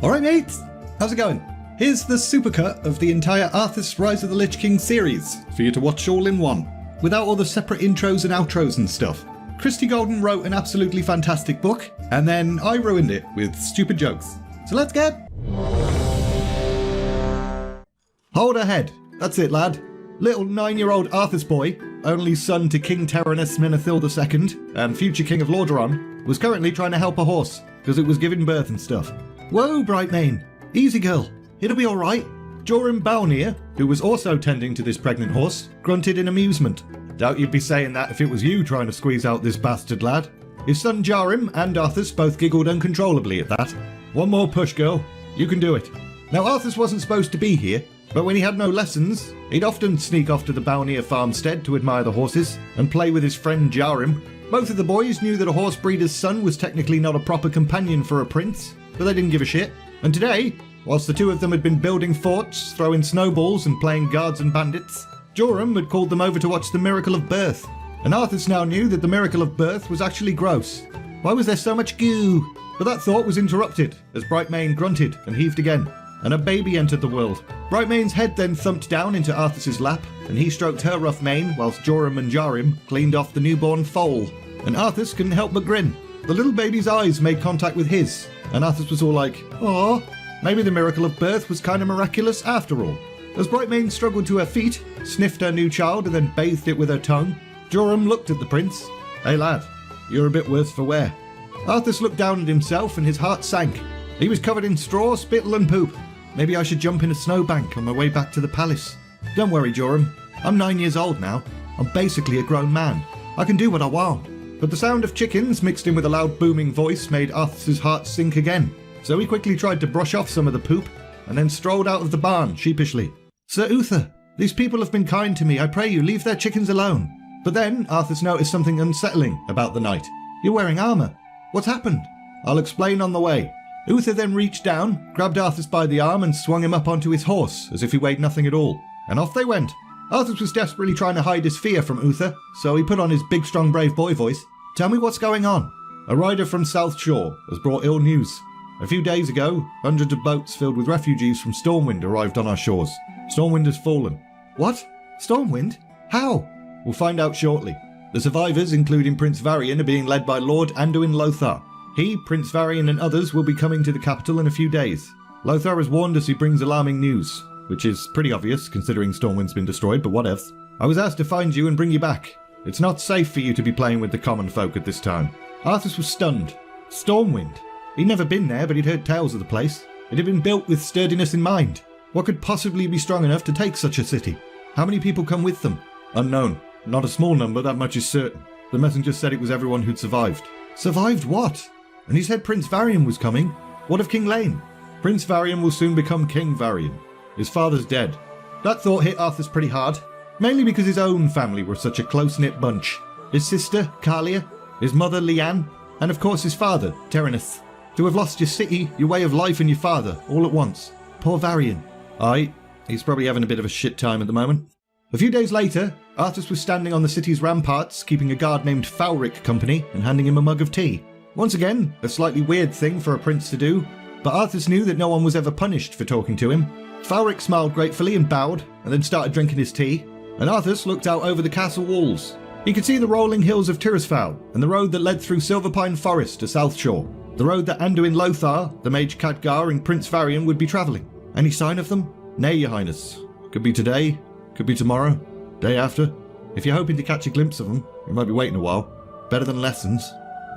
Alright mates, how's it going? Here's the supercut of the entire Arthas Rise of the Lich King series, for you to watch all in one, without all the separate intros and outros and stuff. Christie Golden wrote an absolutely fantastic book, and then I ruined it with stupid jokes. So let's get... Hold her head, that's it lad. Little 9-year-old Arthas boy, only son to King Terenus Menethil II, and future King of Lordaeron, was currently trying to help a horse, because it was giving birth and stuff. Whoa, Brightmane, easy girl, it'll be alright. Joram Balnir, who was also tending to this pregnant horse, grunted in amusement. Doubt you'd be saying that if it was you trying to squeeze out this bastard lad. His son Jarim and Arthas both giggled uncontrollably at that. One more push, girl, you can do it. Now Arthas wasn't supposed to be here, but when he had no lessons, he'd often sneak off to the Balnir farmstead to admire the horses and play with his friend Jarim. Both of the boys knew that a horse breeder's son was technically not a proper companion for a prince, but they didn't give a shit. And today, whilst the two of them had been building forts, throwing snowballs and playing guards and bandits, Joram had called them over to watch the miracle of birth. And Arthas now knew that the miracle of birth was actually gross. Why was there so much goo? But that thought was interrupted as Brightmane grunted and heaved again, and a baby entered the world. Brightmane's head then thumped down into Arthas's lap, and he stroked her rough mane whilst Joram and Jarim cleaned off the newborn foal. And Arthas couldn't help but grin. The little baby's eyes made contact with his, and Arthas was all like, "Aw, maybe the miracle of birth was kind of miraculous after all." As Brightmane struggled to her feet, sniffed her new child and then bathed it with her tongue, Joram looked at the prince. "Hey lad, you're a bit worse for wear." Arthas looked down at himself and his heart sank. He was covered in straw, spittle and poop. Maybe I should jump in a snowbank on my way back to the palace. Don't worry Joram, I'm 9 years old now. I'm basically a grown man. I can do what I want. But the sound of chickens mixed in with a loud booming voice made Arthas's heart sink again. So he quickly tried to brush off some of the poop and then strolled out of the barn sheepishly. "Sir Uther, these people have been kind to me. I pray you leave their chickens alone." But then Arthas noticed something unsettling about the night. "You're wearing armour. What's happened?" "I'll explain on the way." Uther then reached down, grabbed Arthas by the arm and swung him up onto his horse as if he weighed nothing at all. And off they went. Arthas was desperately trying to hide his fear from Uther, so he put on his big strong brave boy voice. "Tell me what's going on." "A rider from South Shore has brought ill news. A few days ago, hundreds of boats filled with refugees from Stormwind arrived on our shores. Stormwind has fallen." "What? Stormwind? How?" "We'll find out shortly. The survivors, including Prince Varian, are being led by Lord Anduin Lothar. He, Prince Varian and others will be coming to the capital in a few days. Lothar has warned us he brings alarming news, which is pretty obvious considering Stormwind's been destroyed, but whatevs. I was asked to find you and bring you back. It's not safe for you to be playing with the common folk at this time." Arthas was stunned. Stormwind? He'd never been there, but he'd heard tales of the place. It had been built with sturdiness in mind. What could possibly be strong enough to take such a city? How many people come with them? Unknown. Not a small number, that much is certain. The messenger said it was everyone who'd survived. Survived what? And he said Prince Varian was coming. What of King Lane? Prince Varian will soon become King Varian. His father's dead. That thought hit Arthas pretty hard, mainly because his own family were such a close-knit bunch. His sister, Calia, his mother, Leanne, and of course his father, Terenus. To have lost your city, your way of life and your father, all at once. Poor Varian. Aye, he's probably having a bit of a shit time at the moment. A few days later, Arthas was standing on the city's ramparts, keeping a guard named Falric company and handing him a mug of tea. Once again, a slightly weird thing for a prince to do, but Arthas knew that no one was ever punished for talking to him. Falric smiled gratefully and bowed, and then started drinking his tea, and Arthas looked out over the castle walls. He could see the rolling hills of Tirisfal, and the road that led through Silverpine Forest to South Shore. The road that Anduin Lothar, the Mage Khadgar and Prince Varian would be travelling. Any sign of them? Nay, your highness. Could be today, could be tomorrow, day after. If you're hoping to catch a glimpse of them, you might be waiting a while. Better than lessons.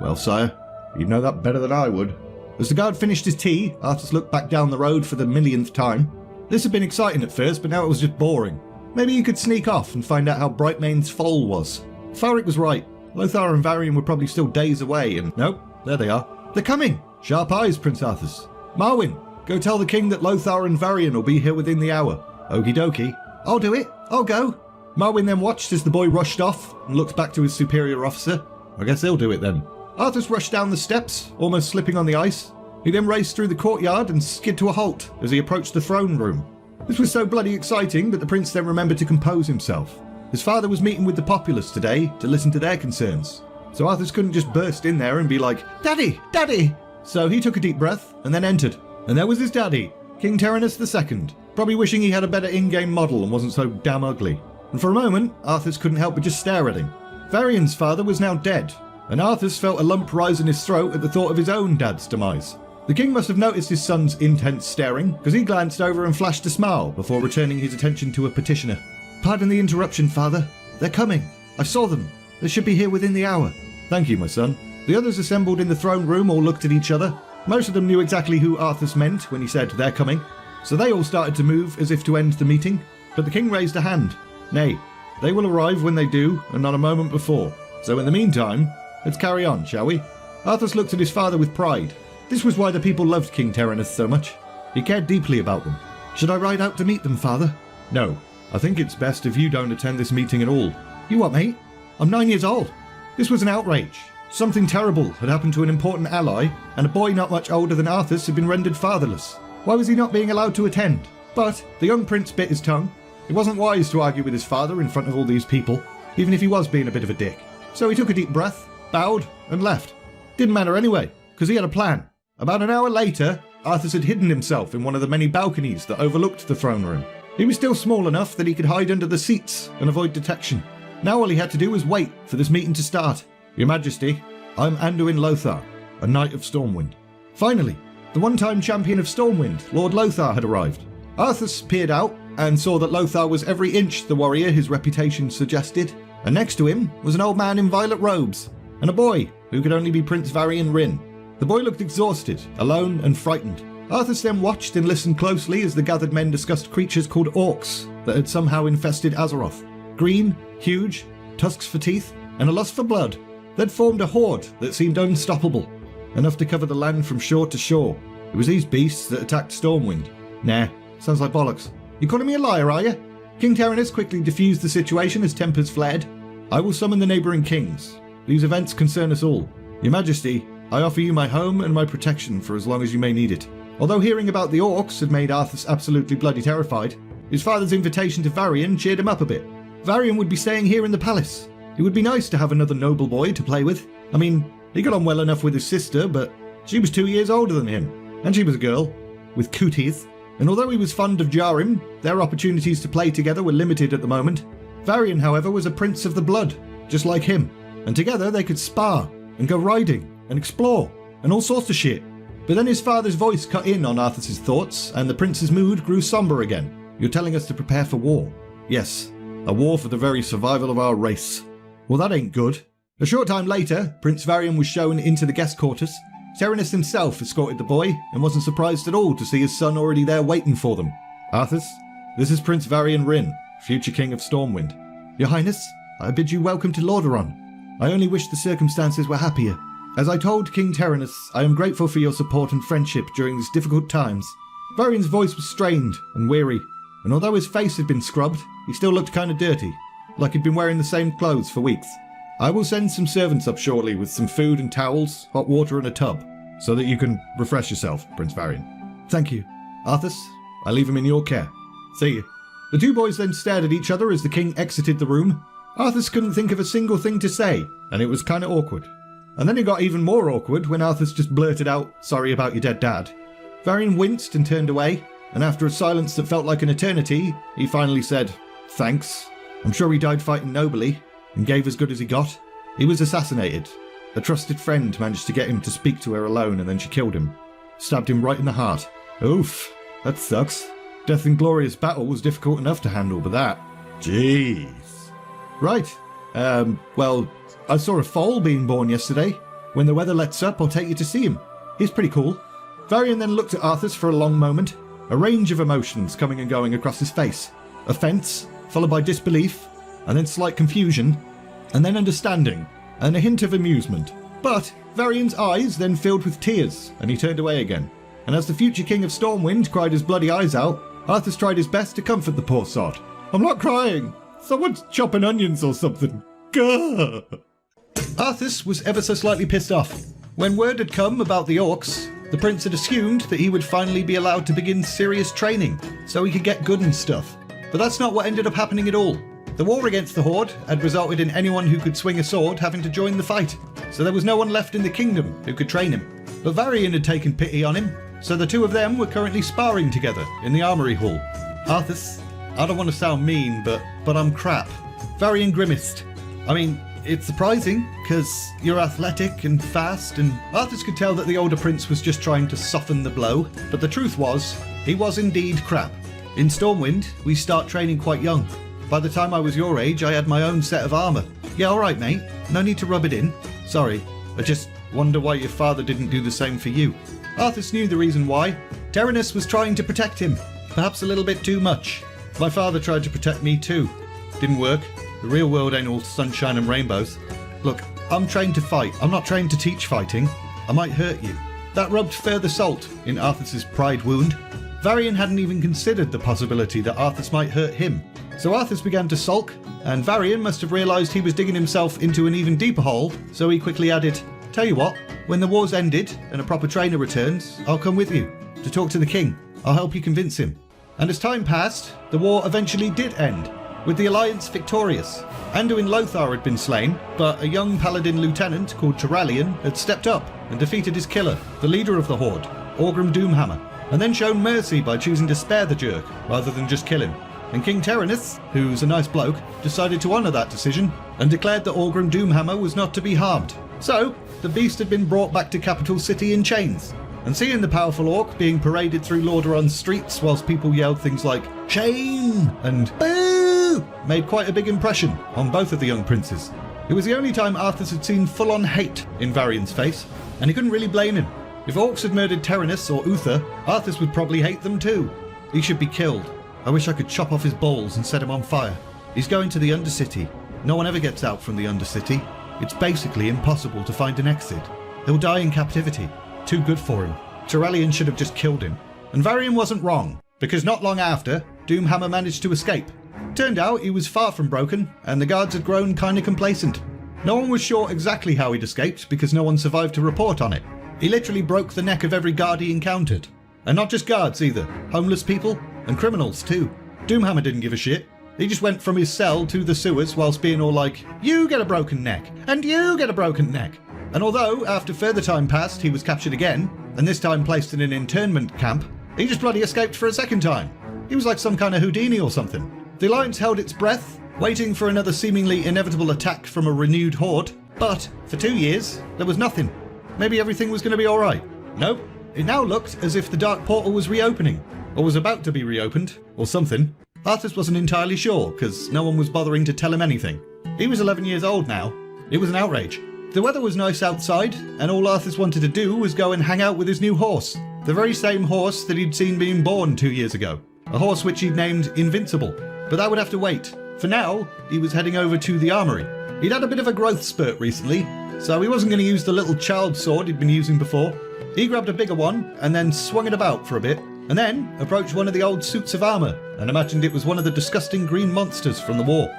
Well, sire, you'd know that better than I would. As the guard finished his tea, Arthas looked back down the road for the millionth time. This had been exciting at first, but now it was just boring. Maybe he could sneak off and find out how Brightmane's foal was. Falric was right. Lothar and Varian were probably still days away, and nope, there they are. They're coming! Sharp eyes, Prince Arthas. Marwyn, go tell the king that Lothar and Varian will be here within the hour. Okie dokie. I'll do it. I'll go. Marwyn then watched as the boy rushed off and looked back to his superior officer. I guess he'll do it then. Arthas rushed down the steps, almost slipping on the ice. He then raced through the courtyard and skid to a halt as he approached the throne room. This was so bloody exciting that the prince then remembered to compose himself. His father was meeting with the populace today to listen to their concerns. So Arthas couldn't just burst in there and be like, "Daddy! Daddy!" So he took a deep breath and then entered. And there was his daddy, King Terenas II, probably wishing he had a better in-game model and wasn't so damn ugly. And for a moment, Arthas couldn't help but just stare at him. Varian's father was now dead, and Arthas felt a lump rise in his throat at the thought of his own dad's demise. The king must have noticed his son's intense staring, because he glanced over and flashed a smile before returning his attention to a petitioner. "Pardon the interruption, father. They're coming. I saw them. They should be here within the hour." "Thank you, my son." The others assembled in the throne room all looked at each other. Most of them knew exactly who Arthas meant when he said "they're coming," so they all started to move as if to end the meeting, but the king raised a hand. "Nay, they will arrive when they do, and not a moment before. So in the meantime, let's carry on, shall we?" Arthas looked at his father with pride. This was why the people loved King Terenas so much. He cared deeply about them. "Should I ride out to meet them, father?" "No. I think it's best if you don't attend this meeting at all." "You what, mate? I'm 9 years old." This was an outrage. Something terrible had happened to an important ally, and a boy not much older than Arthas had been rendered fatherless. Why was he not being allowed to attend? But the young prince bit his tongue. It wasn't wise to argue with his father in front of all these people, even if he was being a bit of a dick. So he took a deep breath, bowed, and left. Didn't matter anyway, because he had a plan. About an hour later, Arthas had hidden himself in one of the many balconies that overlooked the throne room. He was still small enough that he could hide under the seats and avoid detection. Now all he had to do was wait for this meeting to start. "Your Majesty, I'm Anduin Lothar, a knight of Stormwind." Finally, the one-time champion of Stormwind, Lord Lothar, had arrived. Arthas peered out and saw that Lothar was every inch the warrior his reputation suggested, and next to him was an old man in violet robes, and a boy who could only be Prince Varian Rin. The boy looked exhausted, alone, and frightened. Arthas then watched and listened closely as the gathered men discussed creatures called orcs that had somehow infested Azeroth. Green, huge, tusks for teeth, and a lust for blood. They'd formed a horde that seemed unstoppable, enough to cover the land from shore to shore. It was these beasts that attacked Stormwind. Nah, sounds like bollocks. You calling me a liar, are you? King Terenas quickly diffused the situation as tempers flared. "I will summon the neighbouring kings. These events concern us all. Your Majesty, I offer you my home and my protection for as long as you may need it." Although hearing about the orcs had made Arthas absolutely bloody terrified, his father's invitation to Varian cheered him up a bit. Varian would be staying here in the palace. It would be nice to have another noble boy to play with. I mean, he got on well enough with his sister, but she was 2 years older than him, and she was a girl, with cooties. And although he was fond of Jarim, their opportunities to play together were limited at the moment. Varian, however, was a prince of the blood, just like him, and together they could spar, and go riding, and explore, and all sorts of shit. But then his father's voice cut in on Arthas's thoughts, and the prince's mood grew somber again. "You're telling us to prepare for war?" "Yes, a war for the very survival of our race." "Well, that ain't good." A short time later, Prince Varian was shown into the guest quarters. Terenas himself escorted the boy, and wasn't surprised at all to see his son already there waiting for them. "Arthas, this is Prince Varian Rin, future King of Stormwind." "Your Highness, I bid you welcome to Lordaeron. I only wish the circumstances were happier. As I told King Terenas, I am grateful for your support and friendship during these difficult times." Varian's voice was strained and weary, and although his face had been scrubbed, he still looked kind of dirty, like he'd been wearing the same clothes for weeks. "I will send some servants up shortly with some food and towels, hot water and a tub, so that you can refresh yourself, Prince Varian." "Thank you. Arthas, I leave him in your care. See you." The two boys then stared at each other as the king exited the room. Arthas couldn't think of a single thing to say, and it was kind of awkward. And then it got even more awkward when Arthas just blurted out, "Sorry about your dead dad." Varian winced and turned away, and after a silence that felt like an eternity, he finally said, "Thanks. I'm sure he died fighting nobly, and gave as good as he got. He was assassinated. A trusted friend managed to get him to speak to her alone, and then she killed him. Stabbed him right in the heart. Oof, that sucks. Death in glorious battle was difficult enough to handle, but that... Jeez. Right. Well, I saw a foal being born yesterday. When the weather lets up, I'll take you to see him. He's pretty cool." Varian then looked at Arthas for a long moment, a range of emotions coming and going across his face. Offence, followed by disbelief, and then slight confusion, and then understanding, and a hint of amusement. But Varian's eyes then filled with tears, and he turned away again. And as the future King of Stormwind cried his bloody eyes out, Arthas tried his best to comfort the poor sod. "I'm not crying. Someone's chopping onions or something. Gah!" Arthas was ever so slightly pissed off. When word had come about the orcs, the prince had assumed that he would finally be allowed to begin serious training, so he could get good and stuff. But that's not what ended up happening at all. The war against the Horde had resulted in anyone who could swing a sword having to join the fight, so there was no one left in the kingdom who could train him. But Varian had taken pity on him, so the two of them were currently sparring together in the armory hall. Arthas, I don't want to sound mean, but I'm crap. Varian grimaced. I mean, it's surprising, because you're athletic and fast, and Arthas could tell that the older prince was just trying to soften the blow, but the truth was, he was indeed crap. In Stormwind, we start training quite young. By the time I was your age, I had my own set of armour. Yeah, alright mate, no need to rub it in. Sorry, I just wonder why your father didn't do the same for you. Arthas knew the reason why. Terenas was trying to protect him, perhaps a little bit too much. My father tried to protect me too. Didn't work. The real world ain't all sunshine and rainbows. Look, I'm trained to fight. I'm not trained to teach fighting. I might hurt you. That rubbed further salt in Arthas's pride wound. Varian hadn't even considered the possibility that Arthas might hurt him. So Arthas began to sulk, and Varian must have realised he was digging himself into an even deeper hole, so he quickly added, "Tell you what, when the war's ended and a proper trainer returns, I'll come with you to talk to the king. I'll help you convince him." And as time passed, the war eventually did end, with the Alliance victorious. Anduin Lothar had been slain, but a young paladin lieutenant called Turalyon had stepped up and defeated his killer, the leader of the Horde, Orgrim Doomhammer, and then shown mercy by choosing to spare the jerk rather than just kill him. And King Terenas, who's a nice bloke, decided to honour that decision and declared that Orgrim Doomhammer was not to be harmed. So, the beast had been brought back to Capital City in chains. And seeing the powerful orc being paraded through Lordaeron's streets whilst people yelled things like "Shame!" and "Boo!" made quite a big impression on both of the young princes. It was the only time Arthas had seen full-on hate in Varian's face, and he couldn't really blame him. If orcs had murdered Terenas or Uther, Arthas would probably hate them too. He should be killed. I wish I could chop off his balls and set him on fire. He's going to the Undercity. No one ever gets out from the Undercity. It's basically impossible to find an exit. He'll die in captivity. Too good for him. Turalyon should have just killed him. And Varian wasn't wrong, because not long after, Doomhammer managed to escape. Turned out he was far from broken, and the guards had grown kinda complacent. No one was sure exactly how he'd escaped, because no one survived to report on it. He literally broke the neck of every guard he encountered. And not just guards either, homeless people, and criminals too. Doomhammer didn't give a shit. He just went from his cell to the sewers whilst being all like, "You get a broken neck, and you get a broken neck." And although, after further time passed, he was captured again, and this time placed in an internment camp, he just bloody escaped for a second time. He was like some kind of Houdini or something. The Alliance held its breath, waiting for another seemingly inevitable attack from a renewed horde, but for 2 years, there was nothing. Maybe everything was going to be alright. Nope. It now looked as if the Dark Portal was reopening, or was about to be reopened, or something. Arthas wasn't entirely sure, because no one was bothering to tell him anything. He was 11 years old now. It was an outrage. The weather was nice outside, and all Arthas wanted to do was go and hang out with his new horse. The very same horse that he'd seen being born 2 years ago. A horse which he'd named Invincible. But that would have to wait. For now, he was heading over to the armory. He'd had a bit of a growth spurt recently, so he wasn't going to use the little child sword he'd been using before. He grabbed a bigger one, and then swung it about for a bit, and then approached one of the old suits of armour, and imagined it was one of the disgusting green monsters from the war.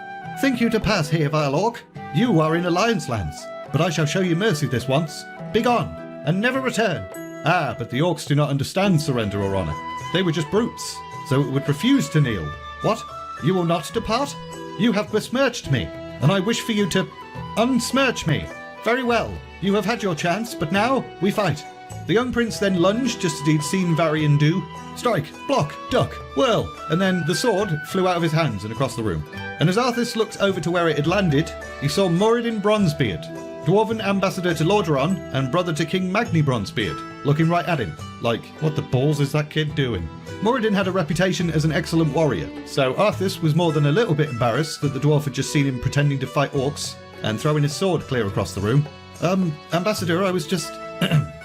"Think you to pass here, vile orc? You are in Alliance lands, but I shall show you mercy this once. Begone, and never return." Ah, but the orcs do not understand surrender or honour. They were just brutes, so it would refuse to kneel. What? You will not depart? You have besmirched me, and I wish for you to unsmirch me. Very well, you have had your chance, but now we fight. The young prince then lunged just as he'd seen Varian do. Strike, block, duck, whirl, and then the sword flew out of his hands and across the room. And as Arthas looked over to where it had landed, he saw Moradin Bronzebeard, dwarven ambassador to Lordaeron and brother to King Magni Bronzebeard, looking right at him, like, what the balls is that kid doing? Moradin had a reputation as an excellent warrior, so Arthas was more than a little bit embarrassed that the dwarf had just seen him pretending to fight orcs and throwing his sword clear across the room. Ambassador, I was just...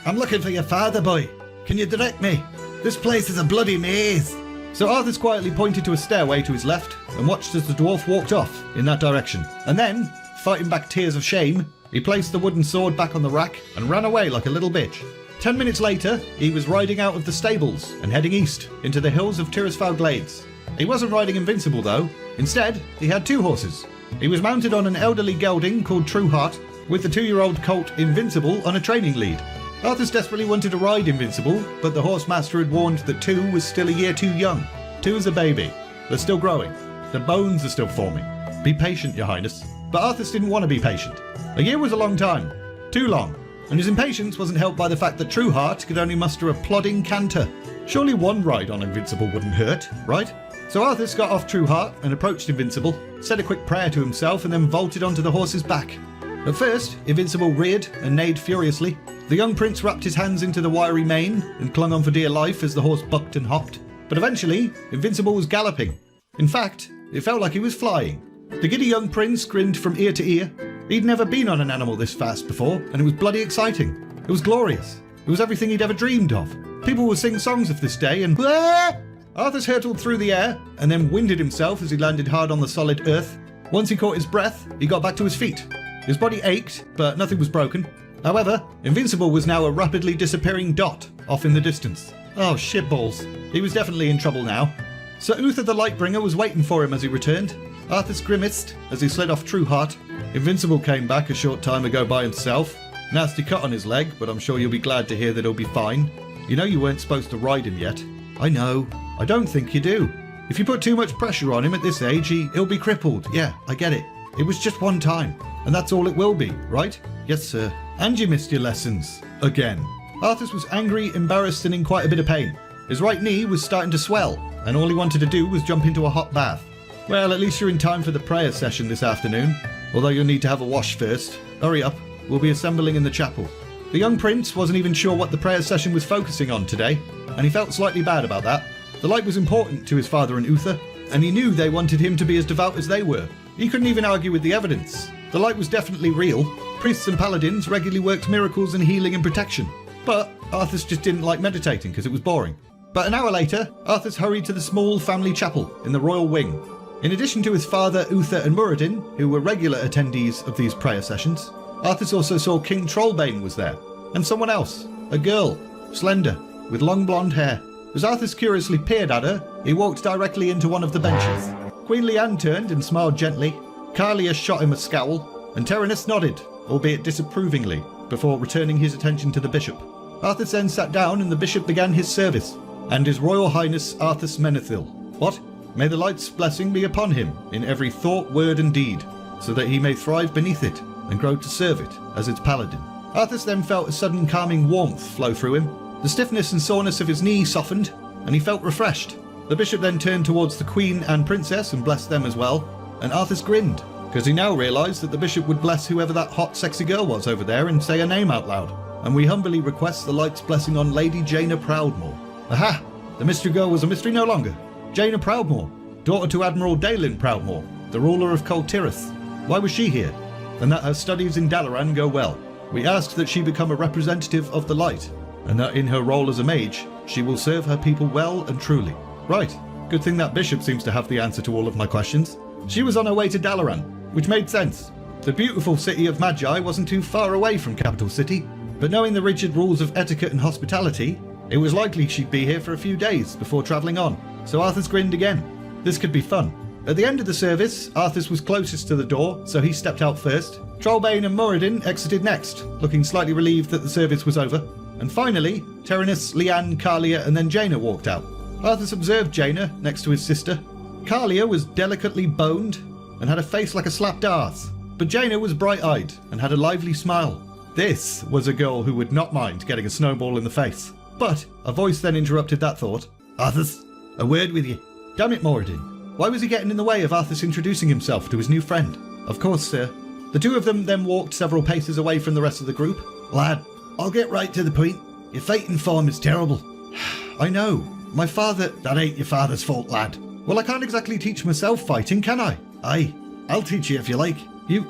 I'm looking for your father, boy. Can you direct me? This place is a bloody maze. So Arthas quietly pointed to a stairway to his left and watched as the dwarf walked off in that direction. And then, fighting back tears of shame, he placed the wooden sword back on the rack and ran away like a little bitch. 10 minutes later, he was riding out of the stables and heading east into the hills of Tirisfal Glades. He wasn't riding Invincible though. Instead, he had 2 horses. He was mounted on an elderly gelding called Trueheart, with the 2-year-old colt Invincible on a training lead. Arthas desperately wanted to ride Invincible, but the horse master had warned that 2 was still a year too young. 2 is a baby. They're still growing. The bones are still forming. Be patient, your highness. But Arthas didn't want to be patient. A year was a long time. Too long. and his impatience wasn't helped by the fact that Trueheart could only muster a plodding canter. Surely one ride on Invincible wouldn't hurt, right? So Arthas got off Trueheart and approached Invincible, said a quick prayer to himself, and then vaulted onto the horse's back. At first, Invincible reared and neighed furiously. The young prince wrapped his hands into the wiry mane and clung on for dear life as the horse bucked and hopped. But eventually, Invincible was galloping. In fact, it felt like he was flying. The giddy young prince grinned from ear to ear. He'd never been on an animal this fast before, and it was bloody exciting. It was glorious. It was everything he'd ever dreamed of. People would sing songs of this day, and Arthas hurtled through the air and then winded himself as he landed hard on the solid earth. Once he caught his breath, he got back to his feet. His body ached, but nothing was broken. However, Invincible was now a rapidly disappearing dot off in the distance. Oh, shitballs. He was definitely in trouble now. Sir Uther the Lightbringer was waiting for him as he returned. Arthas grimaced as he slid off Trueheart. Invincible came back a short time ago by himself. Nasty cut on his leg, but I'm sure you'll be glad to hear that he'll be fine. You know you weren't supposed to ride him yet. I know. I don't think you do. If you put too much pressure on him at this age, he'll be crippled. Yeah, I get it. It was just one time, and that's all it will be, right? Yes, sir. And you missed your lessons. Again. Arthas was angry, embarrassed, and in quite a bit of pain. His right knee was starting to swell, and all he wanted to do was jump into a hot bath. Well, at least you're in time for the prayer session this afternoon, although you'll need to have a wash first. Hurry up, we'll be assembling in the chapel. The young prince wasn't even sure what the prayer session was focusing on today, and he felt slightly bad about that. The light was important to his father and Uther, and he knew they wanted him to be as devout as they were. He couldn't even argue with the evidence. The light was definitely real. Priests and paladins regularly worked miracles and healing and protection. But Arthas just didn't like meditating because it was boring. But an hour later, Arthas hurried to the small family chapel in the royal wing. In addition to his father, Uther and Muradin, who were regular attendees of these prayer sessions, Arthas also saw King Trollbane was there, and someone else, a girl, slender, with long blonde hair. As Arthas curiously peered at her, he walked directly into one of the benches. Queen Leanne turned and smiled gently. Calia shot him a scowl, and Terenas nodded, albeit disapprovingly, before returning his attention to the bishop. Arthas then sat down and the bishop began his service, and His Royal Highness Arthas Menethil. What? May the light's blessing be upon him in every thought, word and deed, so that he may thrive beneath it and grow to serve it as its paladin. Arthas then felt a sudden calming warmth flow through him. The stiffness and soreness of his knee softened, and he felt refreshed. The bishop then turned towards the queen and princess and blessed them as well, and Arthas grinned, because he now realised that the bishop would bless whoever that hot sexy girl was over there and say her name out loud. And we humbly request the light's blessing on Lady Jaina Proudmoore. Aha! The mystery girl was a mystery no longer. Jaina Proudmoore, daughter to Admiral Dalin Proudmoore, the ruler of Kul Tiras. Why was she here? And that her studies in Dalaran go well. We ask that she become a representative of the light, and that in her role as a mage, she will serve her people well and truly. Right, good thing that bishop seems to have the answer to all of my questions. She was on her way to Dalaran, which made sense. The beautiful city of Magi wasn't too far away from Capital City, but knowing the rigid rules of etiquette and hospitality, it was likely she'd be here for a few days before travelling on. So Arthas grinned again. This could be fun. At the end of the service, Arthas was closest to the door, so he stepped out first. Trollbane and Muradin exited next, looking slightly relieved that the service was over. And finally, Terenas, Leanne, Calia and then Jaina walked out. Arthas observed Jaina next to his sister. Calia was delicately boned and had a face like a slapped arse, but Jaina was bright-eyed and had a lively smile. This was a girl who would not mind getting a snowball in the face. But a voice then interrupted that thought. Arthas, a word with you. Damn it, Muradin. Why was he getting in the way of Arthas introducing himself to his new friend? Of course, sir. The two of them then walked several paces away from the rest of the group. Lad, I'll get right to the point. Your fighting form is terrible. I know. My father... That ain't your father's fault, lad. Well, I can't exactly teach myself fighting, can I? Aye, I'll teach you if you like. You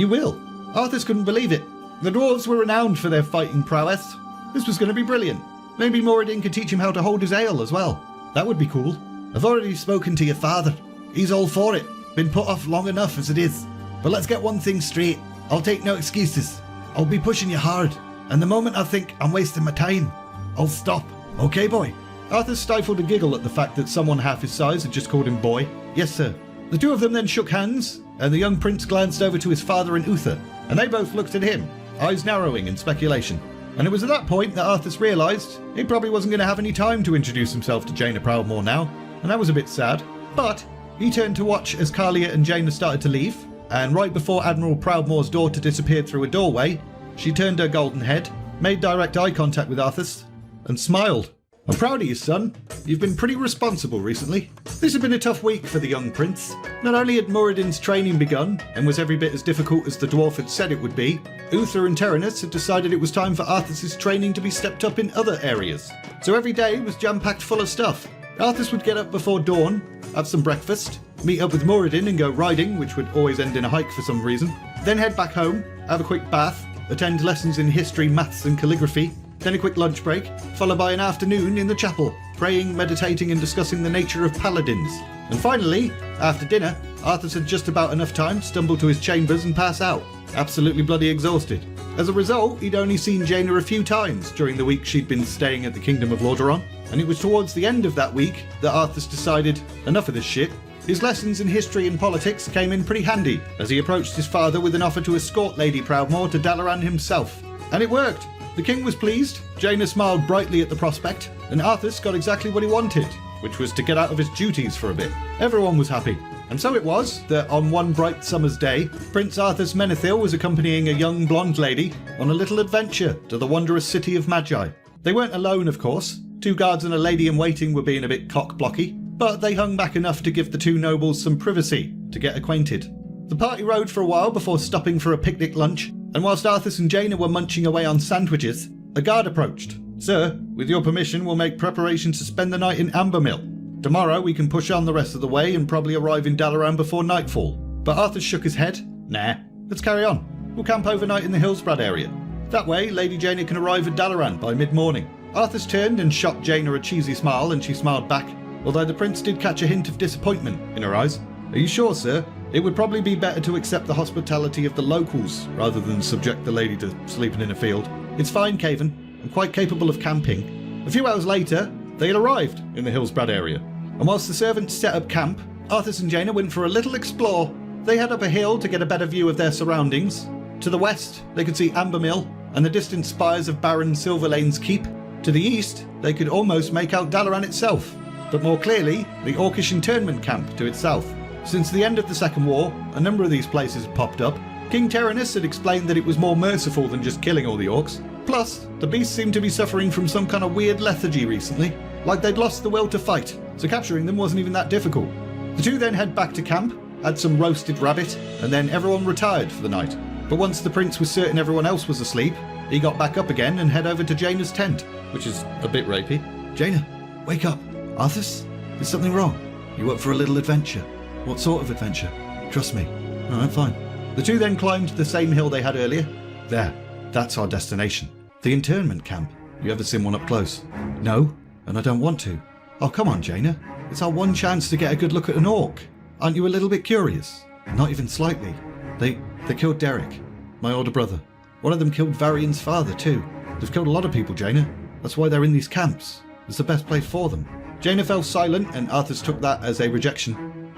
will? Arthas couldn't believe it. The dwarves were renowned for their fighting prowess. This was going to be brilliant. Maybe Muradin could teach him how to hold his ale as well. That would be cool. I've already spoken to your father. He's all for it. Been put off long enough as it is. But let's get one thing straight. I'll take no excuses. I'll be pushing you hard. And the moment I think I'm wasting my time, I'll stop. Okay, boy? Arthas stifled a giggle at the fact that someone half his size had just called him boy. Yes, sir. The two of them then shook hands, and the young prince glanced over to his father and Uther, and they both looked at him, eyes narrowing in speculation. And it was at that point that Arthas realised he probably wasn't going to have any time to introduce himself to Jaina Proudmoore now, and that was a bit sad. But he turned to watch as Calia and Jaina started to leave, and right before Admiral Proudmoore's daughter disappeared through a doorway, She turned her golden head, made direct eye contact with Arthas, and smiled. I'm proud of you, son. You've been pretty responsible recently. This had been a tough week for the young prince. Not only had Muradin's training begun, and was every bit as difficult as the dwarf had said it would be, Uther and Terenas had decided it was time for Arthas' training to be stepped up in other areas. So every day was jam-packed full of stuff. Arthas would get up before dawn, have some breakfast, meet up with Muradin and go riding, which would always end in a hike for some reason, then head back home, have a quick bath, attend lessons in history, maths and calligraphy, then a quick lunch break, followed by an afternoon in the chapel, praying, meditating and discussing the nature of paladins. And finally, after dinner, Arthas had just about enough time to stumble to his chambers and pass out, absolutely bloody exhausted. As a result, he'd only seen Jaina a few times during the week she'd been staying at the Kingdom of Lordaeron, and it was towards the end of that week that Arthas decided, enough of this shit. His lessons in history and politics came in pretty handy, as he approached his father with an offer to escort Lady Proudmoore to Dalaran himself. And it worked. The king was pleased, Jaina smiled brightly at the prospect, and Arthas got exactly what he wanted, which was to get out of his duties for a bit. Everyone was happy. And so it was that on one bright summer's day, Prince Arthas Menethil was accompanying a young blonde lady on a little adventure to the wondrous city of Magi. They weren't alone, of course. 2 guards and a lady-in-waiting were being a bit cock-blocky, but they hung back enough to give the 2 nobles some privacy to get acquainted. The party rode for a while before stopping for a picnic lunch, and whilst Arthas and Jaina were munching away on sandwiches, a guard approached. Sir, with your permission, we'll make preparations to spend the night in Ambermill. Tomorrow we can push on the rest of the way and probably arrive in Dalaran before nightfall. But Arthas shook his head. Nah, let's carry on. We'll camp overnight in the Hillsbrad area. That way, Lady Jaina can arrive at Dalaran by mid-morning. Arthas turned and shot Jaina a cheesy smile, and she smiled back, although the prince did catch a hint of disappointment in her eyes. Are you sure, sir? It would probably be better to accept the hospitality of the locals rather than subject the lady to sleeping in a field. It's fine, Caven. I'm quite capable of camping. A few hours later, they had arrived in the Hillsbrad area, and whilst the servants set up camp, Arthas and Jaina went for a little explore. They head up a hill to get a better view of their surroundings. To the west, they could see Ambermill and the distant spires of Baron Silverlane's keep. To the east, they could almost make out Dalaran itself, but more clearly, the Orcish internment camp to its south. Since the end of the Second War, a number of these places had popped up. King Terenas had explained that it was more merciful than just killing all the orcs. Plus, the beasts seemed to be suffering from some kind of weird lethargy recently, like they'd lost the will to fight, so capturing them wasn't even that difficult. The 2 then head back to camp, had some roasted rabbit, and then everyone retired for the night. But once the prince was certain everyone else was asleep, he got back up again and head over to Jaina's tent, which is a bit rapey. Jaina, wake up. Arthas, is something wrong? You up for a little adventure? What sort of adventure? Trust me. No, I'm fine. The 2 then climbed the same hill they had earlier. There, that's our destination. The internment camp. You ever seen one up close? No, and I don't want to. Oh, come on, Jaina. It's our one chance to get a good look at an orc. Aren't you a little bit curious? Not even slightly. They killed Derek, my older brother. One of them killed Varian's father too. They've killed a lot of people, Jaina. That's why they're in these camps. It's the best place for them. Jaina fell silent, and Arthas took that as a rejection.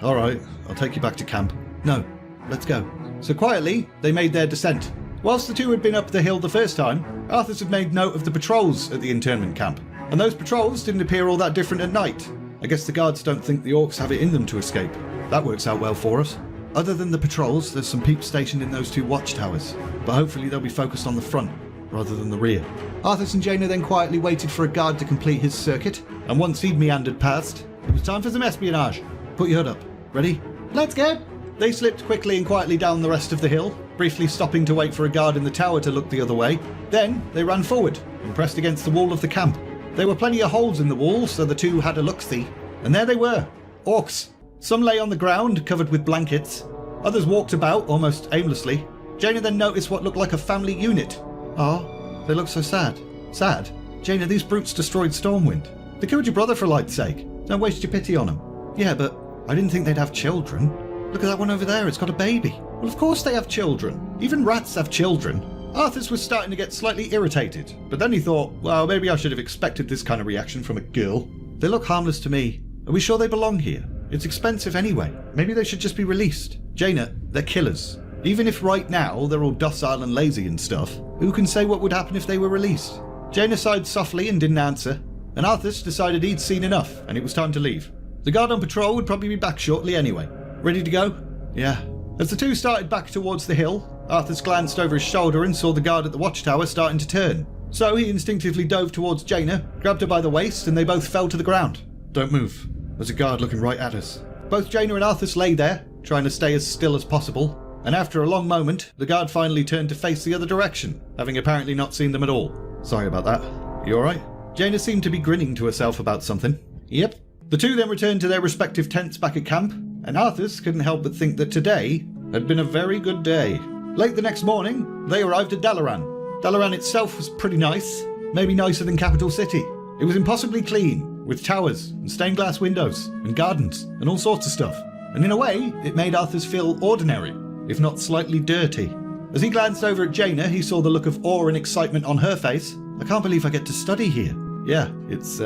All right, I'll take you back to camp. No, let's go. So quietly, they made their descent. Whilst the 2 had been up the hill the first time, Arthas had made note of the patrols at the internment camp. And those patrols didn't appear all that different at night. I guess the guards don't think the orcs have it in them to escape. That works out well for us. Other than the patrols, there's some peeps stationed in those 2 watchtowers, but hopefully they'll be focused on the front rather than the rear. Arthas and Jaina then quietly waited for a guard to complete his circuit, and once he'd meandered past, it was time for some espionage. Put your hood up. Ready? Let's go! They slipped quickly and quietly down the rest of the hill, briefly stopping to wait for a guard in the tower to look the other way. Then they ran forward and pressed against the wall of the camp. There were plenty of holes in the wall, so the 2 had a look-see. And there they were, orcs. Some lay on the ground, covered with blankets. Others walked about, almost aimlessly. Jaina then noticed what looked like a family unit. Oh, they look so sad. Sad? Jaina, these brutes destroyed Stormwind. They killed your brother for light's sake. Don't waste your pity on them. Yeah, but I didn't think they'd have children. Look at that one over there, it's got a baby. Well, of course they have children. Even rats have children. Arthas was starting to get slightly irritated, but then he thought, well, maybe I should have expected this kind of reaction from a girl. They look harmless to me. Are we sure they belong here? It's expensive anyway. Maybe they should just be released. Jaina, they're killers. Even if right now they're all docile and lazy and stuff, who can say what would happen if they were released? Jaina sighed softly and didn't answer, and Arthas decided he'd seen enough and it was time to leave. The guard on patrol would probably be back shortly anyway. Ready to go? Yeah. As the 2 started back towards the hill, Arthas glanced over his shoulder and saw the guard at the watchtower starting to turn. So he instinctively dove towards Jaina, grabbed her by the waist, and they both fell to the ground. Don't move. There's a guard looking right at us. Both Jaina and Arthas lay there, trying to stay as still as possible, and after a long moment, the guard finally turned to face the other direction, having apparently not seen them at all. Sorry about that. You alright? Jaina seemed to be grinning to herself about something. Yep. The two then returned to their respective tents back at camp, and Arthas couldn't help but think that today had been a very good day. Late the next morning, they arrived at Dalaran. Dalaran itself was pretty nice, maybe nicer than Capital City. It was impossibly clean, with towers and stained glass windows and gardens and all sorts of stuff. And in a way, it made Arthas feel ordinary, if not slightly dirty. As he glanced over at Jaina, he saw the look of awe and excitement on her face. I can't believe I get to study here. Yeah, it's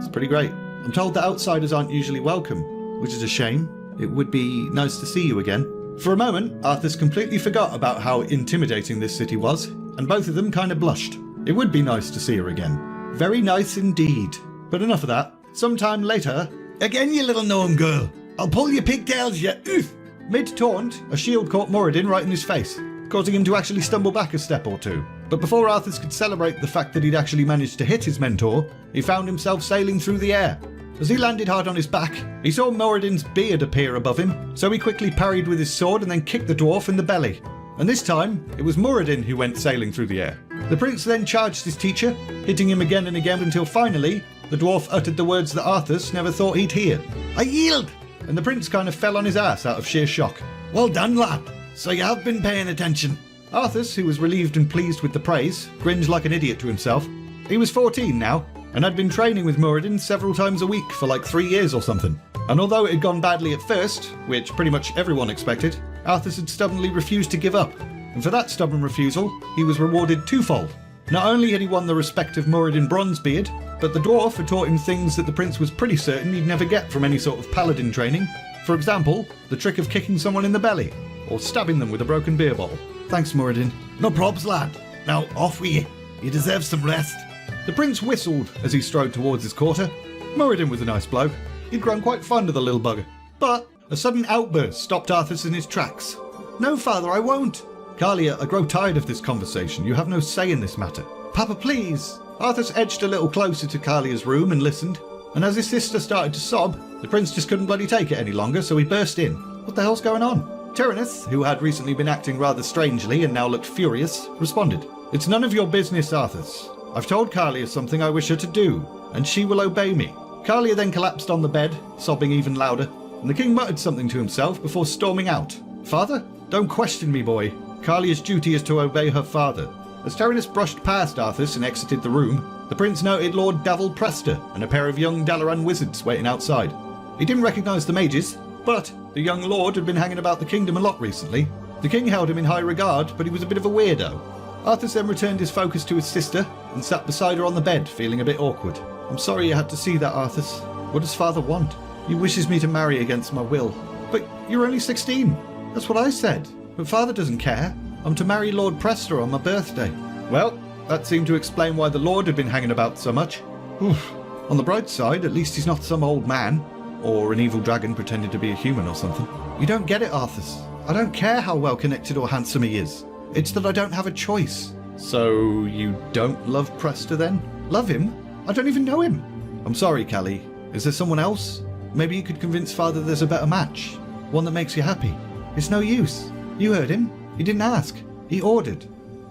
pretty great. I'm told that outsiders aren't usually welcome, which is a shame. It would be nice to see you again. For a moment, Arthas completely forgot about how intimidating this city was, and both of them kind of blushed. It would be nice to see her again. Very nice indeed. But enough of that. Sometime later... Again, you little gnome girl. I'll pull your pigtails, you oof. Mid-taunt, a shield caught Moradin right in his face, causing him to actually stumble back a step or two. But before Arthas could celebrate the fact that he'd actually managed to hit his mentor, he found himself sailing through the air. As he landed hard on his back, he saw Moradin's beard appear above him, so he quickly parried with his sword and then kicked the dwarf in the belly. And this time, it was Moradin who went sailing through the air. The prince then charged his teacher, hitting him again and again until finally, the dwarf uttered the words that Arthas never thought he'd hear. I yield! And the prince kind of fell on his ass out of sheer shock. Well done, lad. So you have been paying attention. Arthas, who was relieved and pleased with the praise, grinned like an idiot to himself. He was 14 now, and had been training with Moradin several times a week for like 3 years or something. And although it had gone badly at first, which pretty much everyone expected, Arthas had stubbornly refused to give up. And for that stubborn refusal, he was rewarded twofold. Not only had he won the respect of Moradin Bronzebeard, but the dwarf had taught him things that the prince was pretty certain he'd never get from any sort of paladin training. For example, the trick of kicking someone in the belly, or stabbing them with a broken beer bottle. Thanks, Moradin. No probs, lad. Now off with you. You deserve some rest. The prince whistled as he strode towards his quarter. Moradin was a nice bloke. He'd grown quite fond of the little bugger. But a sudden outburst stopped Arthas in his tracks. No, father, I won't. Calia, I grow tired of this conversation. You have no say in this matter. Papa, please. Arthas edged a little closer to Calia's room and listened. And as his sister started to sob, the prince just couldn't bloody take it any longer, so he burst in. What the hell's going on? Tyrannus, who had recently been acting rather strangely and now looked furious, responded. It's none of your business, Arthas. I've told Calia something I wish her to do, and she will obey me. Calia then collapsed on the bed, sobbing even louder, and the king muttered something to himself before storming out. Father? Don't question me, boy. Calia's duty is to obey her father. As Tyrannus brushed past Arthas and exited the room, the prince noted Lord Davil Prester and a pair of young Dalaran wizards waiting outside. He didn't recognise the mages, but the young lord had been hanging about the kingdom a lot recently. The king held him in high regard, but he was a bit of a weirdo. Arthas then returned his focus to his sister and sat beside her on the bed, feeling a bit awkward. I'm sorry you had to see that, Arthas. What does father want? He wishes me to marry against my will. But you're only 16. That's what I said. But father doesn't care. I'm to marry Lord Prester on my birthday. Well, that seemed to explain why the lord had been hanging about so much. Oof. On the bright side, at least he's not some old man. Or an evil dragon pretending to be a human or something. You don't get it, Arthas. I don't care how well connected or handsome he is. It's that I don't have a choice. So you don't love Prester then? Love him? I don't even know him. I'm sorry, Callie. Is there someone else? Maybe you could convince father there's a better match. One that makes you happy. It's no use. You heard him. He didn't ask. He ordered.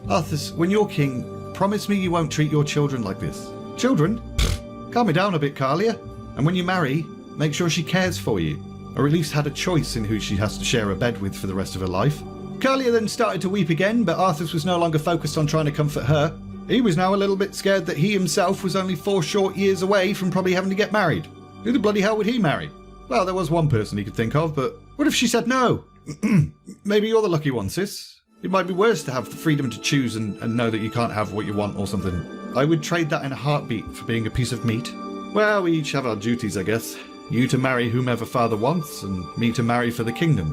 Arthas, when you're king, promise me you won't treat your children like this. Children? Pfft. Calm me down a bit, Calia. And when you marry, make sure she cares for you. Or at least had a choice in who she has to share a bed with for the rest of her life. Calia then started to weep again, but Arthas was no longer focused on trying to comfort her. He was now a little bit scared that he himself was only 4 short years away from probably having to get married. Who the bloody hell would he marry? Well, there was one person he could think of, but what if she said no? Maybe you're the lucky one, sis. It might be worse to have the freedom to choose and know that you can't have what you want or something. I would trade that in a heartbeat for being a piece of meat. Well, we each have our duties, I guess. You to marry whomever father wants, and me to marry for the kingdom.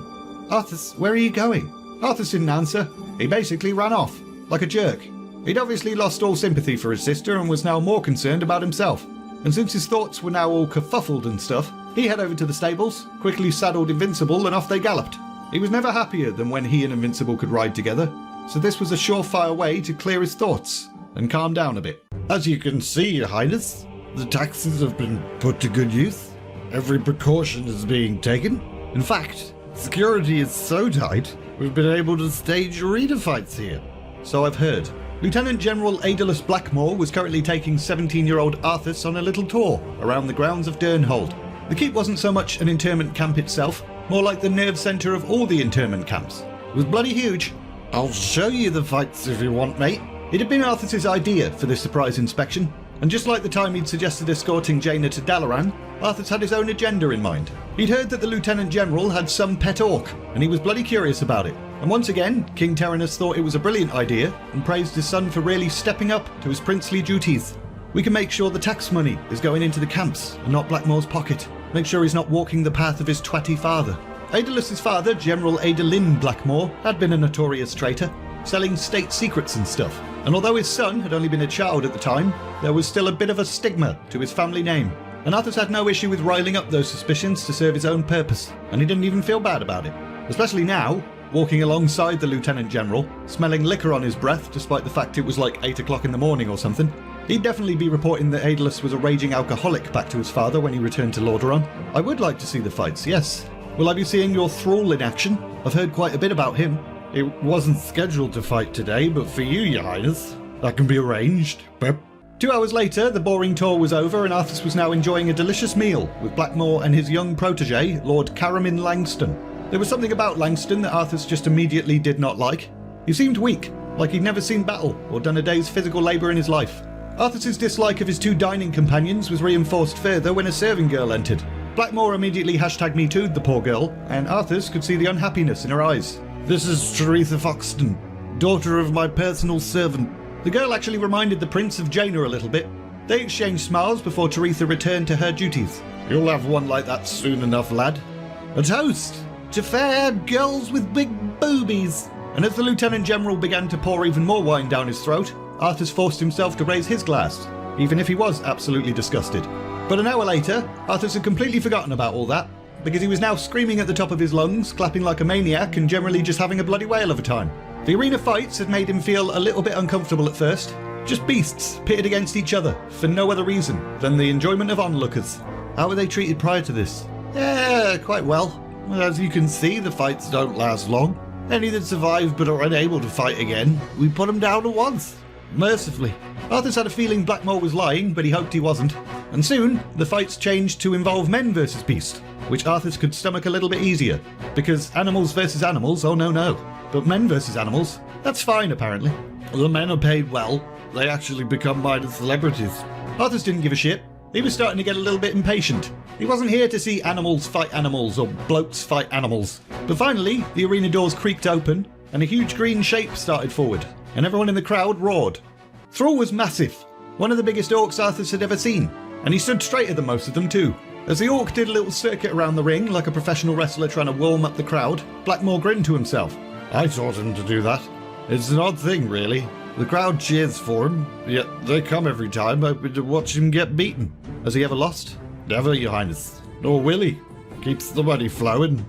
Arthas, where are you going? Arthas didn't answer. He basically ran off, like a jerk. He'd obviously lost all sympathy for his sister and was now more concerned about himself. And since his thoughts were now all kerfuffled and stuff, he headed over to the stables, quickly saddled Invincible, and off they galloped. He was never happier than when he and Invincible could ride together, so this was a surefire way to clear his thoughts and calm down a bit. As you can see, Your Highness, the taxes have been put to good use. Every precaution is being taken. In fact, security is so tight, we've been able to stage arena fights here. So I've heard. Lieutenant General Aedalus Blackmoore was currently taking 17-year-old Arthas on a little tour around the grounds of Durnhold. The keep wasn't so much an internment camp itself, more like the nerve centre of all the internment camps. It was bloody huge. I'll show you the fights if you want, mate. It had been Arthas' idea for this surprise inspection, and just like the time he'd suggested escorting Jaina to Dalaran, Arthas had his own agenda in mind. He'd heard that the Lieutenant General had some pet orc, and he was bloody curious about it. And once again, King Terenas thought it was a brilliant idea and praised his son for really stepping up to his princely duties. We can make sure the tax money is going into the camps and not Blackmoore's pocket. Make sure he's not walking the path of his twatty father. Aedalus's father, General Adalyn Blackmoore, had been a notorious traitor, selling state secrets and stuff. And although his son had only been a child at the time, there was still a bit of a stigma to his family name. And Arthas had no issue with riling up those suspicions to serve his own purpose, and he didn't even feel bad about it. Especially now, walking alongside the Lieutenant General, smelling liquor on his breath despite the fact it was like 8 o'clock in the morning or something. He'd definitely be reporting that Aedalus was a raging alcoholic back to his father when he returned to Lordaeron. I would like to see the fights, yes. Will I be seeing your thrall in action? I've heard quite a bit about him. It wasn't scheduled to fight today, but for you, Your Highness, that can be arranged. But 2 hours later, the boring tour was over and Arthas was now enjoying a delicious meal with Blackmoore and his young protege, Lord Caramin Langston. There was something about Langston that Arthas just immediately did not like. He seemed weak, like he'd never seen battle or done a day's physical labour in his life. Arthas' dislike of his 2 dining companions was reinforced further when a serving girl entered. Blackmoore immediately #MeToo'd the poor girl, and Arthas could see the unhappiness in her eyes. This is Taretha Foxton, daughter of my personal servant. The girl actually reminded the Prince of Jaina a little bit. They exchanged smiles before Taretha returned to her duties. You'll have one like that soon enough, lad. A toast to fair girls with big boobies. And as the Lieutenant General began to pour even more wine down his throat, Arthas forced himself to raise his glass, even if he was absolutely disgusted. But an hour later, Arthas had completely forgotten about all that, because he was now screaming at the top of his lungs, clapping like a maniac, and generally just having a bloody whale of a time. The arena fights had made him feel a little bit uncomfortable at first. Just beasts pitted against each other, for no other reason than the enjoyment of onlookers. How were they treated prior to this? Yeah, quite well. As you can see, the fights don't last long. Any that survive but are unable to fight again, we put them down at once. Mercifully. Arthas had a feeling Blackmoore was lying, but he hoped he wasn't. And soon, the fights changed to involve men versus beast, which Arthas could stomach a little bit easier. Because animals versus animals, oh no. But men versus animals, that's fine apparently. The men are paid well. They actually become minor celebrities. Arthas didn't give a shit. He was starting to get a little bit impatient. He wasn't here to see animals fight animals or blokes fight animals. But finally, the arena doors creaked open and a huge green shape started forward, and everyone in the crowd roared. Thrall was massive, one of the biggest orcs Arthas had ever seen, and he stood straighter than most of them too. As the orc did a little circuit around the ring like a professional wrestler trying to warm up the crowd, Blackmoore grinned to himself. I taught him to do that. It's an odd thing, really. The crowd cheers for him, yet they come every time hoping to watch him get beaten. Has he ever lost? Never, Your Highness. Nor will he. Keeps the money flowing.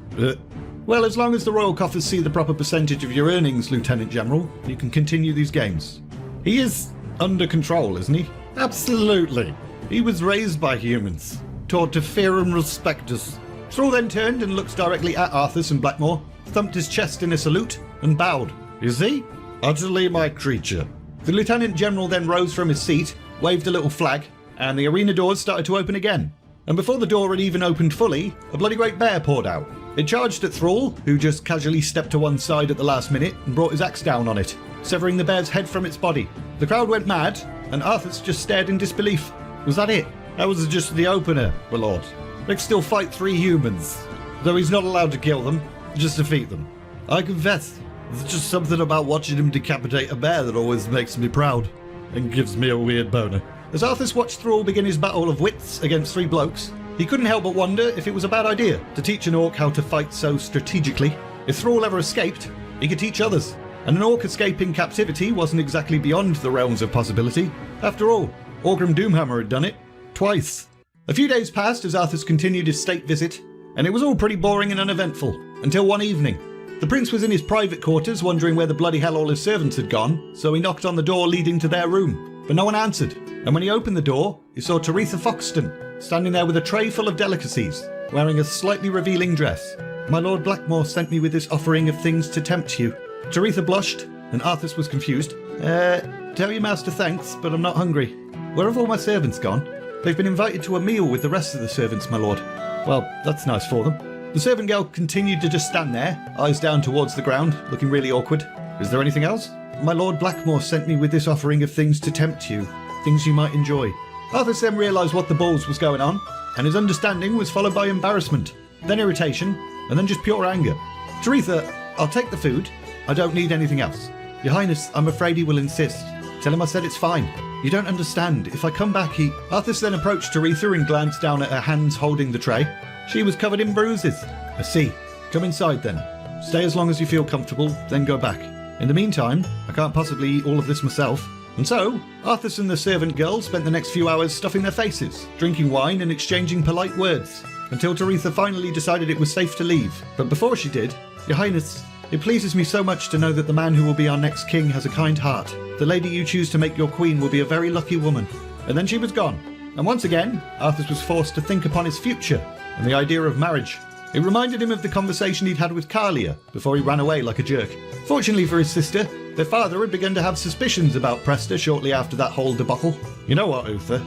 Well, as long as the royal coffers see the proper percentage of your earnings, Lieutenant General, you can continue these games. He is under control, isn't he? Absolutely. He was raised by humans, taught to fear and respect us. Thrall then turned and looked directly at Arthas and Blackmoore, thumped his chest in a salute, and bowed. You see? Utterly my creature. The Lieutenant General then rose from his seat, waved a little flag, and the arena doors started to open again. And before the door had even opened fully, a bloody great bear poured out. It charged at Thrall, who just casually stepped to one side at the last minute and brought his axe down on it, severing the bear's head from its body. The crowd went mad, and Arthas just stared in disbelief. Was that it? That was just the opener, my lord. They can still fight 3 humans, though he's not allowed to kill them, just defeat them. I confess, there's just something about watching him decapitate a bear that always makes me proud, and gives me a weird boner. As Arthas watched Thrall begin his battle of wits against 3 blokes, he couldn't help but wonder if it was a bad idea to teach an orc how to fight so strategically. If Thrall ever escaped, he could teach others, and an orc escaping captivity wasn't exactly beyond the realms of possibility. After all, Orgrim Doomhammer had done it, twice. A few days passed as Arthas continued his state visit, and it was all pretty boring and uneventful. until one evening. The prince was in his private quarters wondering where the bloody hell all his servants had gone, so he knocked on the door leading to their room, but no one answered. And when he opened the door, he saw Taretha Foxton standing there with a tray full of delicacies, wearing a slightly revealing dress. "My Lord Blackmoor sent me with this offering of things to tempt you." Taretha blushed, and Arthas was confused. Tell your master thanks, but I'm not hungry. Where have all my servants gone?" "They've been invited to a meal with the rest of the servants, my lord." "Well, that's nice for them." The servant girl continued to just stand there, eyes down towards the ground, looking really awkward. "Is there anything else?" "My Lord Blackmoor sent me with this offering of things to tempt you, things you might enjoy." Arthas then realised what the balls was going on, and his understanding was followed by embarrassment, then irritation, and then just pure anger. "Taretha, I'll take the food. I don't need anything else." "Your Highness, I'm afraid he will insist." "Tell him I said it's fine. You don't understand. If I come back, he..." Arthas then approached Taretha and glanced down at her hands holding the tray. She was covered in bruises. "I see. Come inside then. Stay as long as you feel comfortable, then go back. In the meantime, I can't possibly eat all of this myself." And so, Arthas and the servant girl spent the next few hours stuffing their faces, drinking wine and exchanging polite words, until Taretha finally decided it was safe to leave. But before she did, "Your Highness, it pleases me so much to know that the man who will be our next king has a kind heart. The lady you choose to make your queen will be a very lucky woman." And then she was gone. And once again, Arthas was forced to think upon his future and the idea of marriage. It reminded him of the conversation he'd had with Calia before he ran away like a jerk. Fortunately for his sister, their father had begun to have suspicions about Presta shortly after that whole debacle. "You know what, Uther?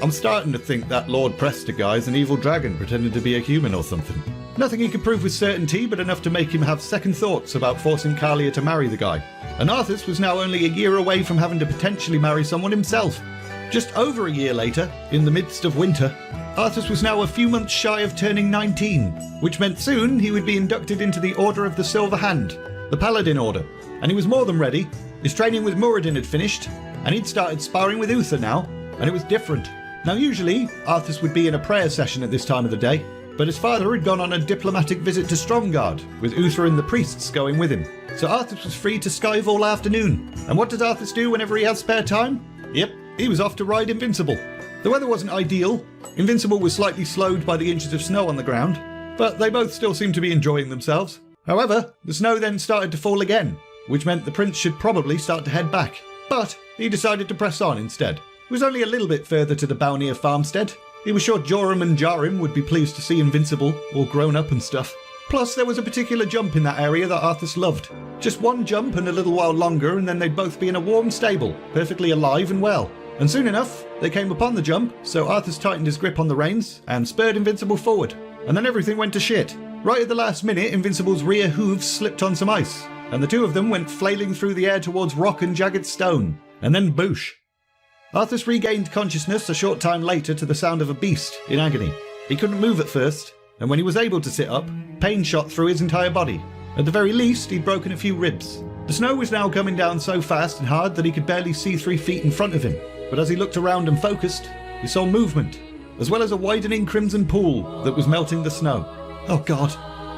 I'm starting to think that Lord Presta guy's an evil dragon pretending to be a human or something." Nothing he could prove with certainty, but enough to make him have second thoughts about forcing Calia to marry the guy. And Arthas was now only a year away from having to potentially marry someone himself. Just over a year later, in the midst of winter, Arthas was now a few months shy of turning 19, which meant soon he would be inducted into the Order of the Silver Hand, the Paladin Order. And he was more than ready. His training with Muradin had finished, and he'd started sparring with Uther now, and it was different. Now usually, Arthas would be in a prayer session at this time of the day, but his father had gone on a diplomatic visit to Stromgarde, with Uther and the priests going with him. So Arthas was free to skive all afternoon. And what does Arthas do whenever he has spare time? Yep, he was off to ride Invincible. The weather wasn't ideal. Invincible was slightly slowed by the inches of snow on the ground, but they both still seemed to be enjoying themselves. However, the snow then started to fall again, which meant the prince should probably start to head back. But he decided to press on instead. It was only a little bit further to the Balnir farmstead. He was sure Joram and Jarim would be pleased to see Invincible, all grown up and stuff. Plus, there was a particular jump in that area that Arthas loved. Just one jump and a little while longer, and then they'd both be in a warm stable, perfectly alive and well. And soon enough, they came upon the jump, so Arthas tightened his grip on the reins and spurred Invincible forward. And then everything went to shit. Right at the last minute, Invincible's rear hooves slipped on some ice, and the two of them went flailing through the air towards rock and jagged stone. And then boosh. Arthas regained consciousness a short time later to the sound of a beast in agony. He couldn't move at first, and when he was able to sit up, pain shot through his entire body. At the very least, he'd broken a few ribs. The snow was now coming down so fast and hard that he could barely see 3 feet in front of him. But as he looked around and focused, he saw movement, as well as a widening crimson pool that was melting the snow. Oh God.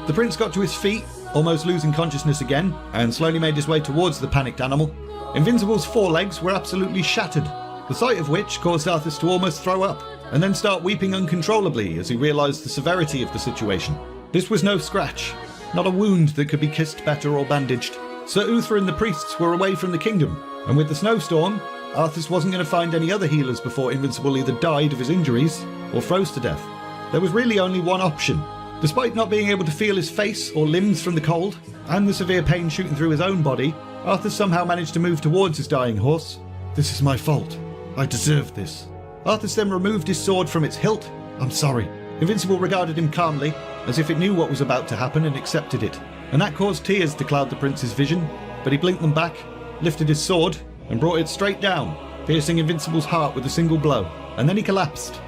The prince got to his feet, almost losing consciousness again, and slowly made his way towards the panicked animal. Invincible's forelegs were absolutely shattered, the sight of which caused Arthas to almost throw up, and then start weeping uncontrollably as he realised the severity of the situation. This was no scratch, not a wound that could be kissed better or bandaged. Sir Uther and the priests were away from the kingdom, and with the snowstorm, Arthas wasn't going to find any other healers before Invincible either died of his injuries or froze to death. There was really only one option. Despite not being able to feel his face or limbs from the cold, and the severe pain shooting through his own body, Arthas somehow managed to move towards his dying horse. "This is my fault. I deserve this." Arthas then removed his sword from its hilt. "I'm sorry." Invincible regarded him calmly, as if it knew what was about to happen and accepted it. And that caused tears to cloud the prince's vision, but he blinked them back, lifted his sword, and brought it straight down, piercing Invincible's heart with a single blow, and then he collapsed.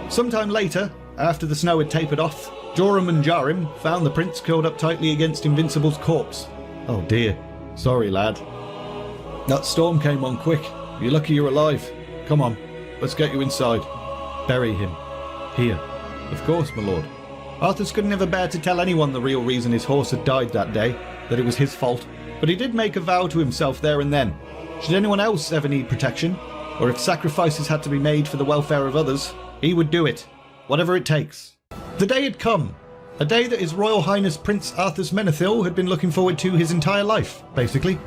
Sometime later, after the snow had tapered off, Joram and Jarim found the prince curled up tightly against Invincible's corpse. "Oh dear. Sorry, lad. That storm came on quick. You're lucky you're alive. Come on, let's get you inside. Bury him. Here." "Of course, my lord." Arthas could never bear to tell anyone the real reason his horse had died that day, that it was his fault. But he did make a vow to himself there and then. Should anyone else ever need protection, or if sacrifices had to be made for the welfare of others, he would do it, whatever it takes. The day had come. A day that His Royal Highness Prince Arthas Menethil had been looking forward to his entire life, basically.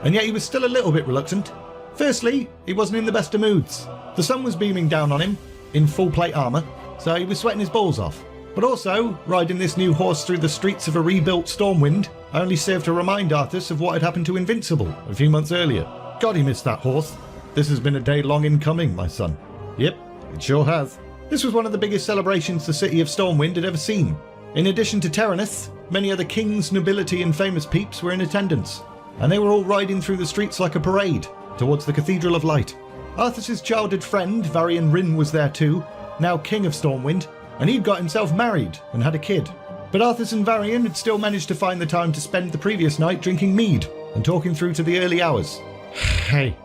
And yet he was still a little bit reluctant. Firstly, he wasn't in the best of moods. The sun was beaming down on him, in full plate armour, so he was sweating his balls off. But also, riding this new horse through the streets of a rebuilt Stormwind only served to remind Arthas of what had happened to Invincible a few months earlier. God, he missed that horse. This has been a day long in coming, my son. Yep, it sure has. This was one of the biggest celebrations the city of Stormwind had ever seen. In addition to Terenas, many other kings, nobility and famous peeps were in attendance, and they were all riding through the streets like a parade towards the Cathedral of Light. Arthas' childhood friend, Varian was there too, now King of Stormwind, and he'd got himself married and had a kid. But Arthas and Varian had still managed to find the time to spend the previous night drinking mead and talking through to the early hours. Hey,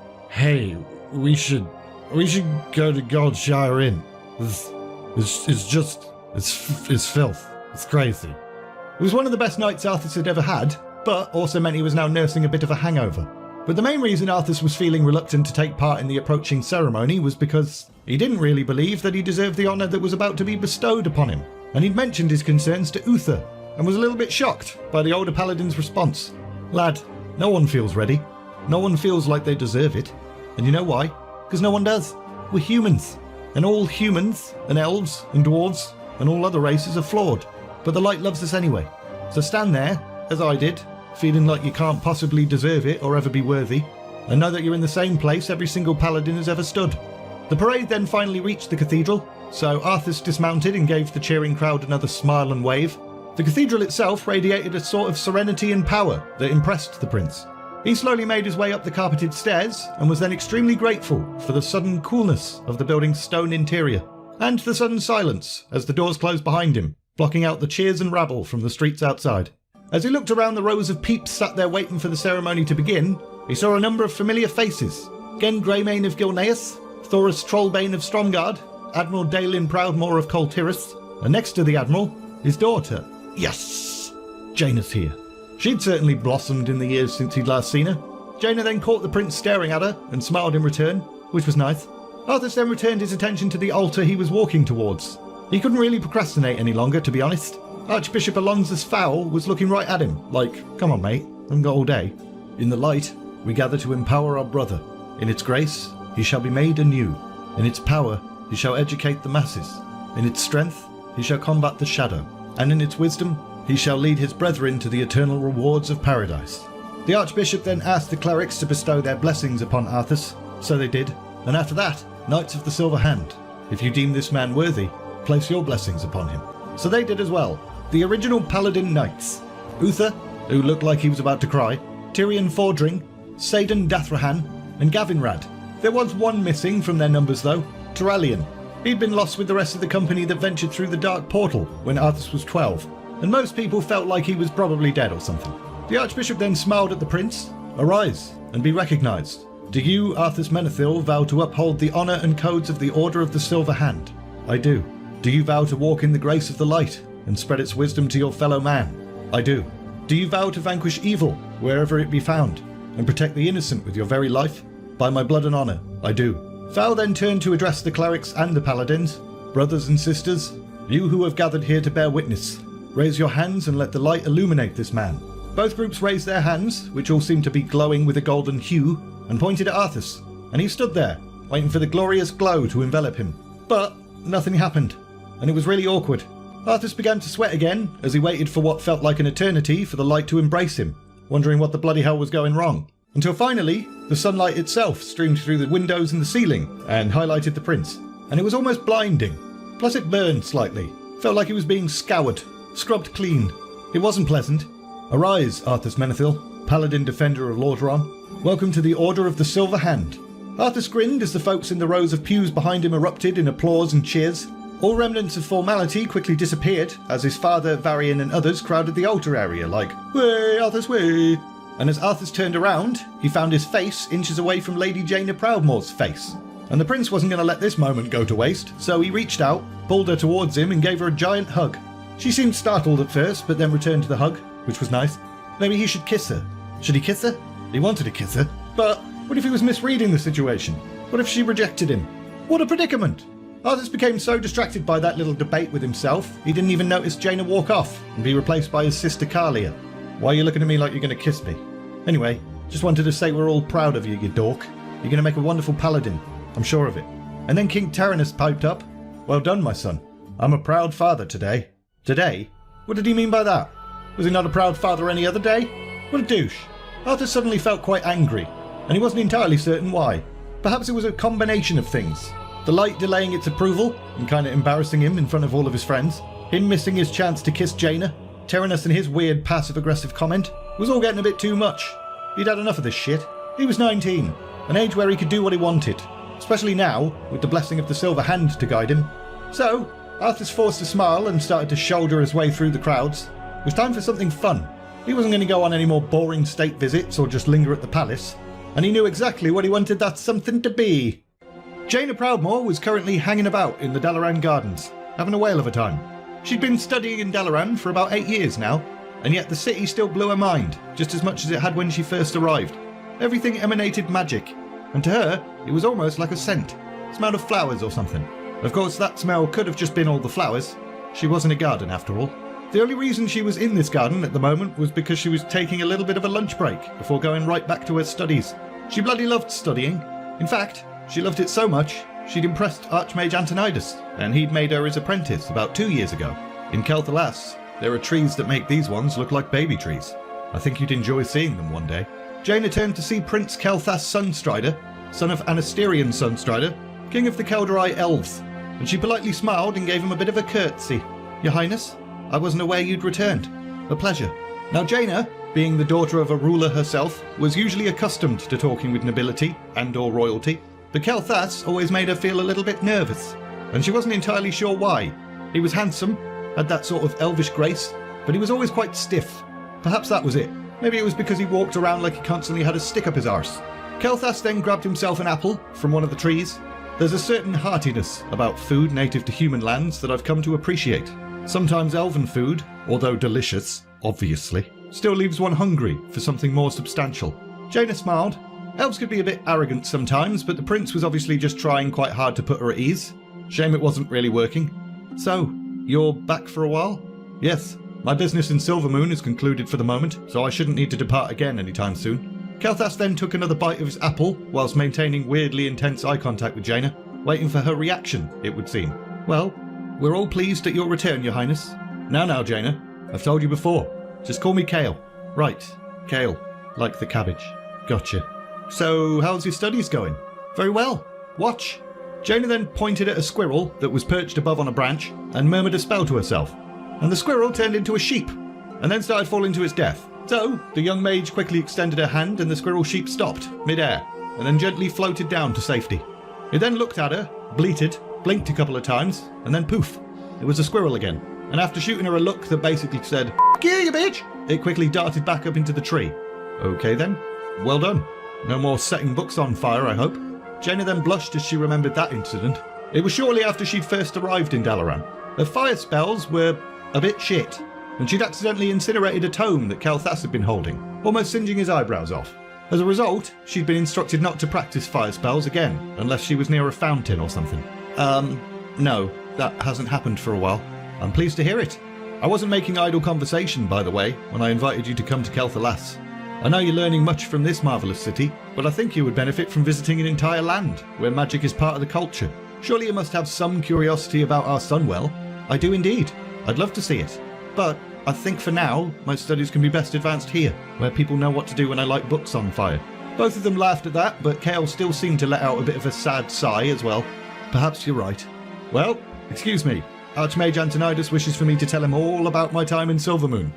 we should go to Goldshire Inn. It's filth. It's crazy. It was one of the best nights Arthas had ever had, but also meant he was now nursing a bit of a hangover. But the main reason Arthas was feeling reluctant to take part in the approaching ceremony was because he didn't really believe that he deserved the honour that was about to be bestowed upon him. And he'd mentioned his concerns to Uther, and was a little bit shocked by the older paladin's response. Lad, no one feels ready. No one feels like they deserve it. And you know why? Because no one does. We're humans. And all humans, and elves, and dwarves, and all other races are flawed. But the light loves us anyway. So stand there, as I did, feeling like you can't possibly deserve it or ever be worthy, and know that you're in the same place every single paladin has ever stood. The parade then finally reached the cathedral, so Arthas dismounted and gave the cheering crowd another smile and wave. The cathedral itself radiated a sort of serenity and power that impressed the prince. He slowly made his way up the carpeted stairs and was then extremely grateful for the sudden coolness of the building's stone interior, and the sudden silence as the doors closed behind him, blocking out the cheers and rabble from the streets outside. As he looked around the rows of peeps sat there waiting for the ceremony to begin, he saw a number of familiar faces. Gen Greymane of Gilneas, Thoris Trollbane of Stromgard, Admiral Jaina Proudmoore of Coltyrus, and next to the Admiral, his daughter. Yes! Jaina's here. She'd certainly blossomed in the years since he'd last seen her. Jaina then caught the prince staring at her and smiled in return, which was nice. Arthas then returned his attention to the altar he was walking towards. He couldn't really procrastinate any longer, to be honest. Archbishop Alonzus Fowl was looking right at him, like, come on mate, I haven't got all day. In the light, we gather to empower our brother. In its grace, he shall be made anew. In its power, he shall educate the masses. In its strength, he shall combat the shadow. And in its wisdom, he shall lead his brethren to the eternal rewards of paradise. The Archbishop then asked the clerics to bestow their blessings upon Arthas, so they did, and after that, Knights of the Silver Hand, if you deem this man worthy, place your blessings upon him. So they did as well. The original Paladin Knights: Uther, who looked like he was about to cry, Tyrion Fordring, Saidan Dathrahan, and Gavinrad. There was one missing from their numbers though, Turallion. He'd been lost with the rest of the company that ventured through the Dark Portal when Arthas was 12, and most people felt like he was probably dead or something. The Archbishop then smiled at the prince. Arise and be recognised. Do you, Arthas Menethil, vow to uphold the honour and codes of the Order of the Silver Hand? I do. Do you vow to walk in the grace of the light and spread its wisdom to your fellow man? I do. Do you vow to vanquish evil wherever it be found and protect the innocent with your very life? By my blood and honour, I do. Vow then turned to address the clerics and the paladins. Brothers and sisters, you who have gathered here to bear witness, raise your hands and let the light illuminate this man. Both groups raised their hands, which all seemed to be glowing with a golden hue, and pointed at Arthas, and he stood there, waiting for the glorious glow to envelop him. But nothing happened, and it was really awkward. Arthas began to sweat again as he waited for what felt like an eternity for the light to embrace him, wondering what the bloody hell was going wrong. Until finally, the sunlight itself streamed through the windows in the ceiling and highlighted the prince, and it was almost blinding. Plus it burned slightly, felt like it was being scoured, scrubbed clean. It wasn't pleasant. Arise, Arthas Menethil, Paladin Defender of Lordaeron. Welcome to the Order of the Silver Hand. Arthas grinned as the folks in the rows of pews behind him erupted in applause and cheers. All remnants of formality quickly disappeared as his father, Varian, and others crowded the altar area like, "Way, Arthas, way!" And as Arthas turned around, he found his face inches away from Lady Jaina Proudmoore's face. And the prince wasn't going to let this moment go to waste, so he reached out, pulled her towards him, and gave her a giant hug. She seemed startled at first, but then returned to the hug, which was nice. Maybe he should kiss her. Should he kiss her? He wanted to kiss her. But what if he was misreading the situation? What if she rejected him? What a predicament! Arthas became so distracted by that little debate with himself, he didn't even notice Jaina walk off and be replaced by his sister Calia. Why are you looking at me like you're going to kiss me? Anyway, just wanted to say we're all proud of you, you dork. You're going to make a wonderful paladin. I'm sure of it. And then King Terenas piped up. Well done, my son. I'm a proud father today. Today? What did he mean by that? Was he not a proud father any other day? What a douche. Arthas suddenly felt quite angry, and he wasn't entirely certain why. Perhaps it was a combination of things. The light delaying its approval and kind of embarrassing him in front of all of his friends. Him missing his chance to kiss Jaina. Terenas and his weird passive-aggressive comment. It was all getting a bit too much. He'd had enough of this shit. He was 19, an age where he could do what he wanted. Especially now, with the blessing of the Silver Hand to guide him. So, Arthas forced a smile and started to shoulder his way through the crowds. It was time for something fun. He wasn't going to go on any more boring state visits or just linger at the palace. And he knew exactly what he wanted that something to be. Jaina Proudmoore was currently hanging about in the Dalaran gardens, having a whale of a time. She'd been studying in Dalaran for about 8 years now, and yet the city still blew her mind, just as much as it had when she first arrived. Everything emanated magic, and to her, it was almost like a scent. Smelled of flowers or something. Of course, that smell could have just been all the flowers. She was in a garden after all. The only reason she was in this garden at the moment was because she was taking a little bit of a lunch break before going right back to her studies. She bloody loved studying. In fact, she loved it so much, she'd impressed Archmage Antonidas, and he'd made her his apprentice about 2 years ago. In Kel'Thuzad, there are trees that make these ones look like baby trees. I think you'd enjoy seeing them one day. Jaina turned to see Prince Kel'Thas Sunstrider, son of Anasterian Sunstrider, king of the Kel'Drai Elves, and she politely smiled and gave him a bit of a curtsy. Your Highness, I wasn't aware you'd returned. A pleasure. Now Jaina, being the daughter of a ruler herself, was usually accustomed to talking with nobility and or royalty, but Kel'Thas always made her feel a little bit nervous, and she wasn't entirely sure why. He was handsome, had that sort of elvish grace, but he was always quite stiff. Perhaps that was it. Maybe it was because he walked around like he constantly had a stick up his arse. Kel'Thas then grabbed himself an apple from one of the trees. There's a certain heartiness about food native to human lands that I've come to appreciate. Sometimes elven food, although delicious, obviously, still leaves one hungry for something more substantial. Jaina smiled. Elves could be a bit arrogant sometimes, but the prince was obviously just trying quite hard to put her at ease. Shame it wasn't really working. So, you're back for a while? Yes. My business in Silvermoon is concluded for the moment, so I shouldn't need to depart again anytime soon. Kel'Thas then took another bite of his apple, whilst maintaining weirdly intense eye contact with Jaina, waiting for her reaction, it would seem. Well, we're all pleased at your return, Your Highness. Now, Jaina. I've told you before. Just call me Kale. Right, Kale. Like the cabbage. Gotcha. So, how's your studies going? Very well. Watch. Jaina then pointed at a squirrel that was perched above on a branch and murmured a spell to herself. And the squirrel turned into a sheep, and then started falling to its death. So, the young mage quickly extended her hand and the squirrel sheep stopped, mid-air, and then gently floated down to safety. It then looked at her, bleated, blinked a couple of times, and then poof, it was a squirrel again. And after shooting her a look that basically said, "F*** you bitch!" it quickly darted back up into the tree. Okay then, well done. No more setting books on fire, I hope. Jaina then blushed as she remembered that incident. It was shortly after she'd first arrived in Dalaran. Her fire spells were a bit shit, and she'd accidentally incinerated a tome that Kel'Thas had been holding, almost singeing his eyebrows off. As a result, she'd been instructed not to practice fire spells again, unless she was near a fountain or something. No, that hasn't happened for a while. I'm pleased to hear it. I wasn't making idle conversation, by the way, when I invited you to come to Kel'Thuzad. I know you're learning much from this marvellous city, but I think you would benefit from visiting an entire land, where magic is part of the culture. Surely you must have some curiosity about our Sunwell. I do indeed. I'd love to see it. But I think for now, my studies can be best advanced here, where people know what to do when I light books on fire. Both of them laughed at that, but Kale still seemed to let out a bit of a sad sigh as well. Perhaps you're right. Well, excuse me. Archmage Antonidas wishes for me to tell him all about my time in Silvermoon.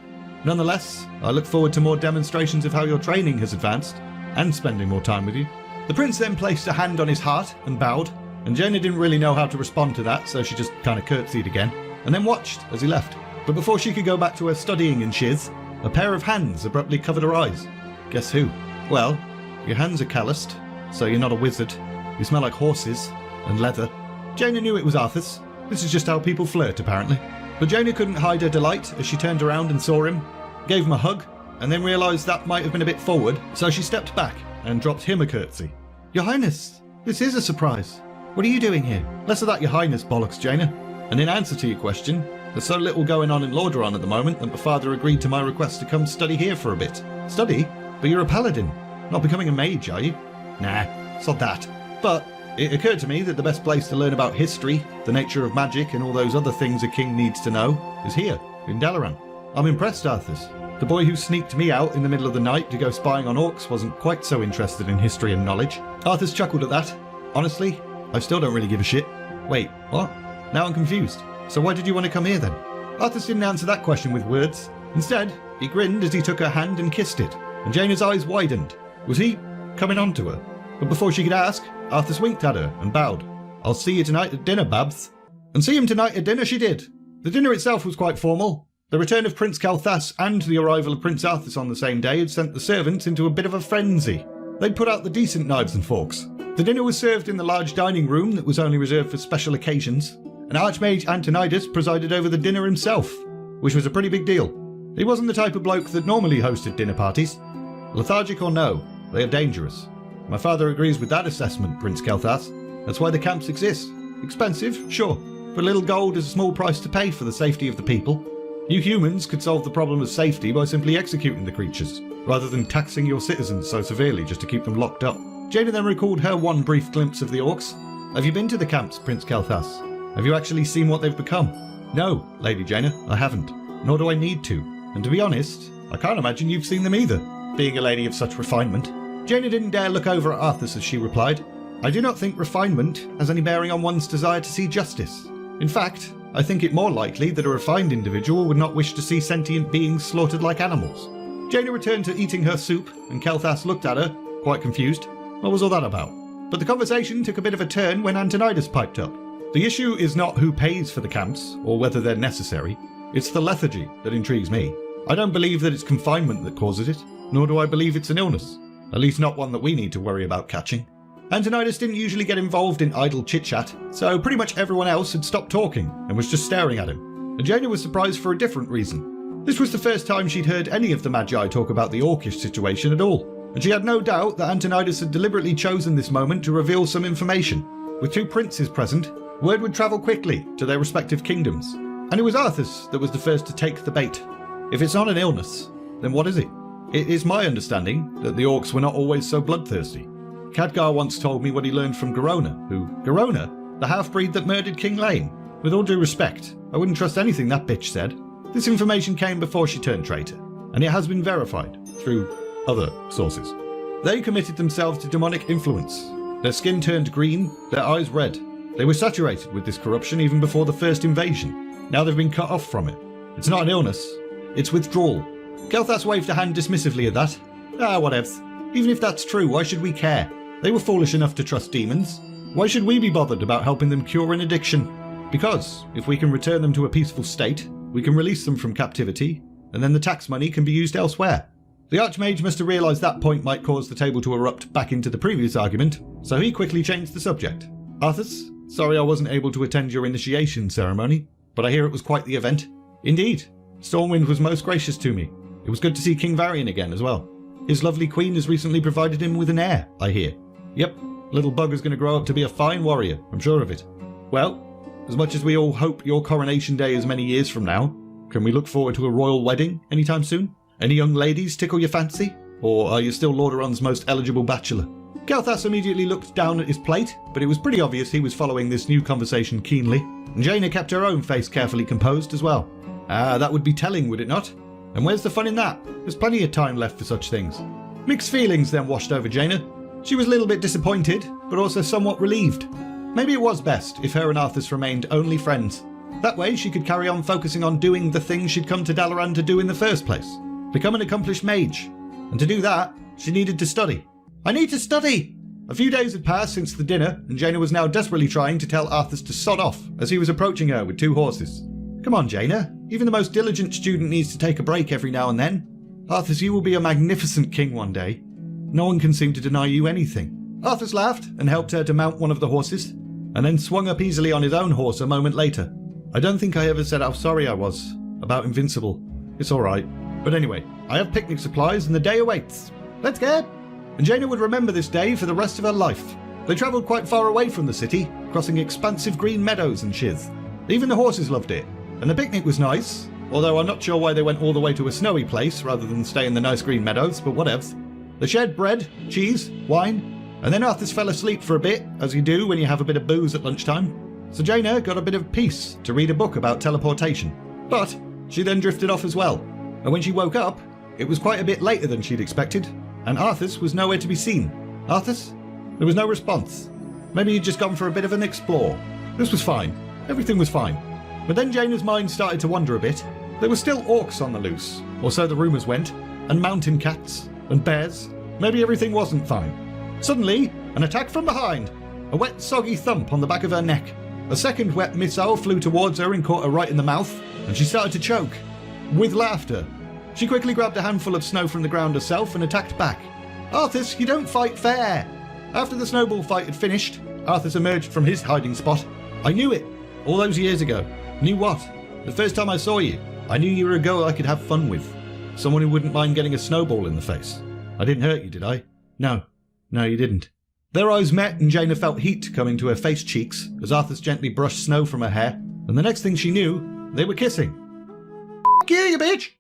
Nonetheless, I look forward to more demonstrations of how your training has advanced, and spending more time with you. The prince then placed a hand on his heart and bowed, and Jaina didn't really know how to respond to that, so she just kind of curtsied again, and then watched as he left. But before she could go back to her studying in shiz, a pair of hands abruptly covered her eyes. Guess who? Well, your hands are calloused, so you're not a wizard. You smell like horses and leather. Jaina knew it was Arthas. This is just how people flirt, apparently. But Jaina couldn't hide her delight as she turned around and saw him, gave him a hug, and then realised that might have been a bit forward, so she stepped back and dropped him a curtsy. Your Highness, this is a surprise. What are you doing here? Less of that, your highness, bollocks, Jaina. And in answer to your question, there's so little going on in Lordaeron at the moment that my father agreed to my request to come study here for a bit. Study? But you're a paladin. Not becoming a mage, are you? Nah, it's not that. But it occurred to me that the best place to learn about history, the nature of magic, and all those other things a king needs to know is here, in Dalaran. I'm impressed, Arthas. The boy who sneaked me out in the middle of the night to go spying on orcs wasn't quite so interested in history and knowledge. Arthas chuckled at that. Honestly, I still don't really give a shit. Wait, what? Now I'm confused. So why did you want to come here then? Arthas didn't answer that question with words. Instead, he grinned as he took her hand and kissed it, and Jaina's eyes widened. Was he coming on to her? But before she could ask, Arthas winked at her and bowed. I'll see you tonight at dinner, Babs. And see him tonight at dinner she did. The dinner itself was quite formal. The return of Prince Kel'Thuzad and the arrival of Prince Arthas on the same day had sent the servants into a bit of a frenzy. They'd put out the decent knives and forks. The dinner was served in the large dining room that was only reserved for special occasions, and Archmage Antonidas presided over the dinner himself, which was a pretty big deal. He wasn't the type of bloke that normally hosted dinner parties. Lethargic or no, they are dangerous. My father agrees with that assessment, Prince Kel'Thuzad. That's why the camps exist. Expensive, sure, but a little gold is a small price to pay for the safety of the people. You humans could solve the problem of safety by simply executing the creatures, rather than taxing your citizens so severely just to keep them locked up. Jaina then recalled her one brief glimpse of the orcs. Have you been to the camps, Prince Kel'Thuzad? Have you actually seen what they've become? No, Lady Jaina, I haven't. Nor do I need to. And to be honest, I can't imagine you've seen them either, being a lady of such refinement. Jaina didn't dare look over at Arthas as she replied, I do not think refinement has any bearing on one's desire to see justice. In fact, I think it more likely that a refined individual would not wish to see sentient beings slaughtered like animals. Jaina returned to eating her soup, and Kel'Thuzad looked at her, quite confused. What was all that about? But the conversation took a bit of a turn when Antonidas piped up. The issue is not who pays for the camps, or whether they're necessary. It's the lethargy that intrigues me. I don't believe that it's confinement that causes it, nor do I believe it's an illness. At least not one that we need to worry about catching. Antonidas didn't usually get involved in idle chit-chat, so pretty much everyone else had stopped talking and was just staring at him. And Jaina was surprised for a different reason. This was the first time she'd heard any of the Magi talk about the orcish situation at all, and she had no doubt that Antonidas had deliberately chosen this moment to reveal some information. With two princes present, word would travel quickly to their respective kingdoms, and it was Arthas that was the first to take the bait. If it's not an illness, then what is it? It is my understanding that the orcs were not always so bloodthirsty. Khadgar once told me what he learned from Garona, Garona? The half-breed that murdered King Lane? With all due respect, I wouldn't trust anything that bitch said. This information came before she turned traitor, and it has been verified through other sources. They committed themselves to demonic influence. Their skin turned green, their eyes red. They were saturated with this corruption even before the first invasion. Now they've been cut off from it. It's not an illness, it's withdrawal. Kel'Thuzad waved a hand dismissively at that. Whatevs. Even if that's true, why should we care? They were foolish enough to trust demons. Why should we be bothered about helping them cure an addiction? Because if we can return them to a peaceful state, we can release them from captivity, and then the tax money can be used elsewhere. The Archmage must have realised that point might cause the table to erupt back into the previous argument, so he quickly changed the subject. Arthas, sorry I wasn't able to attend your initiation ceremony, but I hear it was quite the event. Indeed, Stormwind was most gracious to me. It was good to see King Varian again as well. His lovely queen has recently provided him with an heir, I hear. Yep, little bugger's going to grow up to be a fine warrior, I'm sure of it. Well, as much as we all hope your coronation day is many years from now, can we look forward to a royal wedding anytime soon? Any young ladies tickle your fancy? Or are you still Lordaeron's most eligible bachelor? Kel'Thuzad immediately looked down at his plate, but it was pretty obvious he was following this new conversation keenly, and Jaina kept her own face carefully composed as well. That would be telling, would it not? And where's the fun in that? There's plenty of time left for such things. Mixed feelings then washed over Jaina. She was a little bit disappointed, but also somewhat relieved. Maybe it was best if her and Arthas remained only friends. That way she could carry on focusing on doing the things she'd come to Dalaran to do in the first place. Become an accomplished mage. And to do that, she needed to study. I need to study! A few days had passed since the dinner, and Jaina was now desperately trying to tell Arthas to sod off as he was approaching her with two horses. Come on, Jaina. Even the most diligent student needs to take a break every now and then. Arthas, you will be a magnificent king one day. No one can seem to deny you anything. Arthas laughed and helped her to mount one of the horses, and then swung up easily on his own horse a moment later. I don't think I ever said how sorry I was about Invincible. It's alright. But anyway, I have picnic supplies and the day awaits. Let's get! And Jaina would remember this day for the rest of her life. They travelled quite far away from the city, crossing expansive green meadows and shiz. Even the horses loved it, and the picnic was nice, although I'm not sure why they went all the way to a snowy place rather than stay in the nice green meadows, but whatevs. They shared bread, cheese, wine, and then Arthas fell asleep for a bit, as you do when you have a bit of booze at lunchtime. So Jaina got a bit of peace to read a book about teleportation, but she then drifted off as well, and when she woke up, it was quite a bit later than she'd expected, and Arthas was nowhere to be seen. Arthas? There was no response. Maybe he'd just gone for a bit of an explore. This was fine. Everything was fine. But then Jaina's mind started to wander a bit. There were still orcs on the loose, or so the rumours went, and mountain cats, and bears. Maybe everything wasn't fine. Suddenly, an attack from behind. A wet, soggy thump on the back of her neck. A second wet missile flew towards her and caught her right in the mouth, and she started to choke. With laughter. She quickly grabbed a handful of snow from the ground herself and attacked back. Arthas, you don't fight fair! After the snowball fight had finished, Arthas emerged from his hiding spot. I knew it! All those years ago. Knew what? The first time I saw you, I knew you were a girl I could have fun with. Someone who wouldn't mind getting a snowball in the face. I didn't hurt you, did I? No, you didn't. Their eyes met and Jaina felt heat coming to her face cheeks as Arthas gently brushed snow from her hair, and the next thing she knew, they were kissing. F*** you bitch!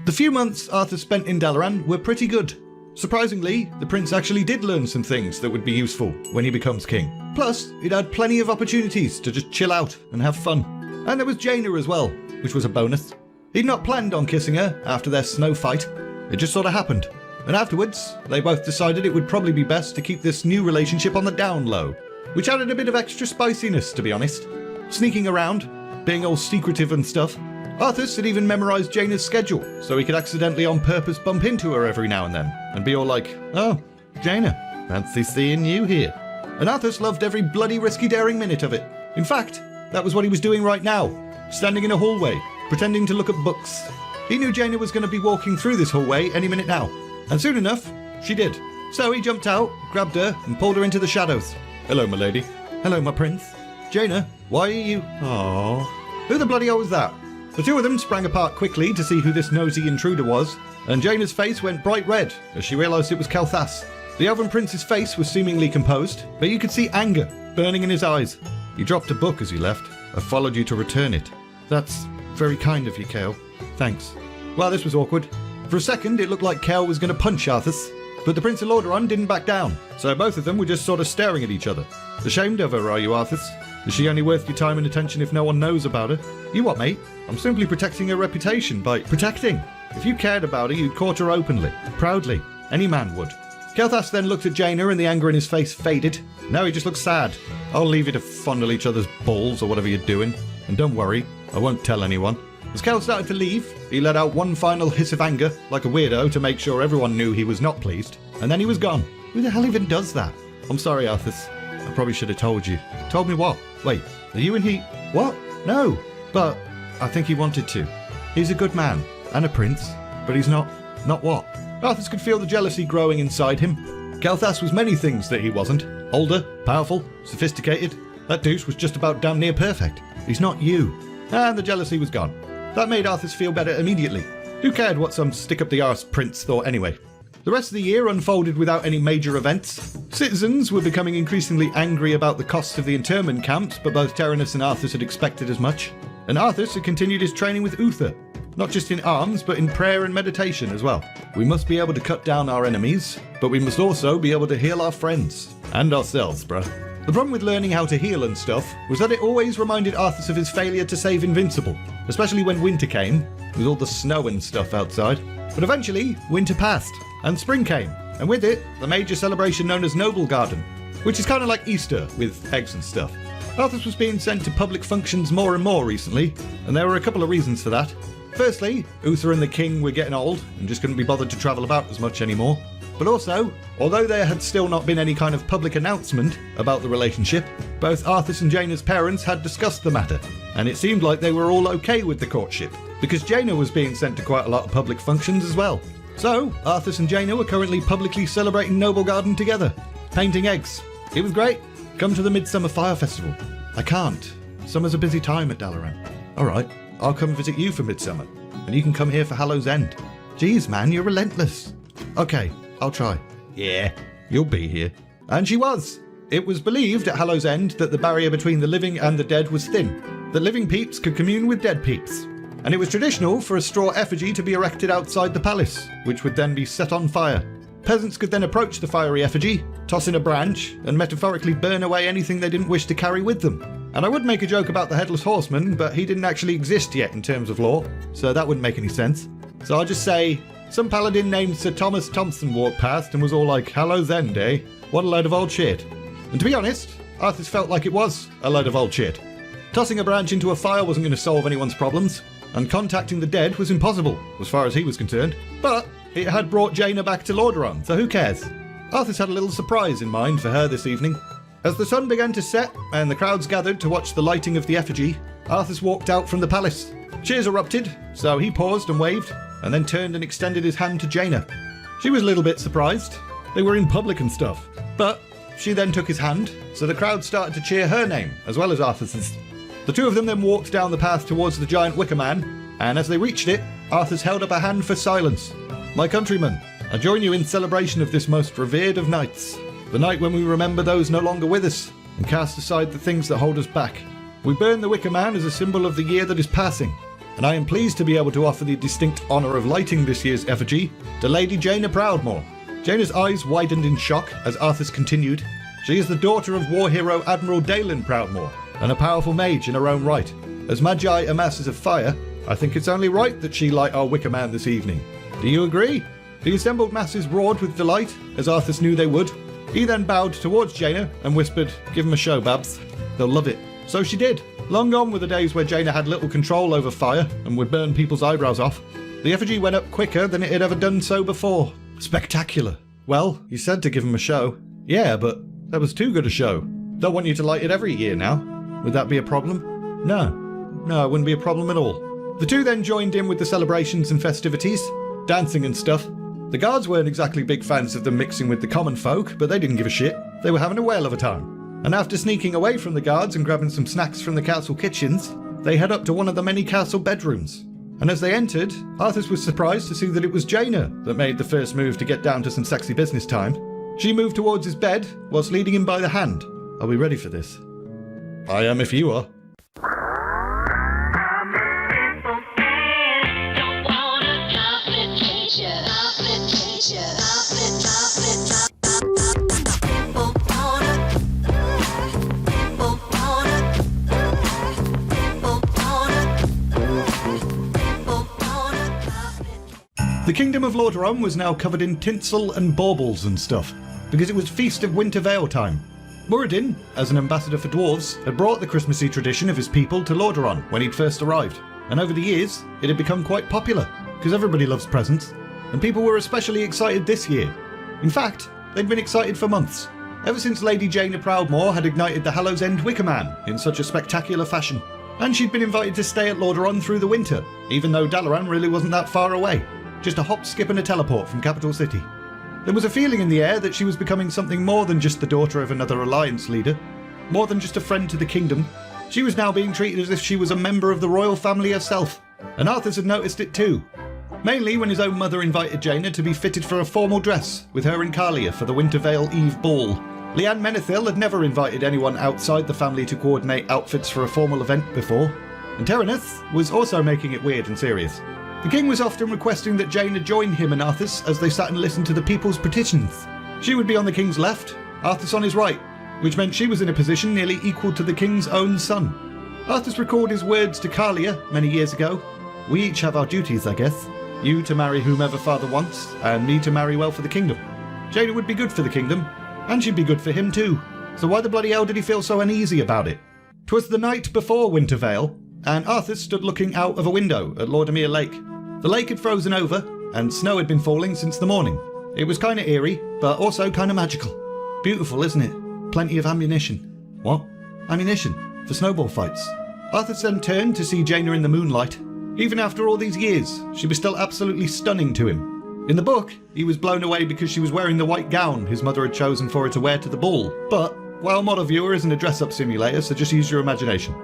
The few months Arthas spent in Dalaran were pretty good. Surprisingly, the prince actually did learn some things that would be useful when he becomes king. Plus, he'd had plenty of opportunities to just chill out and have fun. And there was Jaina as well, which was a bonus. He'd not planned on kissing her after their snow fight. It just sort of happened. And afterwards, they both decided it would probably be best to keep this new relationship on the down low, which added a bit of extra spiciness, to be honest. Sneaking around, being all secretive and stuff. Arthas had even memorised Jaina's schedule, so he could accidentally on purpose bump into her every now and then, and be all like, oh, Jaina, fancy seeing you here. And Arthas loved every bloody risky daring minute of it. In fact, that was what he was doing right now, standing in a hallway, pretending to look at books. He knew Jaina was going to be walking through this hallway any minute now, and soon enough, she did. So he jumped out, grabbed her, and pulled her into the shadows. Hello, my lady. Hello, my prince. Jaina, why are you... Aww. Who the bloody hell was that? The two of them sprang apart quickly to see who this nosy intruder was, and Jaina's face went bright red as she realised it was Kel'Thuzad. The Elven Prince's face was seemingly composed, but you could see anger burning in his eyes. You dropped a book as you left. I followed you to return it. That's very kind of you, Kale. Thanks. Well, this was awkward. For a second, it looked like Kale was going to punch Arthas, but the Prince of Lordaeron didn't back down, so both of them were just sort of staring at each other. Ashamed of her, are you, Arthas? Is she only worth your time and attention if no one knows about her? You what, mate? I'm simply protecting her reputation by protecting. If you cared about her, you'd court her openly, proudly. Any man would. Kel'Thuzad then looked at Jaina and the anger in his face faded. Now he just looks sad. I'll leave you to fondle each other's balls or whatever you're doing. And don't worry, I won't tell anyone. As Kel started to leave, he let out one final hiss of anger, like a weirdo, to make sure everyone knew he was not pleased. And then he was gone. Who the hell even does that? I'm sorry, Arthas. I probably should have told you. Told me what? Wait, are you and he... What? No. But I think he wanted to. He's a good man. And a prince. But he's not... Not what? Arthas could feel the jealousy growing inside him. Kel'Thuzad was many things that he wasn't. Older, powerful, sophisticated. That douche was just about damn near perfect. He's not you. And the jealousy was gone. That made Arthas feel better immediately. Who cared what some stick-up-the-arse prince thought anyway? The rest of the year unfolded without any major events. Citizens were becoming increasingly angry about the costs of the internment camps, but both Terenas and Arthas had expected as much. And Arthas had continued his training with Uther, not just in arms, but in prayer and meditation as well. We must be able to cut down our enemies, but we must also be able to heal our friends. And ourselves, bruh. The problem with learning how to heal and stuff was that it always reminded Arthas of his failure to save Invincible, especially when winter came, with all the snow and stuff outside. But eventually, winter passed, and spring came, and with it, the major celebration known as Noble Garden, which is kind of like Easter, with eggs and stuff. Arthas was being sent to public functions more and more recently, and there were a couple of reasons for that. Firstly, Uther and the king were getting old, and just couldn't be bothered to travel about as much anymore. But also, although there had still not been any kind of public announcement about the relationship, both Arthas and Jaina's parents had discussed the matter, and it seemed like they were all okay with the courtship, because Jaina was being sent to quite a lot of public functions as well. So, Arthas and Jaina were currently publicly celebrating Noble Garden together, painting eggs. It was great. Come to the Midsummer Fire Festival. I can't. Summer's a busy time at Dalaran. Alright, I'll come visit you for Midsummer, and you can come here for Hallow's End. Jeez, man, you're relentless. Okay, I'll try. Yeah, you'll be here. And she was. It was believed at Hallow's End that the barrier between the living and the dead was thin, that living peeps could commune with dead peeps. And it was traditional for a straw effigy to be erected outside the palace, which would then be set on fire. Peasants could then approach the fiery effigy, toss in a branch, and metaphorically burn away anything they didn't wish to carry with them. And I would make a joke about the Headless Horseman, but he didn't actually exist yet in terms of lore, so that wouldn't make any sense. So I'll just say, some paladin named Sir Thomas Thompson walked past and was all like, "Hallow's End, eh? What a load of old shit." And to be honest, Arthas felt like it was a load of old shit. Tossing a branch into a fire wasn't going to solve anyone's problems, and contacting the dead was impossible, as far as he was concerned. But it had brought Jaina back to Lordaeron, so who cares? Arthas had a little surprise in mind for her this evening. As the sun began to set and the crowds gathered to watch the lighting of the effigy, Arthas walked out from the palace. Cheers erupted, so he paused and waved, and then turned and extended his hand to Jaina. She was a little bit surprised. They were in public and stuff. But she then took his hand, so the crowd started to cheer her name, as well as Arthas's. The two of them then walked down the path towards the giant wicker man, and as they reached it, Arthas held up a hand for silence. "My countrymen, I join you in celebration of this most revered of nights. The night when we remember those no longer with us, and cast aside the things that hold us back. We burn the wicker man as a symbol of the year that is passing, and I am pleased to be able to offer the distinct honour of lighting this year's effigy to Lady Jaina Proudmoore." Jaina's eyes widened in shock as Arthas continued. "She is the daughter of war hero Admiral Dalaran Proudmoore, and a powerful mage in her own right. As Magi are masters of fire, I think it's only right that she light our wicker man this evening. Do you agree?" The assembled masses roared with delight, as Arthas knew they would. He then bowed towards Jaina and whispered, "Give him a show, Babs. They'll love it." So she did. Long gone were the days where Jaina had little control over fire and would burn people's eyebrows off. The effigy went up quicker than it had ever done so before. Spectacular. Well, you said to give him a show. Yeah, but that was too good a show. Don't want you to light it every year now. Would that be a problem? No, it wouldn't be a problem at all. The two then joined in with the celebrations and festivities, dancing and stuff. The guards weren't exactly big fans of them mixing with the common folk, but they didn't give a shit. They were having a whale of a time. And after sneaking away from the guards and grabbing some snacks from the castle kitchens, they head up to one of the many castle bedrooms. And as they entered, Arthas was surprised to see that it was Jaina that made the first move to get down to some sexy business time. She moved towards his bed whilst leading him by the hand. Are we ready for this? I am if you are. The kingdom of Lordaeron was now covered in tinsel and baubles and stuff, because it was Feast of Winter Veil time. Muradin, as an ambassador for dwarves, had brought the Christmassy tradition of his people to Lordaeron when he'd first arrived, and over the years it had become quite popular, because everybody loves presents, and people were especially excited this year. In fact, they'd been excited for months, ever since Lady Jaina Proudmoore had ignited the Hallow's End Wicker Man in such a spectacular fashion, and she'd been invited to stay at Lordaeron through the winter, even though Dalaran really wasn't that far away. Just a hop, skip and a teleport from Capital City. There was a feeling in the air that she was becoming something more than just the daughter of another alliance leader, more than just a friend to the kingdom. She was now being treated as if she was a member of the royal family herself, and Arthas had noticed it too. Mainly when his own mother invited Jaina to be fitted for a formal dress with her and Calia for the Wintervale Eve Ball. Leanne Menethil had never invited anyone outside the family to coordinate outfits for a formal event before, and Tereneth was also making it weird and serious. The king was often requesting that Jaina join him and Arthas as they sat and listened to the people's petitions. She would be on the king's left, Arthas on his right, which meant she was in a position nearly equal to the king's own son. Arthas recalled his words to Calia many years ago. "We each have our duties, I guess. You to marry whomever father wants, and me to marry well for the kingdom." Jaina would be good for the kingdom, and she'd be good for him too. So why the bloody hell did he feel so uneasy about it? 'Twas the night before Wintervale, and Arthas stood looking out of a window at Lordamere Lake. The lake had frozen over, and snow had been falling since the morning. It was kinda eerie, but also kinda magical. Beautiful, isn't it? Plenty of ammunition. What? Ammunition? For snowball fights. Arthas then turned to see Jaina in the moonlight. Even after all these years, she was still absolutely stunning to him. In the book, he was blown away because she was wearing the white gown his mother had chosen for her to wear to the ball. But, while Model Viewer isn't a dress-up simulator, so just use your imagination.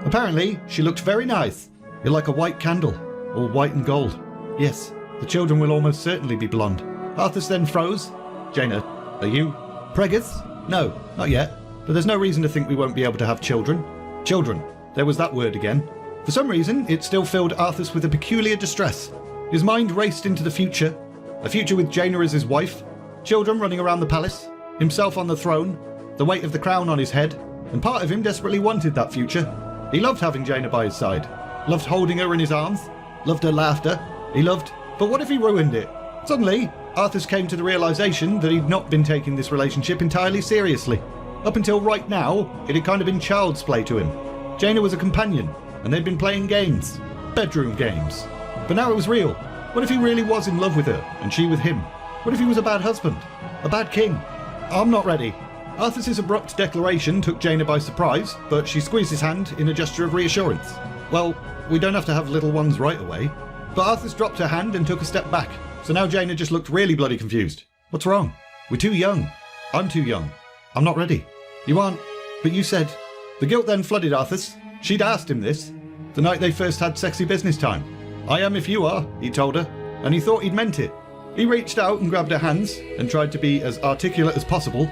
Apparently, she looked very nice. You're like a white candle. All white and gold. Yes, the children will almost certainly be blonde. Arthas then froze. Jaina, are you preggers? No, not yet. but there's no reason to think we won't be able to have children. Children. There was that word again. For some reason, it still filled Arthas with a peculiar distress. His mind raced into the future. A future with Jaina as his wife, children running around the palace, himself on the throne, the weight of the crown on his head, and part of him desperately wanted that future. He loved having Jaina by his side, loved holding her in his arms, loved her laughter, but what if he ruined it? Suddenly, Arthas came to the realization that he'd not been taking this relationship entirely seriously. Up until right now, it had kind of been child's play to him. Jaina was a companion, and they'd been playing games. Bedroom games. But now it was real. What if he really was in love with her, and she with him? What if he was a bad husband? A bad king? I'm not ready. Arthas' abrupt declaration took Jaina by surprise, but she squeezed his hand in a gesture of reassurance. Well, we don't have to have little ones right away. But Arthas dropped her hand and took a step back, so now Jaina just looked really bloody confused. What's wrong? We're too young. I'm too young. I'm not ready. You aren't, but you said... The guilt then flooded Arthas. She'd asked him this, the night they first had sexy business time. I am if you are, he told her, and he thought he'd meant it. He reached out and grabbed her hands and tried to be as articulate as possible.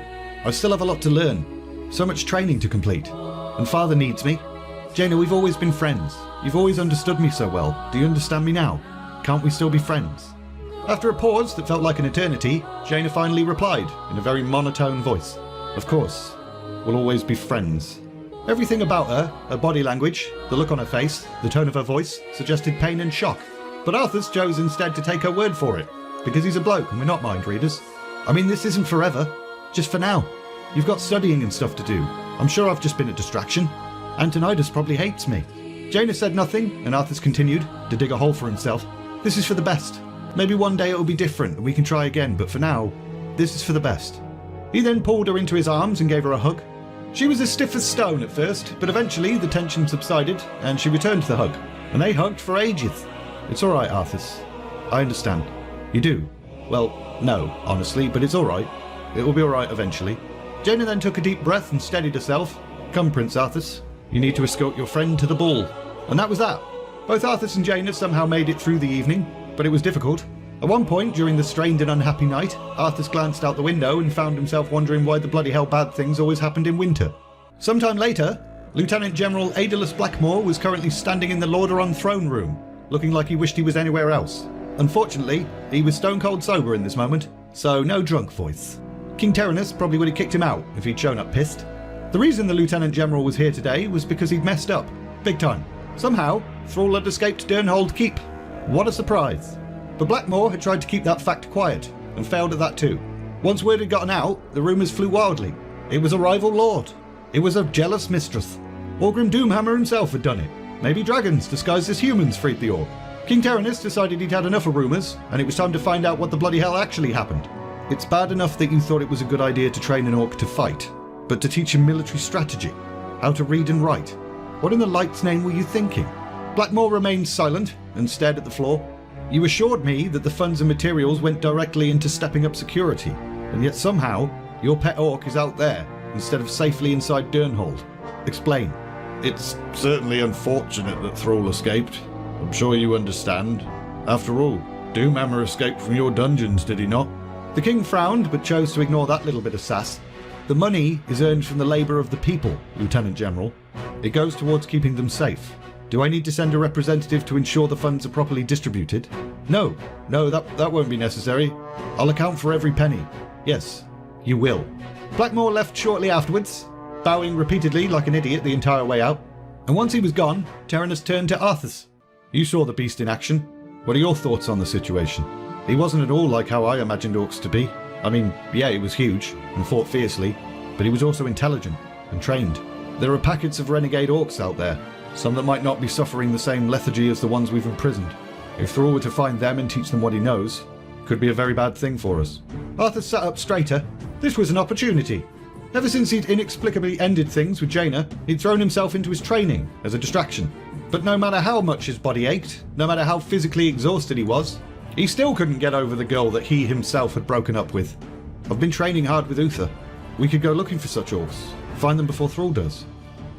I still have a lot to learn, so much training to complete, and father needs me. Jaina, we've always been friends. You've always understood me so well. Do you understand me now? Can't we still be friends? After a pause that felt like an eternity, Jaina finally replied in a very monotone voice. Of course, we'll always be friends. Everything about her body language, the look on her face, the tone of her voice, suggested pain and shock. But Arthas chose instead to take her word for it, because he's a bloke and we're not mind readers. I mean, this isn't forever, just for now. You've got studying and stuff to do. I'm sure I've just been a distraction. Antonidas probably hates me. Jaina said nothing, and Arthas continued to dig a hole for himself. This is for the best. Maybe one day it'll be different and we can try again, but for now, this is for the best. He then pulled her into his arms and gave her a hug. She was as stiff as stone at first, but eventually the tension subsided and she returned to the hug, and they hugged for ages. It's alright, Arthas. I understand. You do? Well, no, honestly, but it's alright. It will be alright eventually. Jaina then took a deep breath and steadied herself. Come, Prince Arthas. You need to escort your friend to the ball. And that was that. Both Arthas and Jaina somehow made it through the evening, but it was difficult. At one point during the strained and unhappy night, Arthas glanced out the window and found himself wondering why the bloody hell bad things always happened in winter. Sometime later, Lieutenant General Aedalus Blackmoore was currently standing in the Lordaeron throne room, looking like he wished he was anywhere else. Unfortunately, he was stone cold sober in this moment, so no drunk voice. King Terenas probably would have kicked him out if he'd shown up pissed. The reason the Lieutenant General was here today was because he'd messed up. Big time. Somehow, Thrall had escaped Durnhold Keep. What a surprise. But Blackmoore had tried to keep that fact quiet, and failed at that too. Once word had gotten out, the rumours flew wildly. It was a rival lord. It was a jealous mistress. Orgrim Doomhammer himself had done it. Maybe dragons disguised as humans freed the orc. King Terenas decided he'd had enough of rumours, and it was time to find out what the bloody hell actually happened. It's bad enough that you thought it was a good idea to train an orc to fight, but to teach him military strategy, how to read and write. What in the light's name were you thinking? Blackmoore remained silent and stared at the floor. You assured me that the funds and materials went directly into stepping up security, and yet somehow your pet orc is out there instead of safely inside Durnhold. Explain. It's certainly unfortunate that Thrall escaped. I'm sure you understand. After all, Doomhammer escaped from your dungeons, did he not? The king frowned, but chose to ignore that little bit of sass. The money is earned from the labour of the people, Lieutenant General. It goes towards keeping them safe. Do I need to send a representative to ensure the funds are properly distributed? No, that won't be necessary. I'll account for every penny. Yes, you will. Blackmoore left shortly afterwards, bowing repeatedly like an idiot the entire way out. And once he was gone, Terenas turned to Arthas. You saw the beast in action. What are your thoughts on the situation? He wasn't at all like how I imagined orcs to be. I mean, yeah, he was huge and fought fiercely, but he was also intelligent and trained. There are packets of renegade orcs out there, some that might not be suffering the same lethargy as the ones we've imprisoned. If Thrall were to find them and teach them what he knows, it could be a very bad thing for us. Arthas sat up straighter. This was an opportunity. Ever since he'd inexplicably ended things with Jaina, he'd thrown himself into his training as a distraction. But no matter how much his body ached, no matter how physically exhausted he was, he still couldn't get over the girl that he himself had broken up with. I've been training hard with Uther. We could go looking for such orcs, find them before Thrall does.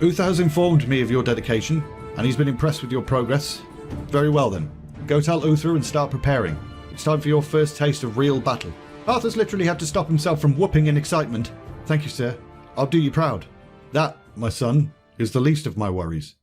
Uther has informed me of your dedication, and he's been impressed with your progress. Very well then. Go tell Uther and start preparing. It's time for your first taste of real battle. Arthas literally had to stop himself from whooping in excitement. Thank you, sir. I'll do you proud. That, my son, is the least of my worries.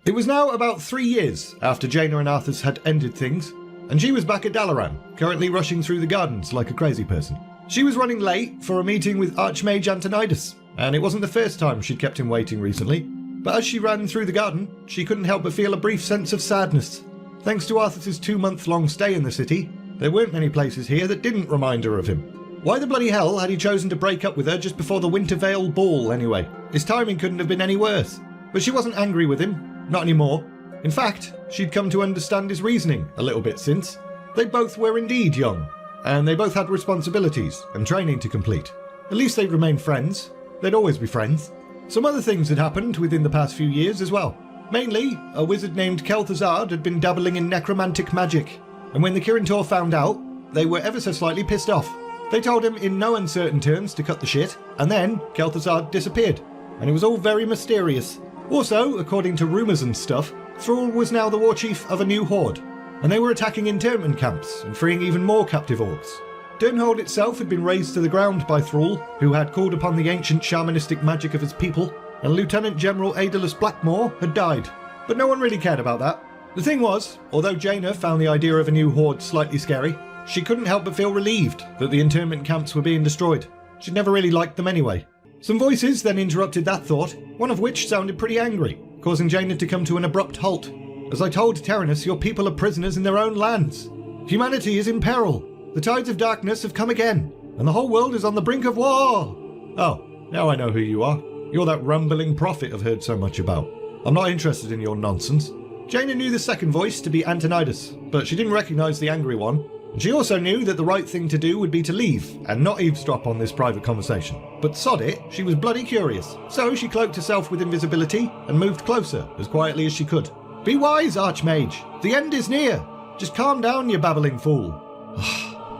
It was now about 3 years after Jaina and Arthas had ended things, and she was back at Dalaran, currently rushing through the gardens like a crazy person. She was running late for a meeting with Archmage Antonidas, and it wasn't the first time she'd kept him waiting recently, but as she ran through the garden, she couldn't help but feel a brief sense of sadness. Thanks to Arthas' 2-month-long stay in the city, there weren't many places here that didn't remind her of him. Why the bloody hell had he chosen to break up with her just before the Wintervale ball anyway? His timing couldn't have been any worse. But she wasn't angry with him, not anymore. In fact, she'd come to understand his reasoning a little bit since. They both were indeed young, and they both had responsibilities and training to complete. At least they'd remain friends. They'd always be friends. Some other things had happened within the past few years as well. Mainly, a wizard named Kel'Thuzad had been dabbling in necromantic magic, and when the Kirin found out, they were ever so slightly pissed off. They told him in no uncertain terms to cut the shit, and then Kel'Thuzad disappeared, and it was all very mysterious. Also, according to rumours and stuff, Thrall was now the war chief of a new horde, and they were attacking internment camps and freeing even more captive orcs. Durnhold itself had been razed to the ground by Thrall, who had called upon the ancient shamanistic magic of his people, and Lieutenant General Aedalus Blackmore had died. But no one really cared about that. The thing was, although Jaina found the idea of a new horde slightly scary, she couldn't help but feel relieved that the internment camps were being destroyed. She'd never really liked them anyway. Some voices then interrupted that thought, one of which sounded pretty angry, causing Jaina to come to an abrupt halt. As I told Terenas, your people are prisoners in their own lands. Humanity is in peril. The tides of darkness have come again, and the whole world is on the brink of war. Oh, now I know who you are. You're that rumbling prophet I've heard so much about. I'm not interested in your nonsense. Jaina knew the second voice to be Antonidas, but she didn't recognise the angry one. And she also knew that the right thing to do would be to leave and not eavesdrop on this private conversation. But sod it, she was bloody curious. So she cloaked herself with invisibility and moved closer as quietly as she could. Be wise, Archmage. The end is near. Just calm down, you babbling fool.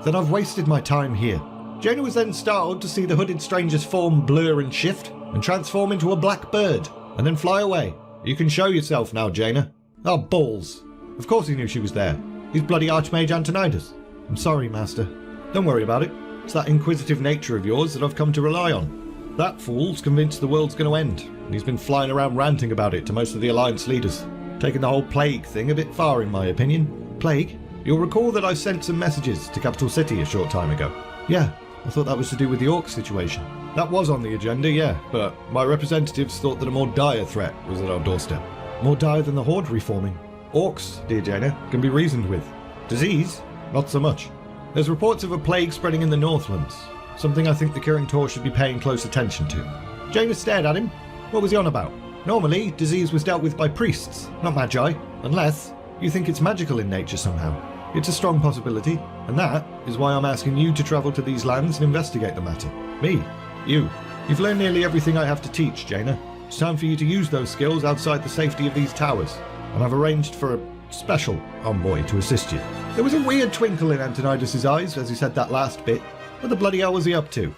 Then I've wasted my time here. Jaina was then startled to see the hooded stranger's form blur and shift and transform into a black bird and then fly away. You can show yourself now, Jaina. Oh, balls. Of course he knew she was there. He's bloody Archmage Antonidas. I'm sorry, Master. Don't worry about it. It's that inquisitive nature of yours that I've come to rely on. That fool's convinced the world's going to end, and he's been flying around ranting about it to most of the Alliance leaders. Taking the whole plague thing a bit far, in my opinion. Plague? You'll recall that I sent some messages to Capital City a short time ago. Yeah, I thought that was to do with the orc situation. That was on the agenda, yeah, but my representatives thought that a more dire threat was at our doorstep. More dire than the horde reforming. Orcs, dear Jaina, can be reasoned with. Disease? Not so much. There's reports of a plague spreading in the Northlands, something I think the Kirin should be paying close attention to. Jaina stared at him. What was he on about? Normally, disease was dealt with by priests, not magi, unless you think it's magical in nature somehow. It's a strong possibility, and that is why I'm asking you to travel to these lands and investigate the matter. Me? You. You've learned nearly everything I have to teach, Jaina. It's time for you to use those skills outside the safety of these towers, and I've arranged for a special envoy to assist you. There was a weird twinkle in Antonidas' eyes as he said that last bit. What the bloody hell was he up to?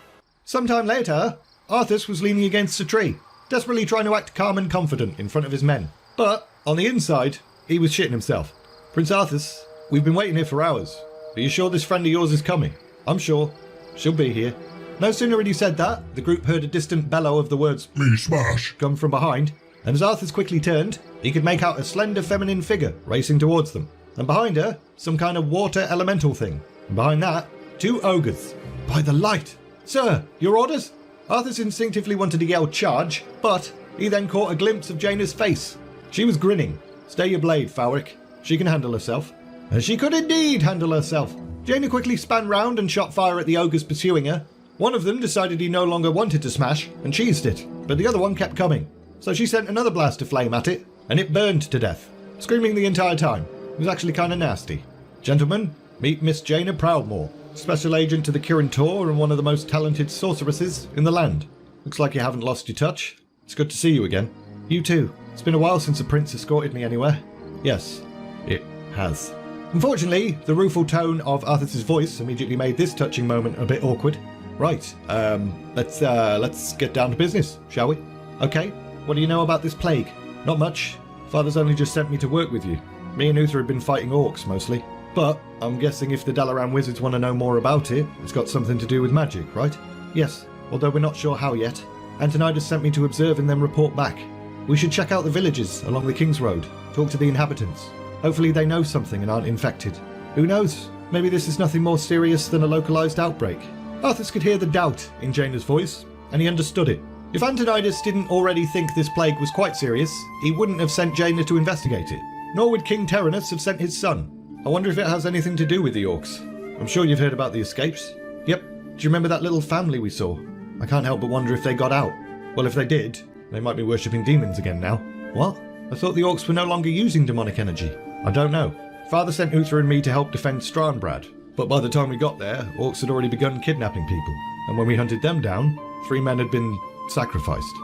Sometime later, Arthas was leaning against a tree, desperately trying to act calm and confident in front of his men. But, on the inside, he was shitting himself. Prince Arthas, we've been waiting here for hours. Are you sure this friend of yours is coming? I'm sure. She'll be here. No sooner had he said that, the group heard a distant bellow of the words, "Me smash," come from behind, and as Arthas quickly turned, he could make out a slender feminine figure racing towards them. And behind her, some kind of water elemental thing. And behind that, 2 ogres. By the light! Sir, your orders? Arthas instinctively wanted to yell charge, but he then caught a glimpse of Jaina's face. She was grinning. Stay your blade, Fowric. She can handle herself. And she could indeed handle herself. Jaina quickly span round and shot fire at the ogres pursuing her. One of them decided he no longer wanted to smash and cheesed it, but the other one kept coming. So she sent another blast of flame at it, and it burned to death, screaming the entire time. It was actually kind of nasty. Gentlemen, meet Miss Jaina Proudmoore, special agent to the Kirin and one of the most talented sorceresses in the land. Looks like you haven't lost your touch. It's good to see you again. You too. It's been a while since the prince escorted me anywhere. Yes, it has. Unfortunately, the rueful tone of Arthas' voice immediately made this touching moment a bit awkward. Right, let's get down to business, shall we? Okay, what do you know about this plague? Not much. Father's only just sent me to work with you. Me and Uther have been fighting orcs, mostly. But I'm guessing if the Dalaran wizards want to know more about it, it's got something to do with magic, right? Yes, although we're not sure how yet. Antonidas sent me to observe and then report back. We should check out the villages along the King's Road, talk to the inhabitants. Hopefully they know something and aren't infected. Who knows? Maybe this is nothing more serious than a localized outbreak. Arthas could hear the doubt in Jaina's voice, and he understood it. If Antonidas didn't already think this plague was quite serious, he wouldn't have sent Jaina to investigate it. Nor would King Terenas have sent his son. I wonder if it has anything to do with the orcs. I'm sure you've heard about the escapes. Yep. Do you remember that little family we saw? I can't help but wonder if they got out. Well, if they did, they might be worshipping demons again now. What? I thought the orcs were no longer using demonic energy. I don't know. Father sent Uther and me to help defend Stranbrad, but by the time we got there, orcs had already begun kidnapping people, and when we hunted them down, 3 men had been sacrificed.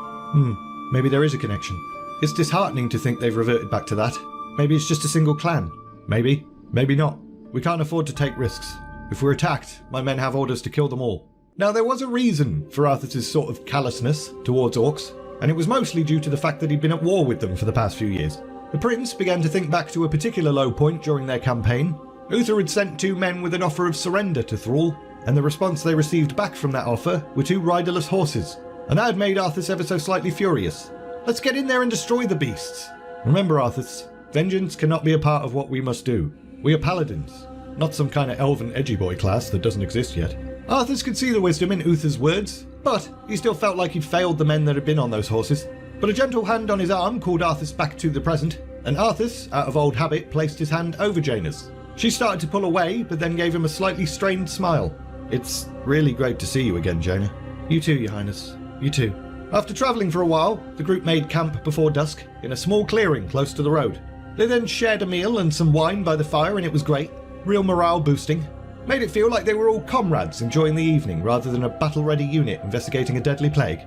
Maybe there is a connection. It's disheartening to think they've reverted back to that. Maybe it's just a single clan. Maybe. Maybe not. We can't afford to take risks. If we're attacked, my men have orders to kill them all. Now, there was a reason for Arthas' sort of callousness towards orcs, and it was mostly due to the fact that he'd been at war with them for the past few years. The prince began to think back to a particular low point during their campaign. Uther had sent 2 men with an offer of surrender to Thrall, and the response they received back from that offer were 2 riderless horses, and that had made Arthas ever so slightly furious. Let's get in there and destroy the beasts. Remember, Arthas, vengeance cannot be a part of what we must do. We are paladins, not some kind of elven edgy boy class that doesn't exist yet. Arthas could see the wisdom in Uther's words, but he still felt like he'd failed the men that had been on those horses. But a gentle hand on his arm called Arthas back to the present, and Arthas, out of old habit, placed his hand over Jaina's. She started to pull away, but then gave him a slightly strained smile. It's really great to see you again, Jaina. You too, Your Highness. You too. After travelling for a while, the group made camp before dusk in a small clearing close to the road. They then shared a meal and some wine by the fire, and it was great. Real morale boosting. Made it feel like they were all comrades enjoying the evening rather than a battle-ready unit investigating a deadly plague.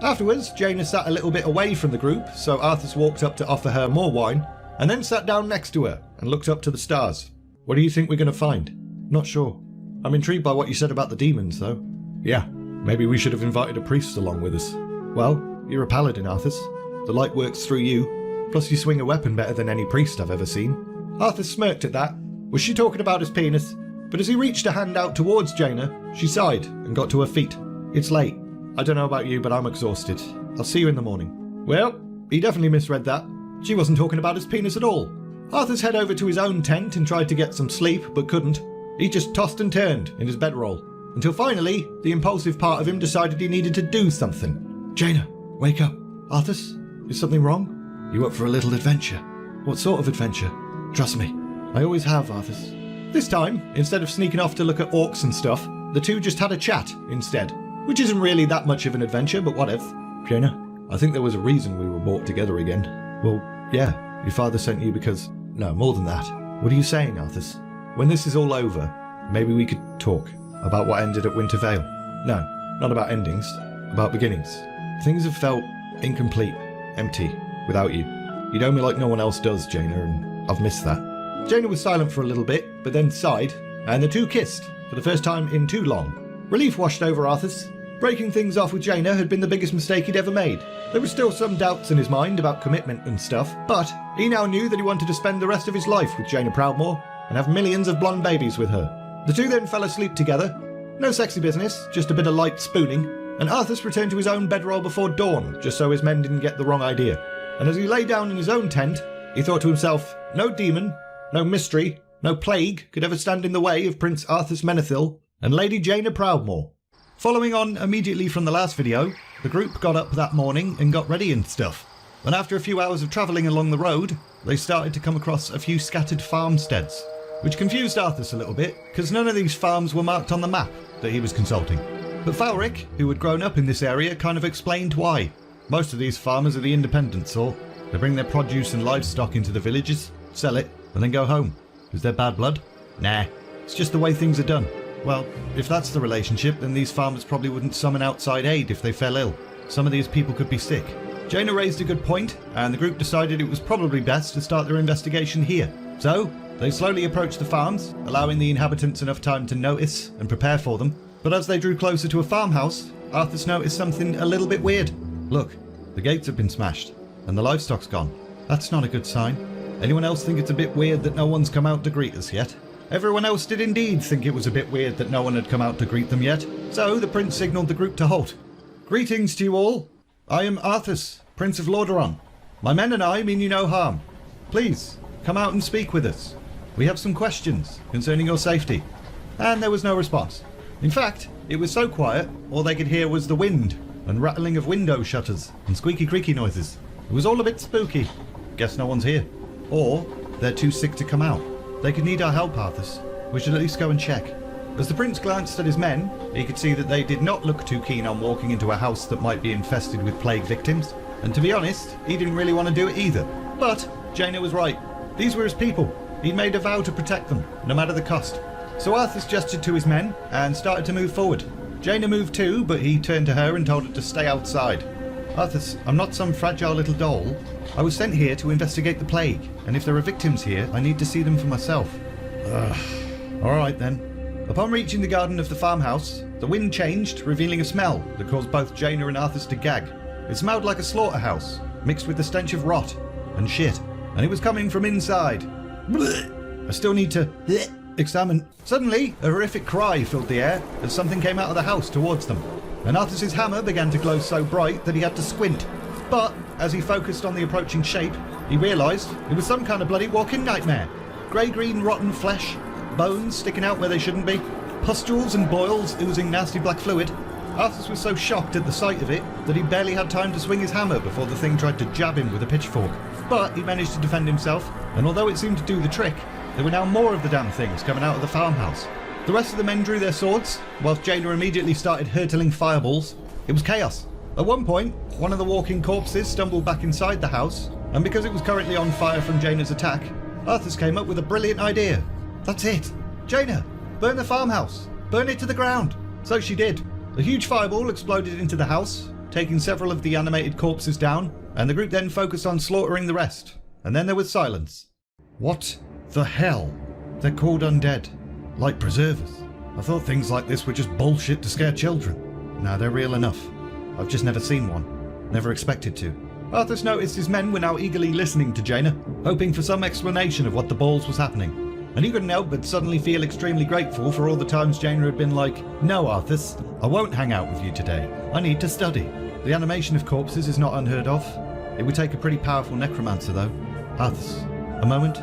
Afterwards, Jaina sat a little bit away from the group, so Arthas walked up to offer her more wine, and then sat down next to her and looked up to the stars. What do you think we're going to find? Not sure. I'm intrigued by what you said about the demons, though. Yeah, maybe we should have invited a priest along with us. Well, you're a paladin, Arthas. The light works through you, plus you swing a weapon better than any priest I've ever seen. Arthas smirked at that. Was she talking about his penis? But as he reached a hand out towards Jaina, she sighed and got to her feet. It's late. I don't know about you, but I'm exhausted. I'll see you in the morning. Well, he definitely misread that. She wasn't talking about his penis at all. Arthas headed over to his own tent and tried to get some sleep, but couldn't. He just tossed and turned in his bedroll, until finally, the impulsive part of him decided he needed to do something. Jaina, wake up. Arthas, is something wrong? You up for a little adventure? What sort of adventure? Trust me, I always have, Arthas. This time, instead of sneaking off to look at orcs and stuff, the two just had a chat instead. Which isn't really that much of an adventure, but what if? Jaina, I think there was a reason we were brought together again. Well, yeah, your father sent you because... No, more than that. What are you saying, Arthas? When this is all over, maybe we could talk about what ended at Wintervale. No, not about endings, about beginnings. Things have felt incomplete, empty, without you. You know me like no one else does, Jaina, and I've missed that. Jaina was silent for a little bit, but then sighed, and the two kissed, for the first time in too long. Relief washed over Arthas. Breaking things off with Jaina had been the biggest mistake he'd ever made. There were still some doubts in his mind about commitment and stuff, but he now knew that he wanted to spend the rest of his life with Jaina Proudmoore and have millions of blonde babies with her. The two then fell asleep together. No sexy business, just a bit of light spooning, and Arthas returned to his own bedroll before dawn, just so his men didn't get the wrong idea. And as he lay down in his own tent, he thought to himself, no demon, no mystery, no plague could ever stand in the way of Prince Arthas Menethil and Lady Jaina Proudmoore. Following on immediately from the last video, the group got up that morning and got ready and stuff. And after a few hours of travelling along the road, they started to come across a few scattered farmsteads, which confused Arthas a little bit, because none of these farms were marked on the map that he was consulting. But Falric, who had grown up in this area, kind of explained why. Most of these farmers are the independent sort. They bring their produce and livestock into the villages, sell it, and then go home. Is there bad blood? Nah, it's just the way things are done. Well, if that's the relationship, then these farmers probably wouldn't summon outside aid if they fell ill. Some of these people could be sick. Jaina raised a good point, and the group decided it was probably best to start their investigation here. So, they slowly approached the farms, allowing the inhabitants enough time to notice and prepare for them. But as they drew closer to a farmhouse, Arthas noticed something a little bit weird. Look, the gates have been smashed, and the livestock's gone. That's not a good sign. Anyone else think it's a bit weird that no one's come out to greet us yet? Everyone else did indeed think it was a bit weird that no one had come out to greet them yet, so the prince signalled the group to halt. Greetings to you all. I am Arthas, Prince of Lordaeron. My men and I mean you no harm. Please, come out and speak with us. We have some questions concerning your safety." And there was no response. In fact, it was so quiet, all they could hear was the wind and rattling of window shutters and squeaky creaky noises. It was all a bit spooky. Guess no one's here. Or they're too sick to come out. They could need our help, Arthas. We should at least go and check. As the prince glanced at his men, he could see that they did not look too keen on walking into a house that might be infested with plague victims. And to be honest, he didn't really want to do it either. But Jaina was right. These were his people. He'd made a vow to protect them, no matter the cost. So Arthas gestured to his men and started to move forward. Jaina moved too, but he turned to her and told her to stay outside. "Arthas, I'm not some fragile little doll. I was sent here to investigate the plague, and if there are victims here, I need to see them for myself." All right then. Upon reaching the garden of the farmhouse, the wind changed, revealing a smell that caused both Jaina and Arthas to gag. It smelled like a slaughterhouse, mixed with the stench of rot and shit, and it was coming from inside. I still need to examine. Suddenly, a horrific cry filled the air as something came out of the house towards them, and Arthas's hammer began to glow so bright that he had to squint. But as he focused on the approaching shape, he realised it was some kind of bloody walking nightmare. Grey-green rotten flesh, bones sticking out where they shouldn't be, pustules and boils oozing nasty black fluid. Arthas was so shocked at the sight of it that he barely had time to swing his hammer before the thing tried to jab him with a pitchfork. But he managed to defend himself, and although it seemed to do the trick, there were now more of the damn things coming out of the farmhouse. The rest of the men drew their swords, whilst Jaina immediately started hurtling fireballs. It was chaos. At one point, one of the walking corpses stumbled back inside the house, and because it was currently on fire from Jaina's attack, Arthas came up with a brilliant idea. "That's it! Jaina, burn the farmhouse! Burn it to the ground!" So she did. A huge fireball exploded into the house, taking several of the animated corpses down, and the group then focused on slaughtering the rest. And then there was silence. What the hell? They're called undead. Like preservers. I thought things like this were just bullshit to scare children. Now they're real enough. I've just never seen one. Never expected to. Arthas noticed his men were now eagerly listening to Jaina, hoping for some explanation of what the balls was happening. And he couldn't help but suddenly feel extremely grateful for all the times Jaina had been like, "No, Arthas, I won't hang out with you today. I need to study." The animation of corpses is not unheard of. It would take a pretty powerful necromancer though. Arthas, a moment?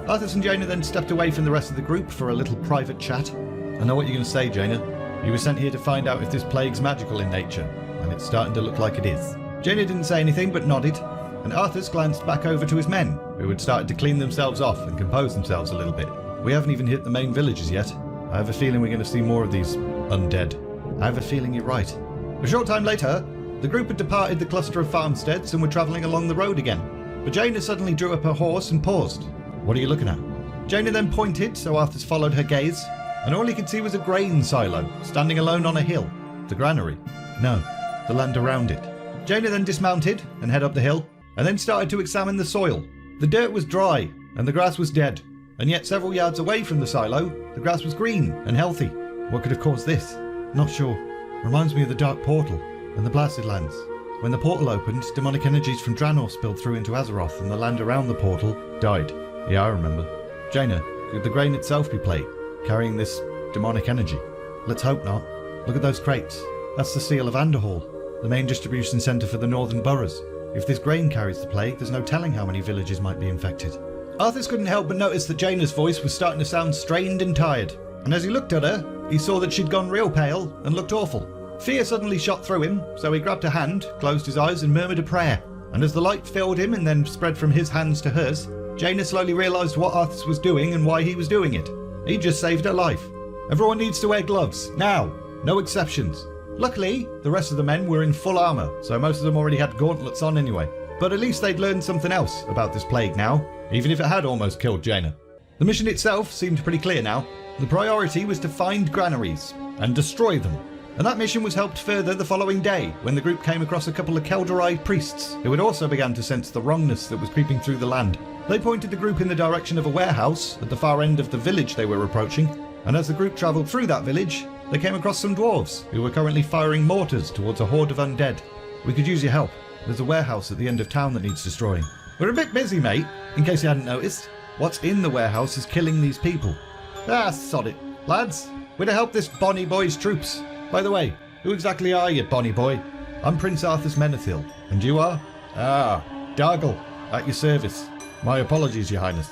Arthas and Jaina then stepped away from the rest of the group for a little private chat. "I know what you're going to say, Jaina. You were sent here to find out if this plague's magical in nature, and it's starting to look like it is." Jaina didn't say anything but nodded, and Arthas glanced back over to his men, who had started to clean themselves off and compose themselves a little bit. "We haven't even hit the main villages yet. I have a feeling we're going to see more of these undead." "I have a feeling you're right." A short time later, the group had departed the cluster of farmsteads and were travelling along the road again. But Jaina suddenly drew up her horse and paused. "What are you looking at?" Jaina then pointed, so Arthas followed her gaze, and all he could see was a grain silo, standing alone on a hill. The granary? No, the land around it. Jaina then dismounted and headed up the hill, and then started to examine the soil. The dirt was dry, and the grass was dead, and yet several yards away from the silo, the grass was green and healthy. What could have caused this? Not sure. Reminds me of the Dark Portal and the Blasted Lands. When the portal opened, demonic energies from Draenor spilled through into Azeroth, and the land around the portal died. Yeah, I remember. Jaina, could the grain itself be plague, carrying this demonic energy? Let's hope not. Look at those crates. That's the seal of Anderhall, the main distribution centre for the northern boroughs. If this grain carries the plague, there's no telling how many villages might be infected. Arthas couldn't help but notice that Jaina's voice was starting to sound strained and tired, and as he looked at her, he saw that she'd gone real pale and looked awful. Fear suddenly shot through him, so he grabbed her hand, closed his eyes and murmured a prayer. And as the light filled him and then spread from his hands to hers, Jaina slowly realised what Arthas was doing and why he was doing it. He just saved her life. Everyone needs to wear gloves, now. No exceptions. Luckily, the rest of the men were in full armour, so most of them already had gauntlets on anyway. But at least they'd learned something else about this plague now, even if it had almost killed Jaina. The mission itself seemed pretty clear now. The priority was to find granaries and destroy them. And that mission was helped further the following day, when the group came across a couple of Kel'Thuzad priests, who had also begun to sense the wrongness that was creeping through the land. They pointed the group in the direction of a warehouse at the far end of the village they were approaching, and as the group travelled through that village, they came across some dwarves, who were currently firing mortars towards a horde of undead. "We could use your help. There's a warehouse at the end of town that needs destroying." "We're a bit busy, mate, in case you hadn't noticed. What's in the warehouse is killing these people." "Ah, sod it. Lads, we're to help this bonny boy's troops. By the way, who exactly are you, bonny boy?" I'm Prince Arthas Menethil, and you are? Ah, Dargle, at your service. My apologies, Your Highness.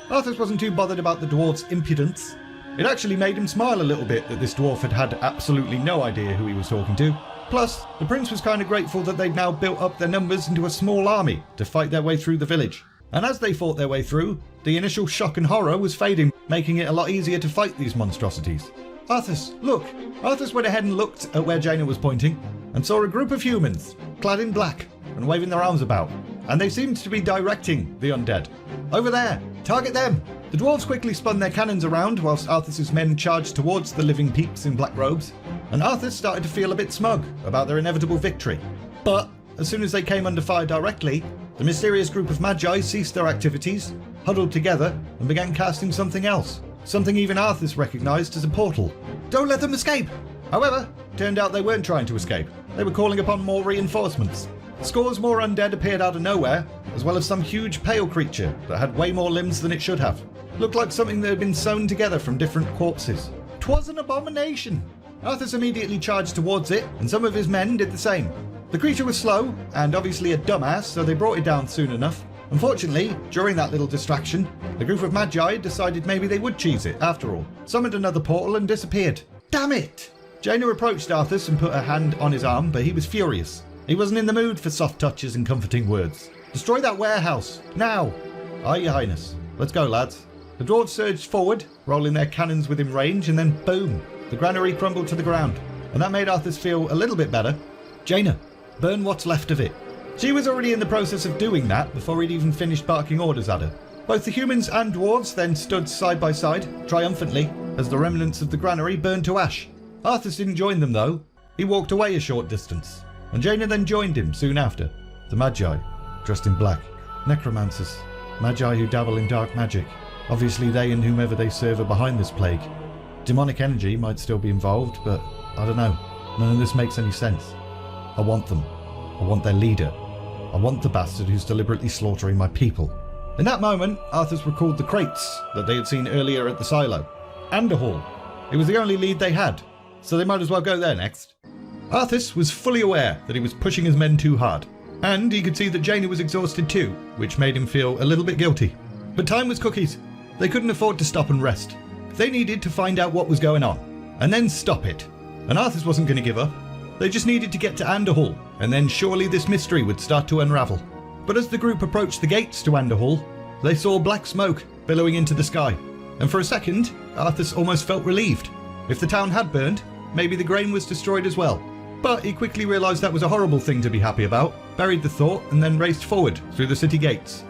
Arthas wasn't too bothered about the dwarf's impudence. It actually made him smile a little bit that this dwarf had absolutely no idea who he was talking to. Plus, the prince was kind of grateful that they'd now built up their numbers into a small army to fight their way through the village. And as they fought their way through, the initial shock and horror was fading, making it a lot easier to fight these monstrosities. Arthas, look! Arthas went ahead and looked at where Jaina was pointing, and saw a group of humans, clad in black, and waving their arms about. And they seemed to be directing the undead. Over there! Target them! The dwarves quickly spun their cannons around, whilst Arthas's men charged towards the living peeps in black robes, and Arthas started to feel a bit smug about their inevitable victory. But, as soon as they came under fire directly, the mysterious group of magi ceased their activities, huddled together, and began casting something else. Something even Arthas recognised as a portal. Don't let them escape! However, turned out they weren't trying to escape. They were calling upon more reinforcements. Scores more undead appeared out of nowhere, as well as some huge pale creature that had way more limbs than it should have. Looked like something that had been sewn together from different corpses. 'Twas an abomination! Arthas immediately charged towards it, and some of his men did the same. The creature was slow, and obviously a dumbass, so they brought it down soon enough. Unfortunately, during that little distraction, the group of magi decided maybe they would cheese it, after all. Summoned another portal and disappeared. Damn it! Jaina approached Arthas and put her hand on his arm, but he was furious. He wasn't in the mood for soft touches and comforting words. Destroy that warehouse, now! Aye, Your Highness. Let's go, lads. The dwarves surged forward, rolling their cannons within range, and then boom! The granary crumbled to the ground, and that made Arthas feel a little bit better. Jaina, burn what's left of it. She was already in the process of doing that before he'd even finished barking orders at her. Both the humans and dwarves then stood side by side, triumphantly, as the remnants of the granary burned to ash. Arthas didn't join them though. He walked away a short distance, and Jaina then joined him soon after. The magi, dressed in black. Necromancers. Magi who dabble in dark magic. Obviously they and whomever they serve are behind this plague. Demonic energy might still be involved, but I don't know. None of this makes any sense. I want them. I want their leader. I want the bastard who's deliberately slaughtering my people. In that moment, Arthas recalled the crates that they had seen earlier at the silo. And a hall. It was the only lead they had, so they might as well go there next. Arthas was fully aware that he was pushing his men too hard, and he could see that Jaina was exhausted too, which made him feel a little bit guilty. But time was cookies. They couldn't afford to stop and rest. They needed to find out what was going on, and then stop it. And Arthas wasn't going to give up. They just needed to get to Anderhall, and then surely this mystery would start to unravel. But as the group approached the gates to Anderhall, they saw black smoke billowing into the sky, and for a second, Arthas almost felt relieved. If the town had burned, maybe the grain was destroyed as well. But he quickly realised that was a horrible thing to be happy about, buried the thought, and then raced forward through the city gates.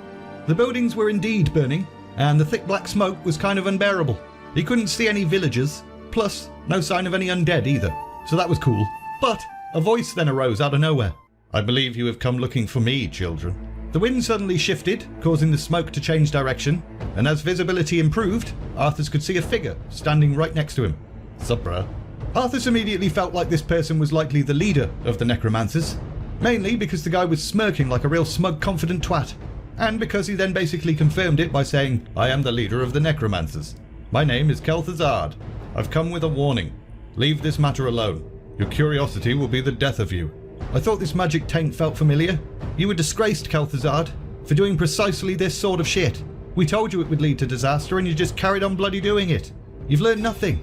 The buildings were indeed burning, and the thick black smoke was kind of unbearable. He couldn't see any villagers, plus no sign of any undead either, so that was cool. But a voice then arose out of nowhere. I believe you have come looking for me, children. The wind suddenly shifted, causing the smoke to change direction, and as visibility improved, Arthas could see a figure standing right next to him. Sup, bruh? Arthas immediately felt like this person was likely the leader of the necromancers, mainly because the guy was smirking like a real smug, confident twat, and because he then basically confirmed it by saying, I am the leader of the necromancers. My name is Kel'Thuzad. I've come with a warning. Leave this matter alone. Your curiosity will be the death of you. I thought this magic taint felt familiar. You were disgraced, Kel'Thuzad, for doing precisely this sort of shit. We told you it would lead to disaster and you just carried on bloody doing it. You've learned nothing.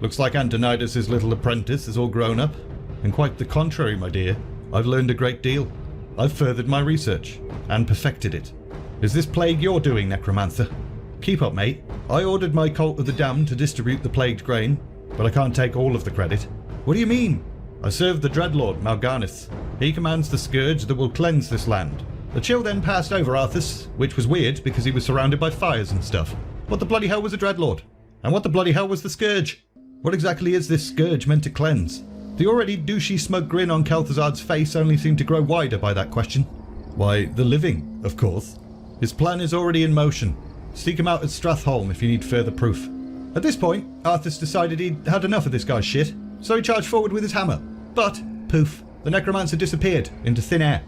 Looks like Antonidas' little apprentice is all grown up. And quite the contrary, my dear. I've learned a great deal. I've furthered my research and perfected it. Is this plague your doing, Necromancer? Keep up, mate. I ordered my cult of the damned to distribute the plagued grain, but I can't take all of the credit. What do you mean? I serve the Dreadlord, Mal'Ganis. He commands the Scourge that will cleanse this land. The chill then passed over Arthas, which was weird because he was surrounded by fires and stuff. What the bloody hell was a Dreadlord? And what the bloody hell was the Scourge? What exactly is this Scourge meant to cleanse? The already douchey smug grin on Kel'Thuzad's face only seemed to grow wider by that question. Why, the living, of course. His plan is already in motion. Seek him out at Stratholme if you need further proof. At this point, Arthas decided he'd had enough of this guy's shit, so he charged forward with his hammer. But, poof, the necromancer disappeared into thin air.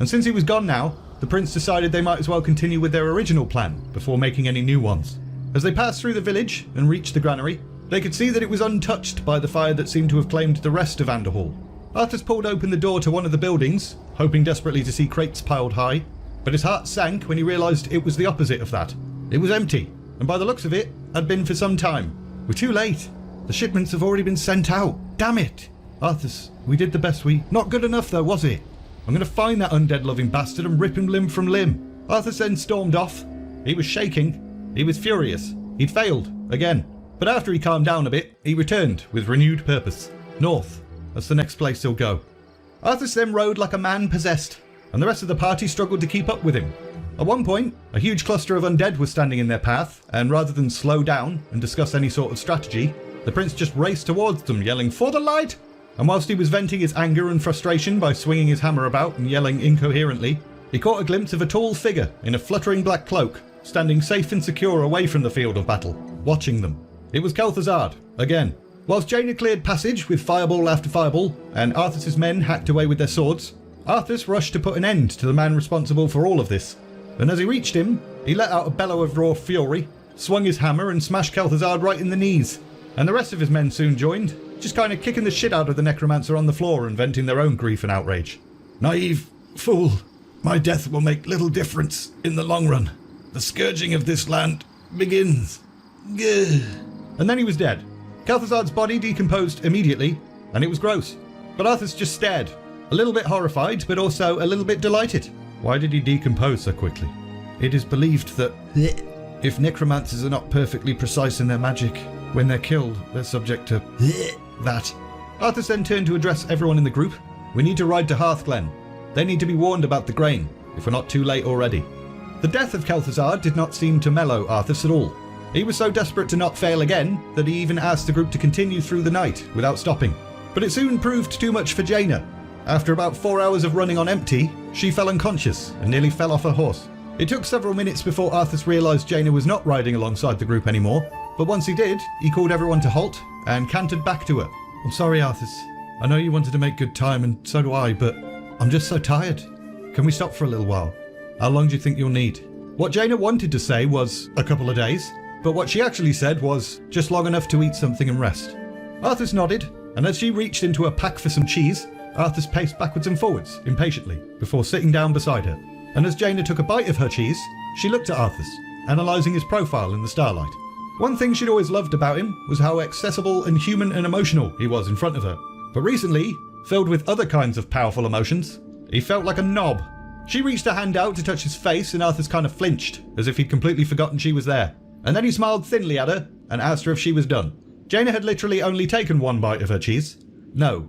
And since he was gone now, the prince decided they might as well continue with their original plan before making any new ones. As they passed through the village and reached the granary, they could see that it was untouched by the fire that seemed to have claimed the rest of Anderhall. Arthas pulled open the door to one of the buildings, hoping desperately to see crates piled high, but his heart sank when he realised it was the opposite of that. It was empty, and by the looks of it, had been for some time. We're too late. The shipments have already been sent out. Damn it! Arthas, we did the best we... Not good enough though, was it? I'm going to find that undead-loving bastard and rip him limb from limb. Arthas then stormed off. He was shaking. He was furious. He'd failed, again. But after he calmed down a bit, he returned with renewed purpose. North. That's the next place he'll go. Arthas then rode like a man possessed, and the rest of the party struggled to keep up with him. At one point, a huge cluster of undead was standing in their path, and rather than slow down and discuss any sort of strategy, the prince just raced towards them, yelling, "For the light!" And whilst he was venting his anger and frustration by swinging his hammer about and yelling incoherently, he caught a glimpse of a tall figure in a fluttering black cloak, standing safe and secure away from the field of battle, watching them. It was Kel'Thuzad, again. Whilst Jaina cleared passage with fireball after fireball, and Arthas' men hacked away with their swords, Arthas rushed to put an end to the man responsible for all of this. And as he reached him, he let out a bellow of raw fury, swung his hammer and smashed Kel'Thuzad right in the knees. And the rest of his men soon joined, just kind of kicking the shit out of the necromancer on the floor and venting their own grief and outrage. "Naive fool, my death will make little difference in the long run. The scourging of this land begins." Gah. And then he was dead. Kel'Thuzad's body decomposed immediately, and it was gross. But Arthas just stared, a little bit horrified, but also a little bit delighted. Why did he decompose so quickly? It is believed that if necromancers are not perfectly precise in their magic, when they're killed, they're subject to that. Arthas then turned to address everyone in the group. "We need to ride to Hearthglen. They need to be warned about the grain, if we're not too late already." The death of Kel'Thuzad did not seem to mellow Arthas at all. He was so desperate to not fail again that he even asked the group to continue through the night without stopping. But it soon proved too much for Jaina. After about 4 hours of running on empty, she fell unconscious and nearly fell off her horse. It took several minutes before Arthas realised Jaina was not riding alongside the group anymore, but once he did, he called everyone to halt and cantered back to her. "I'm sorry, Arthas. I know you wanted to make good time, and so do I, but I'm just so tired. Can we stop for a little while? How long do you think you'll need?" What Jaina wanted to say was a couple of days, but what she actually said was just long enough to eat something and rest. Arthas nodded, and as she reached into a pack for some cheese, Arthas paced backwards and forwards, impatiently, before sitting down beside her. And as Jaina took a bite of her cheese, she looked at Arthas, analysing his profile in the starlight. One thing she'd always loved about him was how accessible and human and emotional he was in front of her. But recently, filled with other kinds of powerful emotions, he felt like a knob. She reached her hand out to touch his face, and Arthas kind of flinched, as if he'd completely forgotten she was there. And then he smiled thinly at her and asked her if she was done. Jaina had literally only taken one bite of her cheese. "No,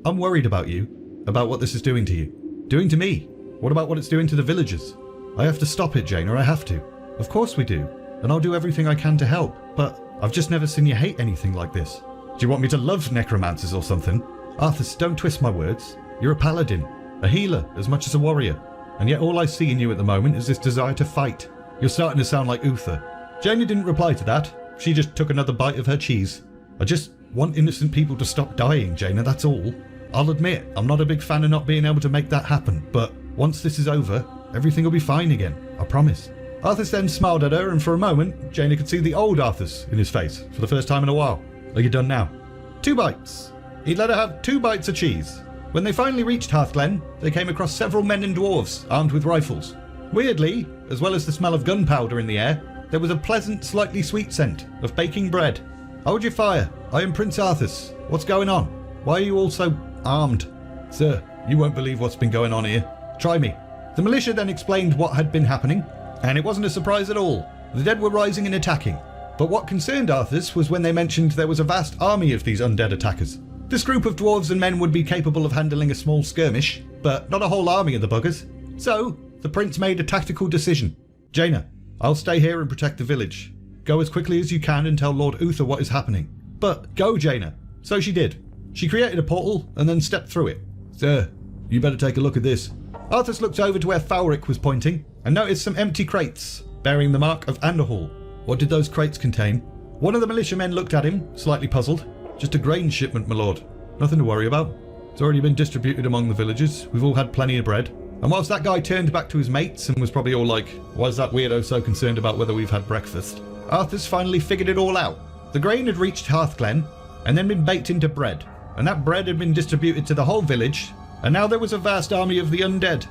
I'm worried about you, about what this is doing to you. Doing to me. What about what it's doing to the villagers? I have to stop it, Jaina, I have to." "Of course we do, and I'll do everything I can to help, but I've just never seen you hate anything like this." "Do you want me to love necromancers or something?" "Arthas, don't twist my words. You're a paladin, a healer as much as a warrior, and yet all I see in you at the moment is this desire to fight. You're starting to sound like Uther." Jaina didn't reply to that. She just took another bite of her cheese. "I just want innocent people to stop dying, Jaina, that's all. I'll admit, I'm not a big fan of not being able to make that happen, but once this is over, everything will be fine again, I promise." Arthas then smiled at her, and for a moment, Jaina could see the old Arthas in his face for the first time in a while. "Are you done now?" 2 bites. He'd let her have 2 bites of cheese. When they finally reached Hearthglen, they came across several men and dwarves armed with rifles. Weirdly, as well as the smell of gunpowder in the air, there was a pleasant, slightly sweet scent of baking bread. "Hold your fire. I am Prince Arthas. What's going on? Why are you all so armed?" "Sir, you won't believe what's been going on here. Try me." The militia then explained what had been happening, and it wasn't a surprise at all. The dead were rising and attacking. But what concerned Arthas was when they mentioned there was a vast army of these undead attackers. This group of dwarves and men would be capable of handling a small skirmish, but not a whole army of the buggers. So, the prince made a tactical decision. "Jaina, I'll stay here and protect the village. Go as quickly as you can and tell Lord Uther what is happening. But go, Jaina." So she did. She created a portal and then stepped through it. "Sir, you better take a look at this." Arthas looked over to where Falric was pointing and noticed some empty crates bearing the mark of Anderhall. What did those crates contain? One of the militiamen looked at him, slightly puzzled. "Just a grain shipment, my lord. Nothing to worry about. It's already been distributed among the villagers. We've all had plenty of bread." And whilst that guy turned back to his mates and was probably all like, "Why is that weirdo so concerned about whether we've had breakfast?" Arthas finally figured it all out. The grain had reached Hearthglen and then been baked into bread, and that bread had been distributed to the whole village, and now there was a vast army of the undead.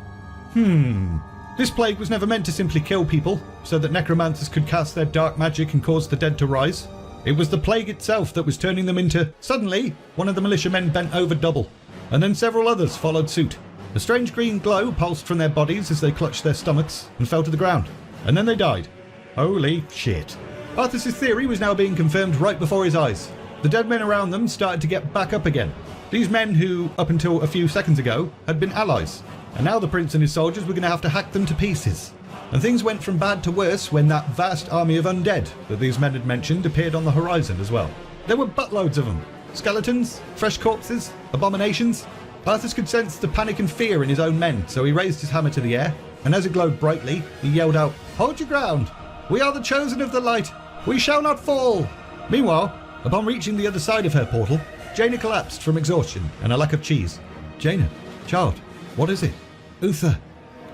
This plague was never meant to simply kill people, so that necromancers could cast their dark magic and cause the dead to rise. It was the plague itself that was turning them into... Suddenly, one of the militiamen bent over double, and then several others followed suit. A strange green glow pulsed from their bodies as they clutched their stomachs and fell to the ground, and then they died. Holy shit. Arthas' theory was now being confirmed right before his eyes. The dead men around them started to get back up again. These men who, up until a few seconds ago, had been allies. And now the prince and his soldiers were going to have to hack them to pieces. And things went from bad to worse when that vast army of undead that these men had mentioned appeared on the horizon as well. There were buttloads of them. Skeletons, fresh corpses, abominations. Arthas could sense the panic and fear in his own men, so he raised his hammer to the air, and as it glowed brightly, he yelled out, "Hold your ground! We are the chosen of the light! We shall not fall!" Meanwhile, upon reaching the other side of her portal, Jaina collapsed from exhaustion and a lack of cheese. Jaina, child, what is it? Uther,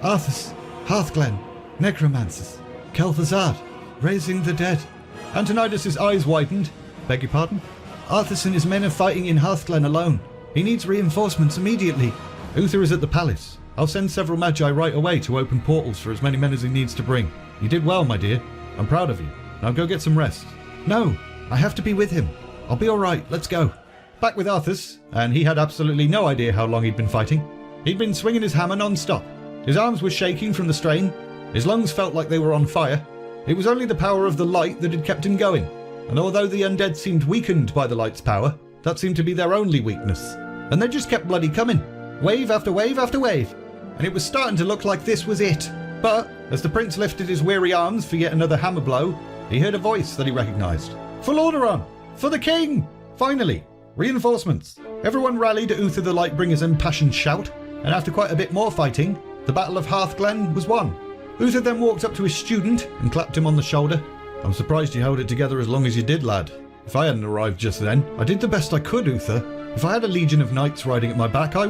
Arthas, Hearthglen, necromancers, Kel'Thuzad, raising the dead. Antonidas' eyes widened. Beg your pardon? Arthas and his men are fighting in Hearthglen alone. He needs reinforcements immediately. Uther is at the palace. I'll send several magi right away to open portals for as many men as he needs to bring. You did well, my dear. I'm proud of you. Now go get some rest. No, I have to be with him. I'll be all right. Let's go. Back with Arthas, and he had absolutely no idea how long he'd been fighting. He'd been swinging his hammer non-stop. His arms were shaking from the strain. His lungs felt like they were on fire. It was only the power of the light that had kept him going. And although the undead seemed weakened by the light's power, that seemed to be their only weakness. And they just kept bloody coming. Wave after wave after wave. And it was starting to look like this was it. But, as the prince lifted his weary arms for yet another hammer blow, he heard a voice that he recognised. For Lordaeron! For the king! Finally! Reinforcements! Everyone rallied at Uther the Lightbringer's impassioned shout, and after quite a bit more fighting, the Battle of Hearthglen was won. Uther then walked up to his student and clapped him on the shoulder. I'm surprised you held it together as long as you did, lad. If I hadn't arrived just then, I did the best I could, Uther. If I had a legion of knights riding at my back, I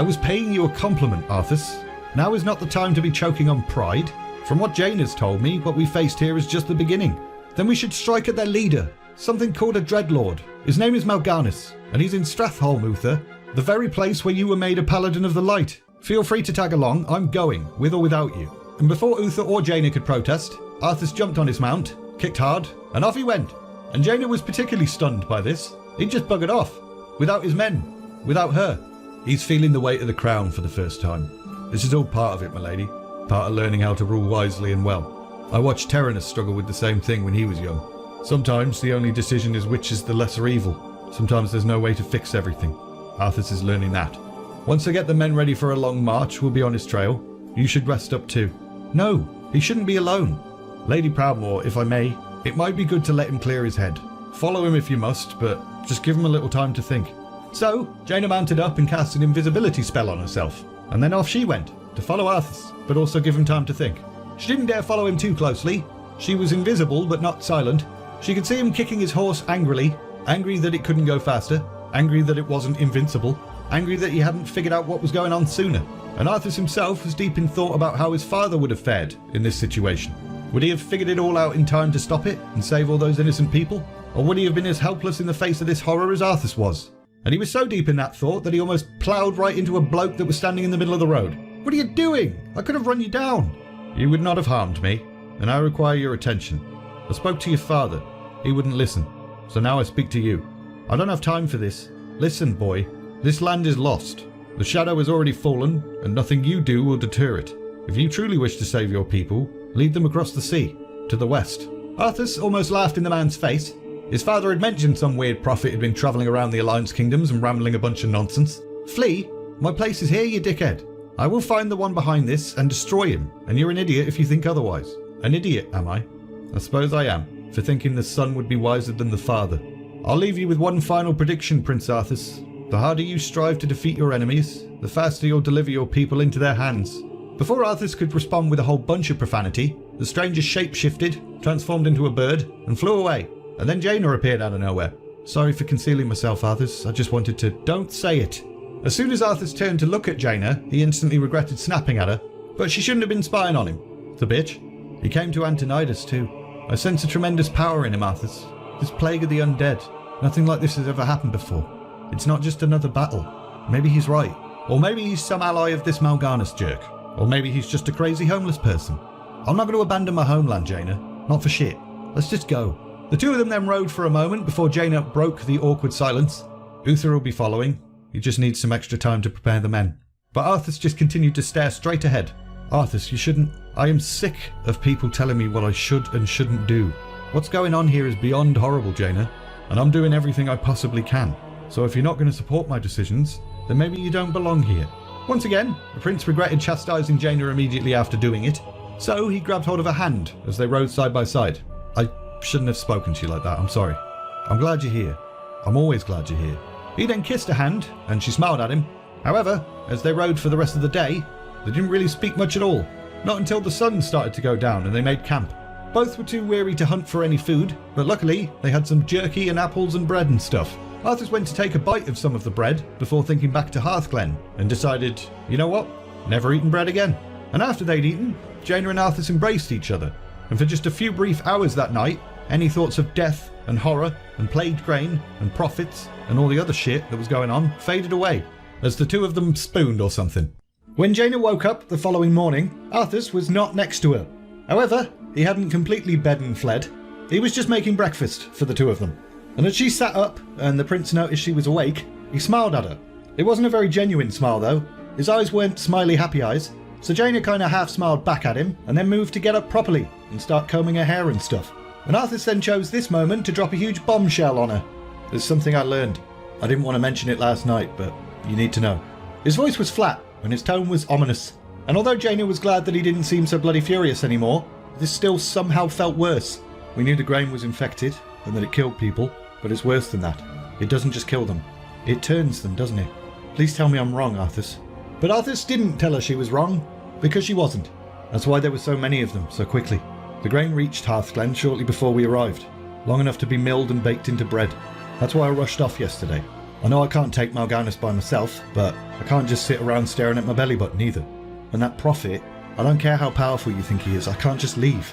was paying you a compliment, Arthas. Now is not the time to be choking on pride. From what Jaina's told me, what we faced here is just the beginning. Then we should strike at their leader, something called a Dreadlord. His name is Mal'Ganis, and he's in Stratholme, Uther, the very place where you were made a paladin of the light. Feel free to tag along, I'm going, with or without you. And before Uther or Jaina could protest, Arthas jumped on his mount, kicked hard, and off he went. And Jaina was particularly stunned by this. He'd just buggered off, without his men, without her. He's feeling the weight of the crown for the first time. This is all part of it, my lady. Part of learning how to rule wisely and well. I watched Terenas struggle with the same thing when he was young. Sometimes the only decision is which is the lesser evil. Sometimes there's no way to fix everything. Arthas is learning that. Once I get the men ready for a long march, we'll be on his trail. You should rest up too. No, he shouldn't be alone. Lady Proudmoore, if I may, it might be good to let him clear his head. Follow him if you must, but just give him a little time to think. So, Jaina mounted up and cast an invisibility spell on herself. And then off she went, to follow Arthas, but also give him time to think. She didn't dare follow him too closely. She was invisible, but not silent. She could see him kicking his horse angrily, angry that it couldn't go faster, angry that it wasn't invincible, angry that he hadn't figured out what was going on sooner. And Arthas himself was deep in thought about how his father would have fared in this situation. Would he have figured it all out in time to stop it and save all those innocent people? Or would he have been as helpless in the face of this horror as Arthas was? And he was so deep in that thought that he almost ploughed right into a bloke that was standing in the middle of the road. What are you doing? I could have run you down. You would not have harmed me, and I require your attention. I spoke to your father. He wouldn't listen. So now I speak to you. I don't have time for this. Listen, boy. This land is lost. The shadow has already fallen, and nothing you do will deter it. If you truly wish to save your people, lead them across the sea, to the west. Arthas almost laughed in the man's face. His father had mentioned some weird prophet had been travelling around the Alliance Kingdoms and rambling a bunch of nonsense. Flee? My place is here, you dickhead. I will find the one behind this and destroy him, and you're an idiot if you think otherwise. An idiot, am I? I suppose I am, for thinking the son would be wiser than the father. I'll leave you with one final prediction, Prince Arthas. The harder you strive to defeat your enemies, the faster you'll deliver your people into their hands. Before Arthas could respond with a whole bunch of profanity, the stranger shape-shifted, transformed into a bird, and flew away. And then Jaina appeared out of nowhere. Sorry for concealing myself, Arthas. I just wanted to... Don't say it. As soon as Arthas turned to look at Jaina, he instantly regretted snapping at her. But she shouldn't have been spying on him. The bitch. He came to Antonidas too. I sense a tremendous power in him, Arthas. This plague of the undead. Nothing like this has ever happened before. It's not just another battle. Maybe he's right. Or maybe he's some ally of this Mal'Ganis jerk. Or maybe he's just a crazy homeless person. I'm not going to abandon my homeland, Jaina. Not for shit. Let's just go. The two of them then rode for a moment before Jaina broke the awkward silence. Uther will be following. He just needs some extra time to prepare the men. But Arthas just continued to stare straight ahead. Arthas, you shouldn't... I am sick of people telling me what I should and shouldn't do. What's going on here is beyond horrible, Jaina. And I'm doing everything I possibly can. So if you're not going to support my decisions, then maybe you don't belong here. Once again, the prince regretted chastising Jaina immediately after doing it. So he grabbed hold of her hand as they rode side by side. I shouldn't have spoken to you like that, I'm sorry. I'm glad you're here. I'm always glad you're here. He then kissed her hand, and she smiled at him. However, as they rode for the rest of the day, they didn't really speak much at all. Not until the sun started to go down and they made camp. Both were too weary to hunt for any food, but luckily they had some jerky and apples and bread and stuff. Arthas went to take a bite of some of the bread before thinking back to Hearthglen and decided, you know what, never eaten bread again. And after they'd eaten, Jaina and Arthas embraced each other, and for just a few brief hours that night, any thoughts of death and horror and plagued grain and prophets and all the other shit that was going on faded away, as the two of them spooned or something. When Jaina woke up the following morning, Arthas was not next to her. However, he hadn't completely bed and fled. He was just making breakfast for the two of them. And as she sat up and the prince noticed she was awake, he smiled at her. It wasn't a very genuine smile though. His eyes weren't smiley happy eyes, so Jaina kinda half smiled back at him and then moved to get up properly and start combing her hair and stuff. And Arthas then chose this moment to drop a huge bombshell on her. There's something I learned. I didn't want to mention it last night, but you need to know. His voice was flat and his tone was ominous. And although Jaina was glad that he didn't seem so bloody furious anymore, this still somehow felt worse. We knew the grain was infected and that it killed people, but it's worse than that. It doesn't just kill them. It turns them, doesn't it? Please tell me I'm wrong, Arthas. But Arthas didn't tell her she was wrong, because she wasn't. That's why there were so many of them so quickly. The grain reached Hearthglen shortly before we arrived, long enough to be milled and baked into bread. That's why I rushed off yesterday. I know I can't take Mal'Ganis by myself, but I can't just sit around staring at my belly button either. And that prophet, I don't care how powerful you think he is, I can't just leave.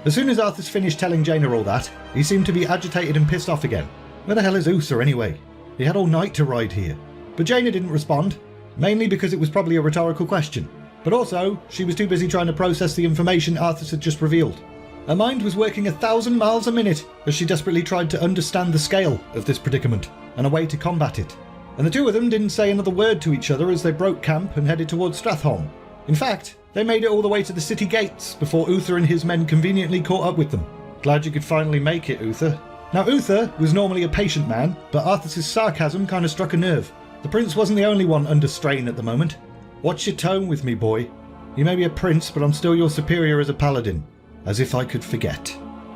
As soon as Arthas finished telling Jaina all that, he seemed to be agitated and pissed off again. Where the hell is Uther anyway? He had all night to ride here. But Jaina didn't respond, mainly because it was probably a rhetorical question. But also, she was too busy trying to process the information Arthas had just revealed. Her mind was working 1,000 miles a minute as she desperately tried to understand the scale of this predicament and a way to combat it. And the two of them didn't say another word to each other as they broke camp and headed towards Stratholme. In fact, they made it all the way to the city gates before Uther and his men conveniently caught up with them. Glad you could finally make it, Uther. Now Uther was normally a patient man, but Arthas' sarcasm kind of struck a nerve. The prince wasn't the only one under strain at the moment. Watch your tone with me, boy. You may be a prince, but I'm still your superior as a paladin. As if I could forget.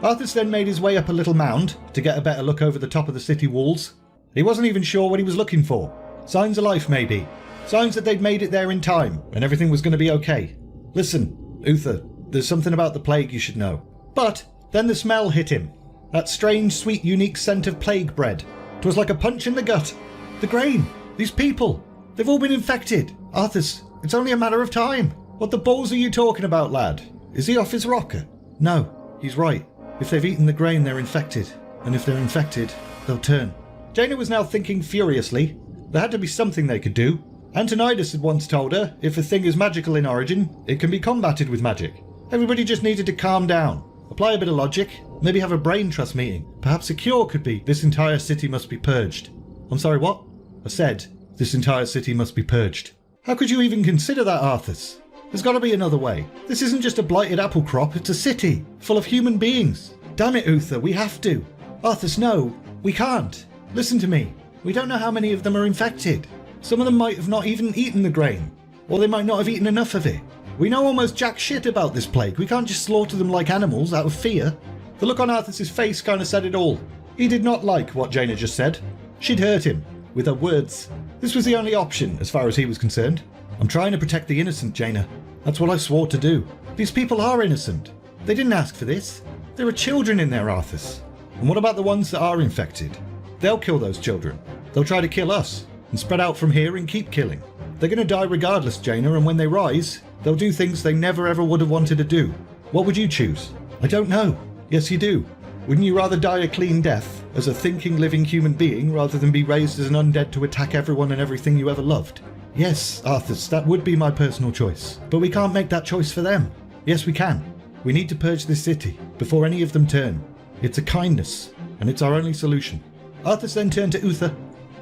Arthas then made his way up a little mound to get a better look over the top of the city walls. He wasn't even sure what he was looking for. Signs of life, maybe. Signs that they'd made it there in time and everything was going to be okay. Listen, Uther, there's something about the plague you should know. But then the smell hit him. That strange, sweet, unique scent of plague bread. It was like a punch in the gut. The grain. These people. They've all been infected. Arthas, it's only a matter of time. What the balls are you talking about, lad? Is he off his rocker? No, he's right. If they've eaten the grain, they're infected. And if they're infected, they'll turn. Jaina was now thinking furiously. There had to be something they could do. Antonidas had once told her, if a thing is magical in origin, it can be combated with magic. Everybody just needed to calm down, apply a bit of logic, maybe have a brain trust meeting. Perhaps a cure could be, this entire city must be purged. I'm sorry, what? I said, this entire city must be purged. How could you even consider that, Arthas? There's got to be another way. This isn't just a blighted apple crop, it's a city, full of human beings. Damn it, Uther, we have to. Arthas, no, we can't. Listen to me. We don't know how many of them are infected. Some of them might have not even eaten the grain, or they might not have eaten enough of it. We know almost jack shit about this plague. We can't just slaughter them like animals out of fear. The look on Arthas' face kind of said it all. He did not like what Jaina just said. She'd hurt him with her words. This was the only option as far as he was concerned. I'm trying to protect the innocent, Jaina. That's what I swore to do. These people are innocent. They didn't ask for this. There are children in there, Arthas. And what about the ones that are infected? They'll kill those children. They'll try to kill us and spread out from here and keep killing. They're going to die regardless, Jaina, and when they rise, they'll do things they never ever would have wanted to do. What would you choose? I don't know. Yes, you do. Wouldn't you rather die a clean death, as a thinking, living human being rather than be raised as an undead to attack everyone and everything you ever loved? Yes, Arthas, that would be my personal choice. But we can't make that choice for them. Yes, we can. We need to purge this city before any of them turn. It's a kindness, and it's our only solution. Arthas then turned to Uther.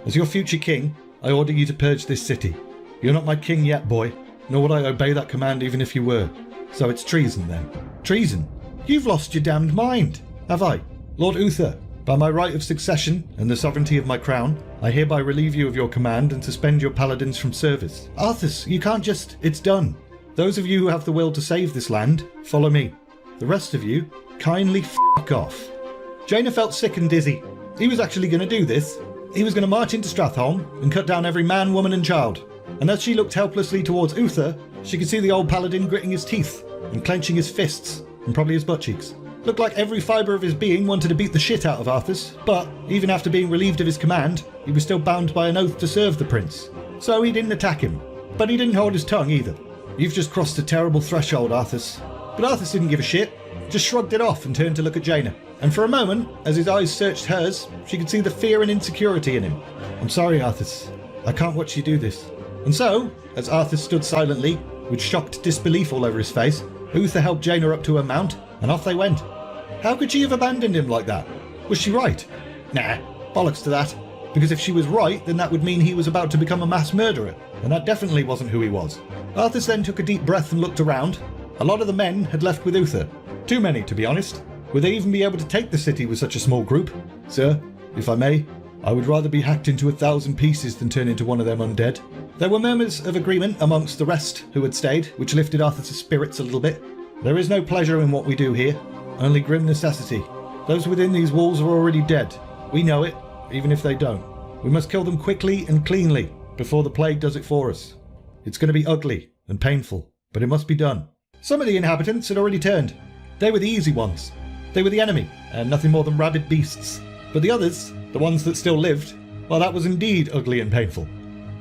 As your future king, I order you to purge this city. You're not my king yet, boy, nor would I obey that command even if you were. So it's treason then. Treason? You've lost your damned mind. Have I? Lord Uther, by my right of succession and the sovereignty of my crown, I hereby relieve you of your command and suspend your paladins from service. Arthas, you can't just... It's done. Those of you who have the will to save this land, follow me. The rest of you, kindly f*** off. Jaina felt sick and dizzy. He was actually going to do this. He was going to march into Stratholme and cut down every man, woman and child. And as she looked helplessly towards Uther, she could see the old paladin gritting his teeth and clenching his fists and probably his butt cheeks. Looked like every fibre of his being wanted to beat the shit out of Arthas, but even after being relieved of his command, he was still bound by an oath to serve the prince. So he didn't attack him, but he didn't hold his tongue either. You've just crossed a terrible threshold, Arthas. But Arthas didn't give a shit, just shrugged it off and turned to look at Jaina. And for a moment, as his eyes searched hers, she could see the fear and insecurity in him. I'm sorry, Arthas. I can't watch you do this. And so, as Arthas stood silently, with shocked disbelief all over his face, Uther helped Jaina up to her mount, and off they went. How could she have abandoned him like that? Was she right? Nah, bollocks to that. Because if she was right, then that would mean he was about to become a mass murderer, and that definitely wasn't who he was. Arthas then took a deep breath and looked around. A lot of the men had left with Uther. Too many, to be honest. Would they even be able to take the city with such a small group? Sir, if I may, I would rather be hacked into 1,000 pieces than turn into one of them undead. There were murmurs of agreement amongst the rest who had stayed, which lifted Arthas' spirits a little bit. There is no pleasure in what we do here, only grim necessity. Those within these walls are already dead. We know it, even if they don't. We must kill them quickly and cleanly, before the plague does it for us. It's going to be ugly and painful, but it must be done. Some of the inhabitants had already turned. They were the easy ones. They were the enemy, and nothing more than rabid beasts. But the others, the ones that still lived, well, that was indeed ugly and painful.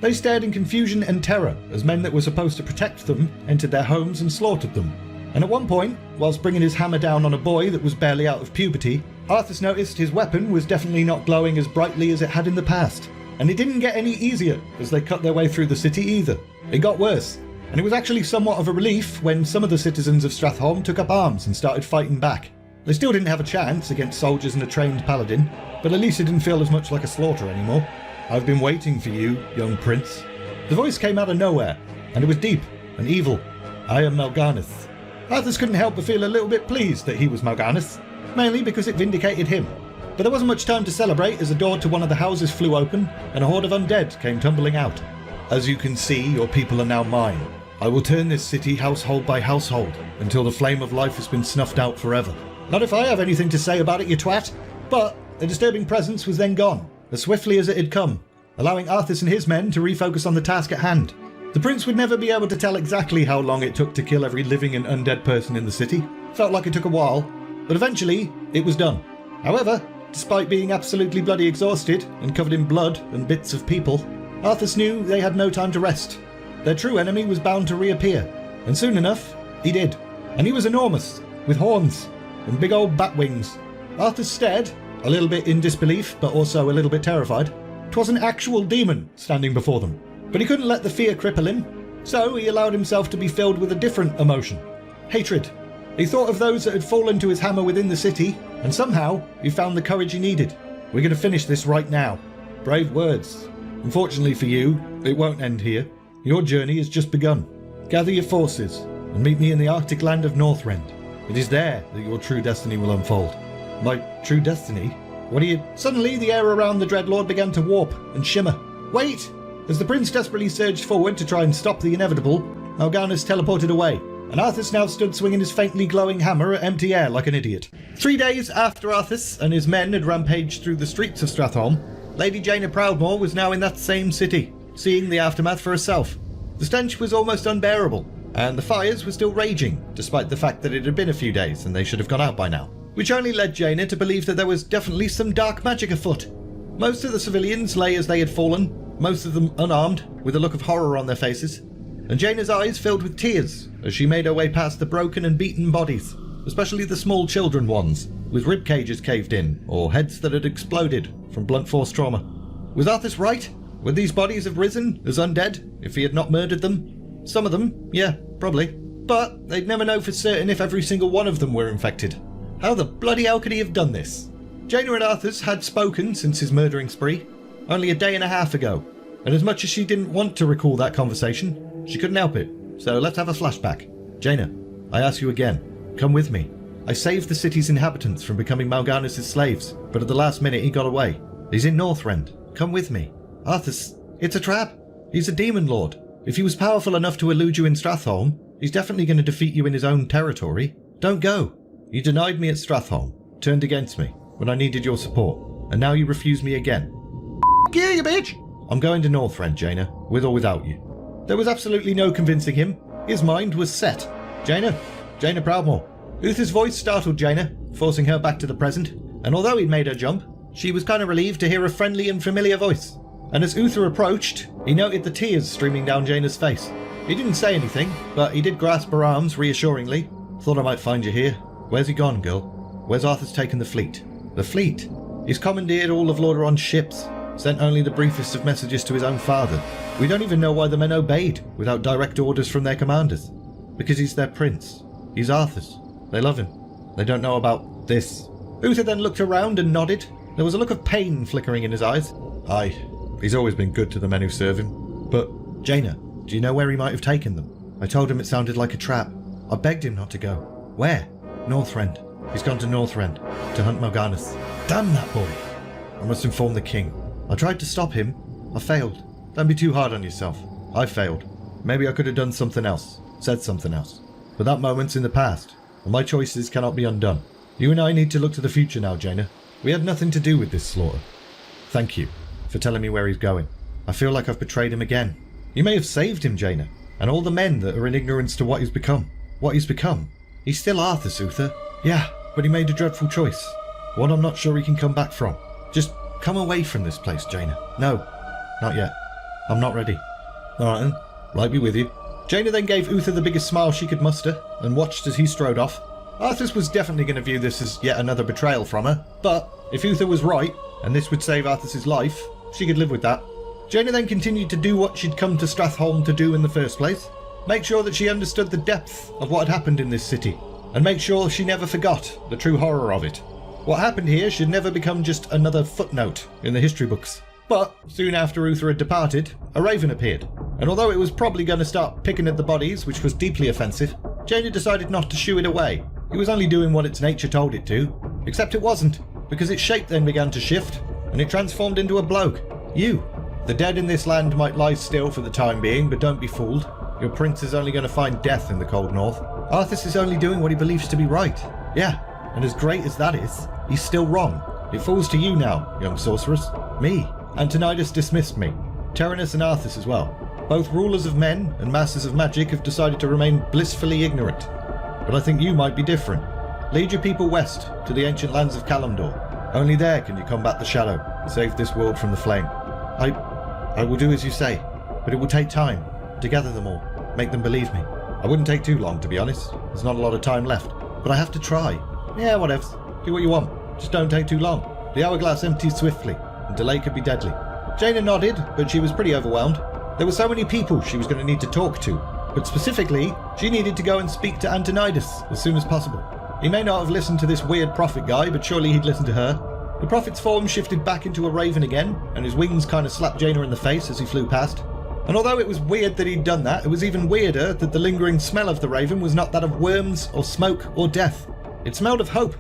They stared in confusion and terror as men that were supposed to protect them entered their homes and slaughtered them. And at one point, whilst bringing his hammer down on a boy that was barely out of puberty, Arthas noticed his weapon was definitely not glowing as brightly as it had in the past. And it didn't get any easier as they cut their way through the city either. It got worse. And it was actually somewhat of a relief when some of the citizens of Stratholme took up arms and started fighting back. They still didn't have a chance against soldiers and a trained paladin, but at least it didn't feel as much like a slaughter anymore. I've been waiting for you, young prince. The voice came out of nowhere, and it was deep and evil. I am Mal'Ganis. Arthas couldn't help but feel a little bit pleased that he was Mal'Ganis, mainly because it vindicated him. But there wasn't much time to celebrate as a door to one of the houses flew open, and a horde of undead came tumbling out. As you can see, your people are now mine. I will turn this city household by household, until the flame of life has been snuffed out forever. Not if I have anything to say about it, you twat. But the disturbing presence was then gone, as swiftly as it had come, allowing Arthas and his men to refocus on the task at hand. The prince would never be able to tell exactly how long it took to kill every living and undead person in the city. Felt like it took a while, but eventually it was done. However, despite being absolutely bloody exhausted and covered in blood and bits of people, Arthas knew they had no time to rest. Their true enemy was bound to reappear, and soon enough, he did. And he was enormous, with horns and big old bat wings. Arthas stared, a little bit in disbelief, but also a little bit terrified. 'Twas an actual demon standing before them. But he couldn't let the fear cripple him, so he allowed himself to be filled with a different emotion. Hatred. He thought of those that had fallen to his hammer within the city, and somehow he found the courage he needed. We're going to finish this right now. Brave words. Unfortunately for you, it won't end here. Your journey has just begun. Gather your forces and meet me in the Arctic land of Northrend. It is there that your true destiny will unfold. My true destiny? What are you... Suddenly the air around the Dreadlord began to warp and shimmer. Wait! As the prince desperately surged forward to try and stop the inevitable, Mal'Ganis teleported away, and Arthas now stood swinging his faintly glowing hammer at empty air like an idiot. 3 days after Arthas and his men had rampaged through the streets of Stratholme, Lady Jaina Proudmoore was now in that same city, seeing the aftermath for herself. The stench was almost unbearable, and the fires were still raging, despite the fact that it had been a few days and they should have gone out by now, which only led Jaina to believe that there was definitely some dark magic afoot. Most of the civilians lay as they had fallen, most of them unarmed, with a look of horror on their faces, and Jaina's eyes filled with tears as she made her way past the broken and beaten bodies, especially the small children ones. with rib cages caved in, or heads that had exploded from blunt force trauma. Was Arthas right? Would these bodies have risen as undead if he had not murdered them? Some of them, yeah, probably. But they'd never know for certain if every single one of them were infected. How the bloody hell could he have done this? Jaina and Arthas had spoken since his murdering spree, only a day and a half ago. And as much as she didn't want to recall that conversation, she couldn't help it. So let's have a flashback. Jaina, I ask you again, come with me. I saved the city's inhabitants from becoming Mal'Ganis' slaves, but at the last minute he got away. He's in Northrend. Come with me. Arthas, it's a trap. He's a demon lord. If he was powerful enough to elude you in Stratholme, he's definitely going to defeat you in his own territory. Don't go. You denied me at Stratholme, turned against me when I needed your support, and now you refuse me again. Yeah, you bitch! I'm going to Northrend, Jaina, with or without you. There was absolutely no convincing him. His mind was set. Jaina Proudmoore. Uther's voice startled Jaina, forcing her back to the present, and although he'd made her jump, she was kind of relieved to hear a friendly and familiar voice. And as Uther approached, he noted the tears streaming down Jaina's face. He didn't say anything, but he did grasp her arms reassuringly. Thought I might find you here. Where's he gone, girl? Where's Arthas taken the fleet? The fleet? He's commandeered all of Lordaeron's ships, sent only the briefest of messages to his own father. We don't even know why the men obeyed without direct orders from their commanders. Because he's their prince. He's Arthas. They love him. They don't know about this. Uther then looked around and nodded. There was a look of pain flickering in his eyes. Aye, he's always been good to the men who serve him. But, Jaina, do you know where he might have taken them? I told him it sounded like a trap. I begged him not to go. Where? Northrend. He's gone to Northrend, to hunt Mal'Ganis. Damn that boy. I must inform the king. I tried to stop him. I failed. Don't be too hard on yourself. I failed. Maybe I could have done something else, said something else. But that moment's in the past, and my choices cannot be undone. You and I need to look to the future now, Jaina. We had nothing to do with this slaughter. Thank you for telling me where he's going. I feel like I've betrayed him again. You may have saved him, Jaina, and all the men that are in ignorance to what he's become. What he's become? He's still Arthas, Uther. Yeah, but he made a dreadful choice. One I'm not sure he can come back from. Just come away from this place, Jaina. No, not yet. I'm not ready. Alright then, right be with you. Jaina then gave Uther the biggest smile she could muster, and watched as he strode off. Arthas was definitely going to view this as yet another betrayal from her, but if Uther was right, and this would save Arthas' life, she could live with that. Jaina then continued to do what she'd come to Stratholme to do in the first place. Make sure that she understood the depth of what had happened in this city, and make sure she never forgot the true horror of it. What happened here should never become just another footnote in the history books. But soon after Uther had departed, a raven appeared, and although it was probably going to start picking at the bodies, which was deeply offensive, Jaina decided not to shoo it away. It was only doing what its nature told it to, except it wasn't, because its shape then began to shift, and it transformed into a bloke. You. The dead in this land might lie still for the time being, but don't be fooled. Your prince is only going to find death in the cold north. Arthas is only doing what he believes to be right. Yeah, and as great as that is, he's still wrong. It falls to you now, young sorceress. Me. Antonidas dismissed me. Terenas and Arthas as well. Both rulers of men and masters of magic have decided to remain blissfully ignorant. But I think you might be different. Lead your people west to the ancient lands of Kalimdor. Only there can you combat the shadow and save this world from the flame. I will do as you say, but it will take time to gather them all, make them believe me. I wouldn't take too long, to be honest. There's not a lot of time left, but I have to try. Yeah, whatevs. Do what you want. Just don't take too long. The hourglass empties swiftly, and delay could be deadly. Jaina nodded, but she was pretty overwhelmed. There were so many people she was going to need to talk to, but specifically, she needed to go and speak to Antonidas as soon as possible. He may not have listened to this weird prophet guy, but surely he'd listen to her. The prophet's form shifted back into a raven again, and his wings kind of slapped Jaina in the face as he flew past. And although it was weird that he'd done that, it was even weirder that the lingering smell of the raven was not that of worms or smoke or death. It smelled of hope,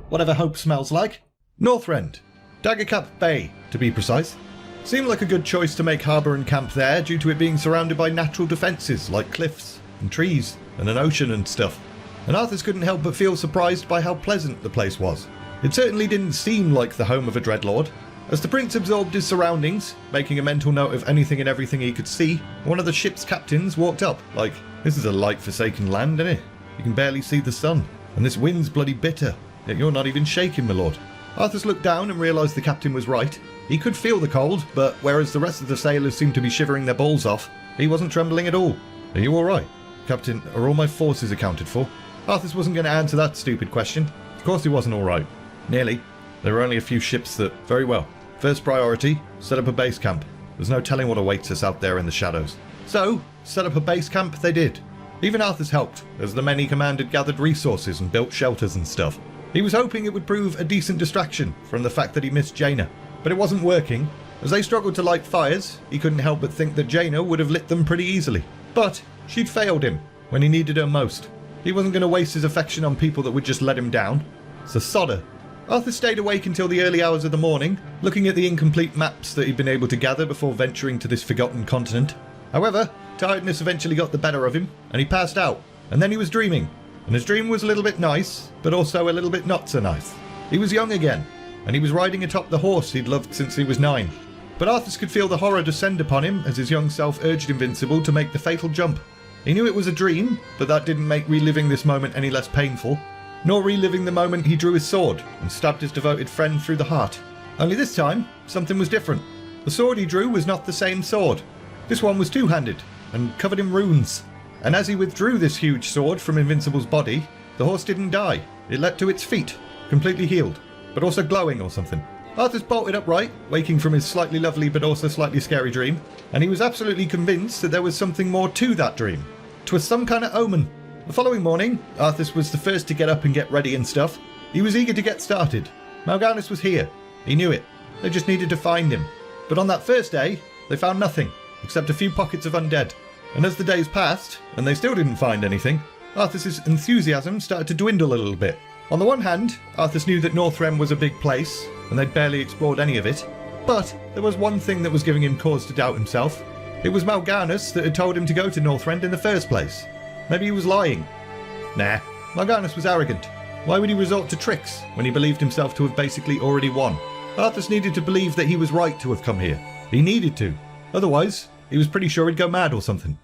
whatever hope smells like. Northrend, Daggercap Bay, to be precise. Seemed like a good choice to make harbour and camp there due to it being surrounded by natural defences like cliffs and trees and an ocean and stuff. And Arthas couldn't help but feel surprised by how pleasant the place was. It certainly didn't seem like the home of a dreadlord. As the prince absorbed his surroundings, making a mental note of anything and everything he could see, one of the ship's captains walked up, like, this is a light forsaken land, innit? You can barely see the sun, and this wind's bloody bitter, yet you're not even shaking, my lord. Arthas looked down and realised the captain was right. He could feel the cold, but whereas the rest of the sailors seemed to be shivering their balls off, he wasn't trembling at all. Are you alright? Captain, are all my forces accounted for? Arthas wasn't going to answer that stupid question. Of course he wasn't alright. Nearly. There were only a few ships that... Very well. First priority, set up a base camp. There's no telling what awaits us out there in the shadows. So, set up a base camp they did. Even Arthas helped, as the men he commanded gathered resources and built shelters and stuff. He was hoping it would prove a decent distraction from the fact that he missed Jaina. But it wasn't working. As they struggled to light fires, he couldn't help but think that Jaina would have lit them pretty easily. But she'd failed him when he needed her most. He wasn't going to waste his affection on people that would just let him down. So sodder. Arthas stayed awake until the early hours of the morning, looking at the incomplete maps that he'd been able to gather before venturing to this forgotten continent. However, tiredness eventually got the better of him, and he passed out. And then he was dreaming. And his dream was a little bit nice, but also a little bit not so nice. He was young again, and he was riding atop the horse he'd loved since he was 9. But Arthas could feel the horror descend upon him as his young self urged Invincible to make the fatal jump. He knew it was a dream, but that didn't make reliving this moment any less painful, nor reliving the moment he drew his sword and stabbed his devoted friend through the heart. Only this time, something was different. The sword he drew was not the same sword. This one was two-handed and covered in runes. And as he withdrew this huge sword from Invincible's body, the horse didn't die. It leapt to its feet, completely healed, but also glowing or something. Arthas bolted upright, waking from his slightly lovely but also slightly scary dream, and he was absolutely convinced that there was something more to that dream. 'Twas some kind of omen. The following morning, Arthas was the first to get up and get ready and stuff. He was eager to get started. Mal'Ganis was here. He knew it. They just needed to find him. But on that first day, they found nothing, except a few pockets of undead. And as the days passed, and they still didn't find anything, Arthas' enthusiasm started to dwindle a little bit. On the one hand, Arthas knew that Northrend was a big place, and they'd barely explored any of it. But there was one thing that was giving him cause to doubt himself. It was Mal'Ganis that had told him to go to Northrend in the first place. Maybe he was lying. Nah, Mal'Ganis was arrogant. Why would he resort to tricks when he believed himself to have basically already won? Arthas needed to believe that he was right to have come here. He needed to. Otherwise, he was pretty sure he'd go mad or something.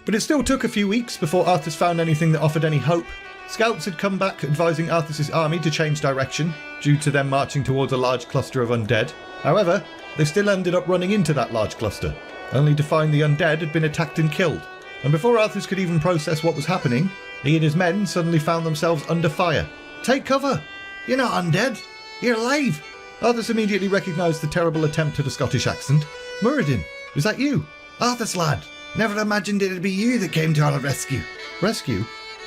But it still took a few weeks before Arthas found anything that offered any hope. Scouts had come back advising Arthas' army to change direction, due to them marching towards a large cluster of undead. However, they still ended up running into that large cluster, only to find the undead had been attacked and killed. And before Arthas could even process what was happening, he and his men suddenly found themselves under fire. Take cover! You're not undead! You're alive! Arthas immediately recognised the terrible attempt at a Scottish accent. Muradin, is that you? Arthas, lad. Never imagined it'd be you that came to our rescue. Rescue?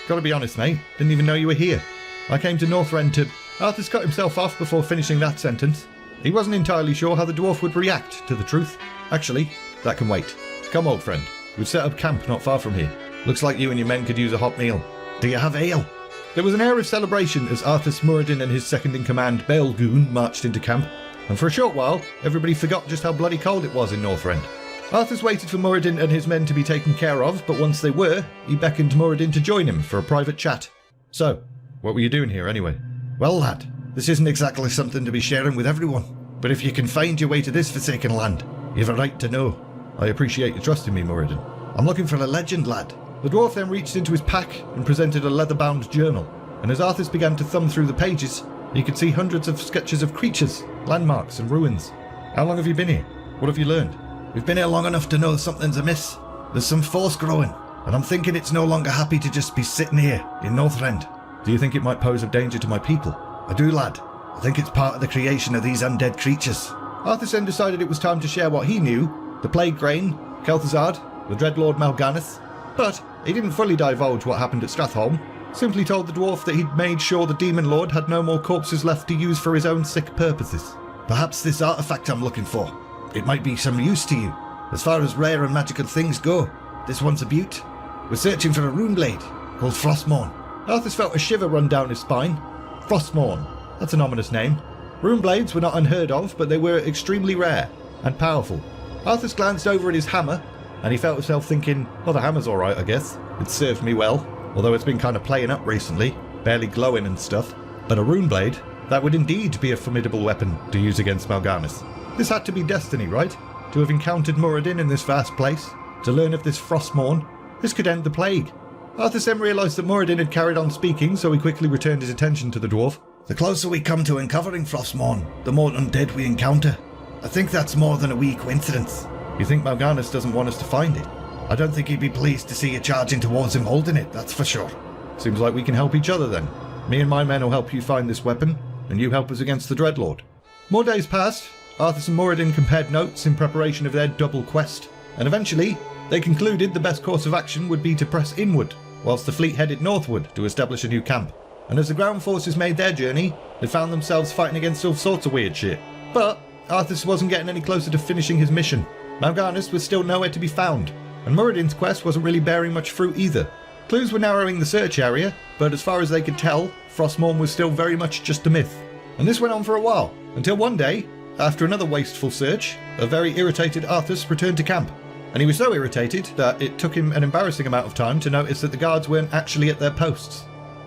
Gotta be honest, mate. Didn't even know you were here. I came to Northrend to... Arthas cut himself off before finishing that sentence. He wasn't entirely sure how the dwarf would react to the truth. Actually, that can wait. Come, old friend. We've set up camp not far from here. Looks like you and your men could use a hot meal. Do you have ale? There was an air of celebration as Arthas, Muradin and his second-in-command, Baelgoon, marched into camp. And for a short while, everybody forgot just how bloody cold it was in Northrend. Arthas waited for Muradin and his men to be taken care of, but once they were, he beckoned Muradin to join him for a private chat. So, what were you doing here anyway? Well, lad, this isn't exactly something to be sharing with everyone. But if you can find your way to this forsaken land, you have a right to know. I appreciate you trusting me, Muradin. I'm looking for a legend, lad. The dwarf then reached into his pack and presented a leather-bound journal. And as Arthas began to thumb through the pages, he could see hundreds of sketches of creatures, landmarks and ruins. How long have you been here? What have you learned? We've been here long enough to know something's amiss. There's some force growing, and I'm thinking it's no longer happy to just be sitting here in Northrend. Do you think it might pose a danger to my people? I do, lad. I think it's part of the creation of these undead creatures. Arthas then decided it was time to share what he knew, the Plague Grain, Kel'Thuzad, the Dreadlord Mal'Ganis. But he didn't fully divulge what happened at Stratholme, simply told the dwarf that he'd made sure the Demon Lord had no more corpses left to use for his own sick purposes. Perhaps this artifact I'm looking for, it might be some use to you. As far as rare and magical things go, this one's a beaut. We're searching for a rune blade called Frostmourne. Arthas felt a shiver run down his spine. Frostmourne. That's an ominous name. Rune blades were not unheard of, but they were extremely rare and powerful. Arthas glanced over at his hammer, and he felt himself thinking, well, the hammer's alright, I guess. It served me well, although it's been kind of playing up recently, barely glowing and stuff. But a rune blade, that would indeed be a formidable weapon to use against Mal'Ganis. This had to be destiny, right? To have encountered Muradin in this vast place, to learn of this Frostmourne. This could end the plague. Arthas then realised that Muradin had carried on speaking, so he quickly returned his attention to the dwarf. The closer we come to uncovering Frostmourne, the more undead we encounter. I think that's more than a wee coincidence. You think Mal'Ganis doesn't want us to find it? I don't think he'd be pleased to see you charging towards him holding it, that's for sure. Seems like we can help each other then. Me and my men will help you find this weapon, and you help us against the Dreadlord. More days passed. Arthas and Moradin compared notes in preparation of their double quest, and eventually they concluded the best course of action would be to press inward, whilst the fleet headed northward to establish a new camp. And as the ground forces made their journey, they found themselves fighting against all sorts of weird shit. But Arthas wasn't getting any closer to finishing his mission. Mal'Ganis was still nowhere to be found, and Muradin's quest wasn't really bearing much fruit either. Clues were narrowing the search area, but as far as they could tell, Frostmourne was still very much just a myth. And this went on for a while, until one day, after another wasteful search, a very irritated Arthas returned to camp. And he was so irritated that it took him an embarrassing amount of time to notice that the guards weren't actually at their posts.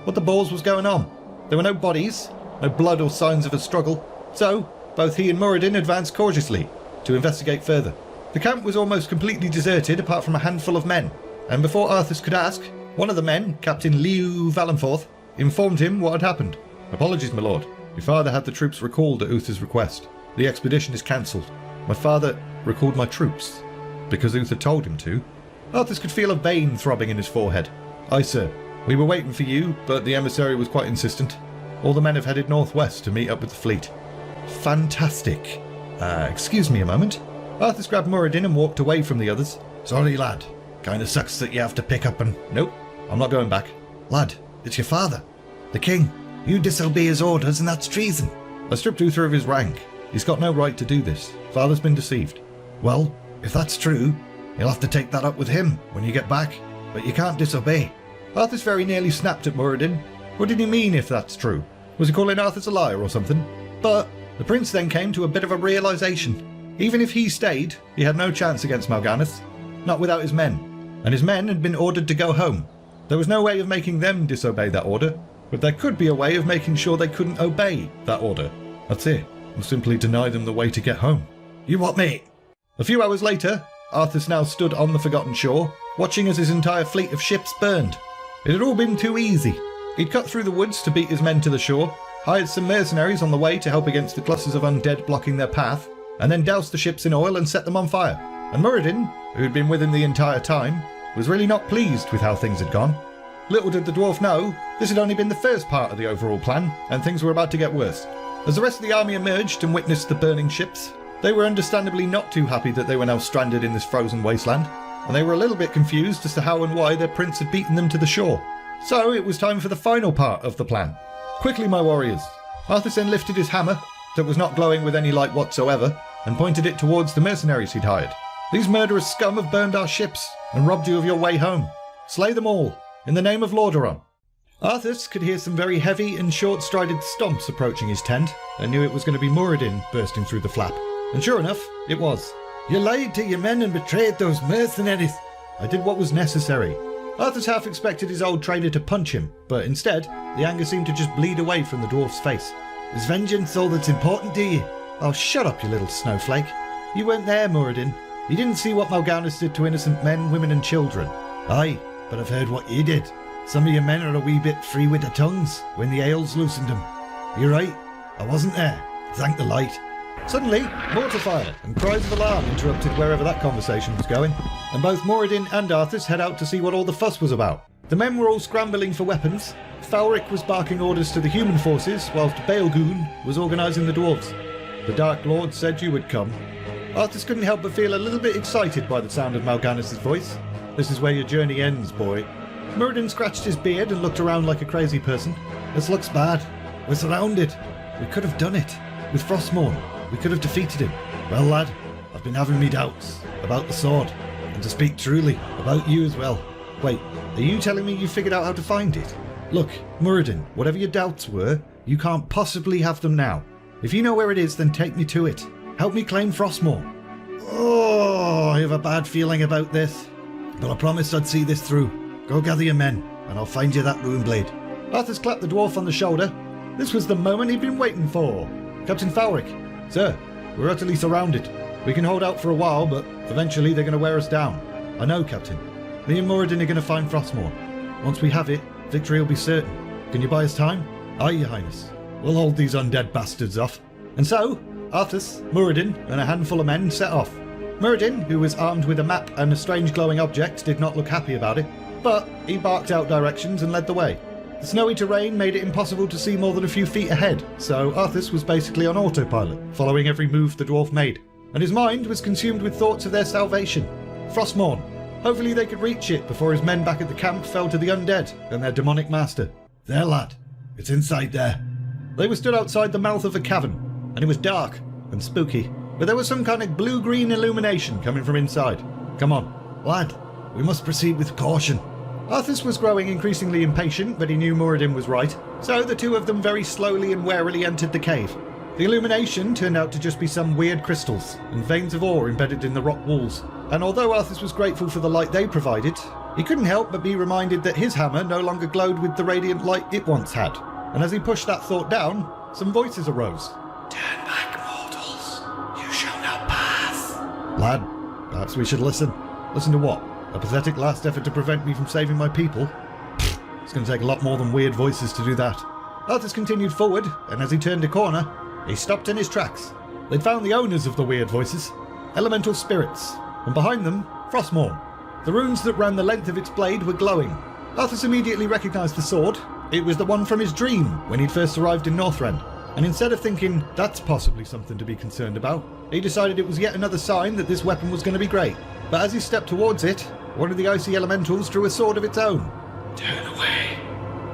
What the balls was going on? There were no bodies, no blood or signs of a struggle, so both he and Muradin advanced cautiously to investigate further. The camp was almost completely deserted apart from a handful of men, and before Arthas could ask, one of the men, Captain Liu Valenforth, informed him what had happened. "Apologies, my lord. Your father had the troops recalled at Uther's request. The expedition is cancelled. My father recalled my troops because Uther told him to." Arthas could feel a vein throbbing in his forehead. "Aye, sir. We were waiting for you, but the emissary was quite insistent. All the men have headed northwest to meet up with the fleet." "Fantastic. Excuse me a moment." Arthas grabbed Muradin and walked away from the others. "Sorry, lad. Kinda sucks that you have to pick up and..." "Nope, I'm not going back." "Lad, it's your father, the king. You disobey his orders and that's treason." "I stripped Uther of his rank. He's got no right to do this. Father's been deceived." "Well, if that's true, you'll have to take that up with him when you get back. But you can't disobey." Arthas very nearly snapped at Muradin. What did he mean if that's true? Was he calling Arthas a liar or something? But the prince then came to a bit of a realisation. Even if he stayed, he had no chance against Mal'Ganis. Not without his men. And his men had been ordered to go home. There was no way of making them disobey that order, but there could be a way of making sure they couldn't obey that order. That's it. And simply deny them the way to get home. "You what, mate?" A few hours later, Arthas now stood on the Forgotten Shore, watching as his entire fleet of ships burned. It had all been too easy. He'd cut through the woods to beat his men to the shore, hired some mercenaries on the way to help against the clusters of undead blocking their path, and then doused the ships in oil and set them on fire. And Muradin, who had been with him the entire time, was really not pleased with how things had gone. Little did the dwarf know, this had only been the first part of the overall plan, and things were about to get worse. As the rest of the army emerged and witnessed the burning ships, they were understandably not too happy that they were now stranded in this frozen wasteland, and they were a little bit confused as to how and why their prince had beaten them to the shore. So it was time for the final part of the plan. "Quickly, my warriors." Arthas then lifted his hammer, that was not glowing with any light whatsoever, and pointed it towards the mercenaries he'd hired. "These murderous scum have burned our ships and robbed you of your way home. Slay them all, in the name of Lordaeron." Arthas could hear some very heavy and short-strided stomps approaching his tent, and knew it was going to be Muradin bursting through the flap. And sure enough, it was. "You lied to your men and betrayed those mercenaries." "I did what was necessary." Arthas half expected his old trainer to punch him, but instead, the anger seemed to just bleed away from the dwarf's face. "Is vengeance all that's important to you?" "Oh, shut up, you little snowflake. You weren't there, Muradin. You didn't see what Mal'Ganis did to innocent men, women and children." "Aye, but I've heard what you did. Some of your men are a wee bit free with their tongues when the ales loosened them." "You're right, I wasn't there. Thank the light." Suddenly, mortar fire and cries of alarm interrupted wherever that conversation was going, and both Muradin and Arthas head out to see what all the fuss was about. The men were all scrambling for weapons. Falric was barking orders to the human forces, whilst Baelgoon was organising the dwarves. "The Dark Lord said you would come." Arthas couldn't help but feel a little bit excited by the sound of Mal'Ganis' voice. "This is where your journey ends, boy." Muradin scratched his beard and looked around like a crazy person. "This looks bad. We're surrounded. We could have done it. With Frostmourne, we could have defeated him." "Well, lad, I've been having me doubts about the sword, and to speak truly, about you as well." "Wait, are you telling me you figured out how to find it?" "Look, Muradin, whatever your doubts were, you can't possibly have them now. If you know where it is, then take me to it. Help me claim Frostmourne." "Oh, I have a bad feeling about this, but I promised I'd see this through. Go gather your men, and I'll find you that ruin blade." Arthas clapped the dwarf on the shoulder. This was the moment he'd been waiting for. "Captain Falric." "Sir, we're utterly surrounded. We can hold out for a while, but eventually they're going to wear us down." "I know, Captain. Me and Muradin are going to find Frostmourne. Once we have it, victory will be certain. Can you buy us time?" "Aye, Your Highness. We'll hold these undead bastards off." And so, Arthas, Muradin, and a handful of men set off. Muradin, who was armed with a map and a strange glowing object, did not look happy about it, but he barked out directions and led the way. The snowy terrain made it impossible to see more than a few feet ahead, so Arthas was basically on autopilot, following every move the dwarf made, and his mind was consumed with thoughts of their salvation. Frostmourne. Hopefully they could reach it before his men back at the camp fell to the undead and their demonic master. There, lad. It's inside there. They were stood outside the mouth of a cavern, and it was dark and spooky, but there was some kind of blue-green illumination coming from inside. Come on. Lad, we must proceed with caution. Arthas was growing increasingly impatient, but he knew Moradin was right, so the two of them very slowly and warily entered the cave. The illumination turned out to just be some weird crystals and veins of ore embedded in the rock walls, and although Arthas was grateful for the light they provided, he couldn't help but be reminded that his hammer no longer glowed with the radiant light it once had, and as he pushed that thought down, some voices arose. Turn back, mortals. You shall not pass. Lad, perhaps we should listen. Listen to what? A pathetic last effort to prevent me from saving my people? It's going to take a lot more than weird voices to do that. Arthas continued forward, and as he turned a corner, he stopped in his tracks. They'd found the owners of the weird voices, elemental spirits, and behind them, Frostmourne. The runes that ran the length of its blade were glowing. Arthas immediately recognised the sword. It was the one from his dream when he'd first arrived in Northrend, and instead of thinking that's possibly something to be concerned about, he decided it was yet another sign that this weapon was going to be great. But as he stepped towards it, one of the icy elementals drew a sword of its own. Turn away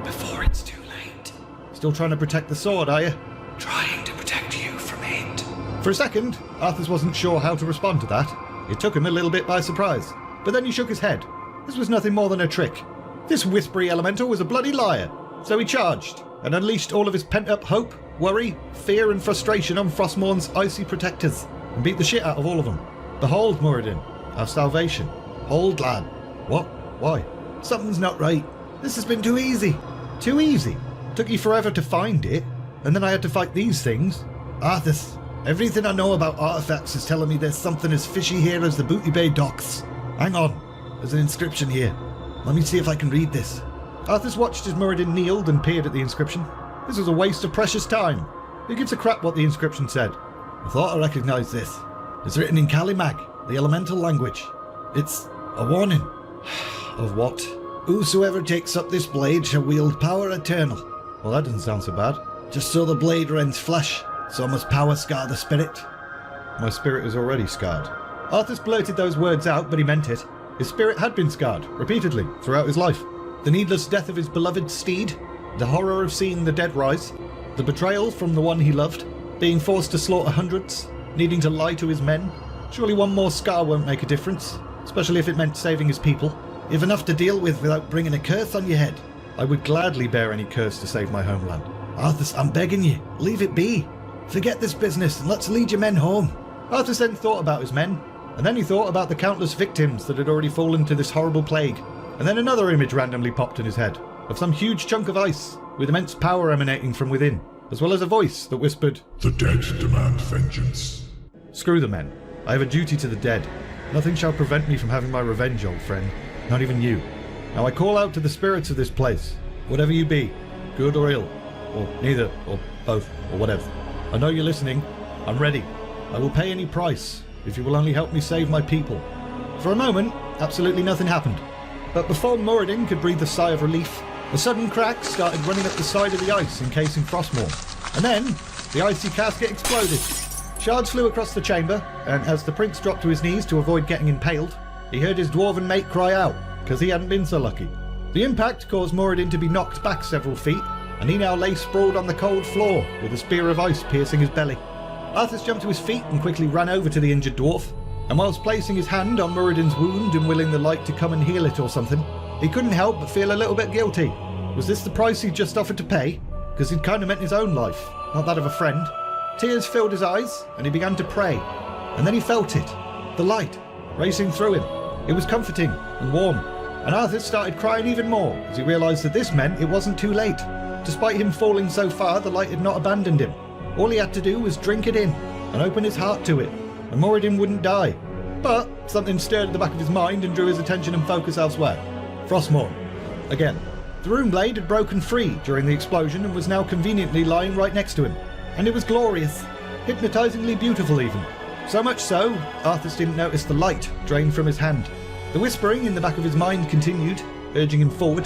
before it's too late. Still trying to protect the sword, are you? Trying to protect you from it. For a second, Arthas wasn't sure how to respond to that. It took him a little bit by surprise. But then he shook his head. This was nothing more than a trick. This whispery elemental was a bloody liar. So he charged and unleashed all of his pent-up hope, worry, fear and frustration on Frostmourne's icy protectors and beat the shit out of all of them. Behold, Moradin, our salvation. Hold, lad. What? Why? Something's not right. This has been too easy. Too easy. Took you forever to find it, and then I had to fight these things. Arthas, everything I know about artifacts is telling me there's something as fishy here as the Booty Bay docks. Hang on. There's an inscription here. Let me see if I can read this. Arthas watched as Moradin kneeled and peered at the inscription. This was a waste of precious time. Who gives a crap what the inscription said? I thought I recognised this. It's written in Kalimag, the elemental language. It's a warning. Of what? Whosoever takes up this blade shall wield power eternal. Well, that doesn't sound so bad. Just so the blade rends flesh, so must power scar the spirit. My spirit is already scarred. Arthas blurted those words out, but he meant it. His spirit had been scarred, repeatedly, throughout his life. The needless death of his beloved steed, the horror of seeing the dead rise, the betrayal from the one he loved, being forced to slaughter hundreds, needing to lie to his men. Surely one more scar won't make a difference, especially if it meant saving his people. You've enough to deal with without bringing a curse on your head. I would gladly bear any curse to save my homeland. Arthas, I'm begging you, leave it be. Forget this business and let's lead your men home. Arthas then thought about his men, and then he thought about the countless victims that had already fallen to this horrible plague. And then another image randomly popped in his head, of some huge chunk of ice, with immense power emanating from within, as well as a voice that whispered, "The dead demand vengeance." Screw the men. I have a duty to the dead. Nothing shall prevent me from having my revenge, old friend. Not even you. Now I call out to the spirits of this place, whatever you be, good or ill, or neither, or both, or whatever. I know you're listening. I'm ready. I will pay any price, if you will only help me save my people. For a moment, absolutely nothing happened. But before Moradin could breathe a sigh of relief, a sudden crack started running up the side of the ice encasing Frostmourne. And then, the icy casket exploded. Shards flew across the chamber, and as the prince dropped to his knees to avoid getting impaled, he heard his dwarven mate cry out, because he hadn't been so lucky. The impact caused Moradin to be knocked back several feet, and he now lay sprawled on the cold floor, with a spear of ice piercing his belly. Arthas jumped to his feet and quickly ran over to the injured dwarf, and whilst placing his hand on Moradin's wound and willing the light to come and heal it or something, he couldn't help but feel a little bit guilty. Was this the price he'd just offered to pay? Because he'd kind of meant his own life, not that of a friend. Tears filled his eyes, and he began to pray. And then he felt it, the light, racing through him. It was comforting and warm, and Arthas started crying even more as he realised that this meant it wasn't too late. Despite him falling so far, the light had not abandoned him. All he had to do was drink it in and open his heart to it, and Moradin wouldn't die. But something stirred at the back of his mind and drew his attention and focus elsewhere. Frostmourne. Again. The rune blade had broken free during the explosion and was now conveniently lying right next to him. And it was glorious. Hypnotisingly beautiful even. So much so, Arthas didn't notice the light drain from his hand. The whispering in the back of his mind continued, urging him forward.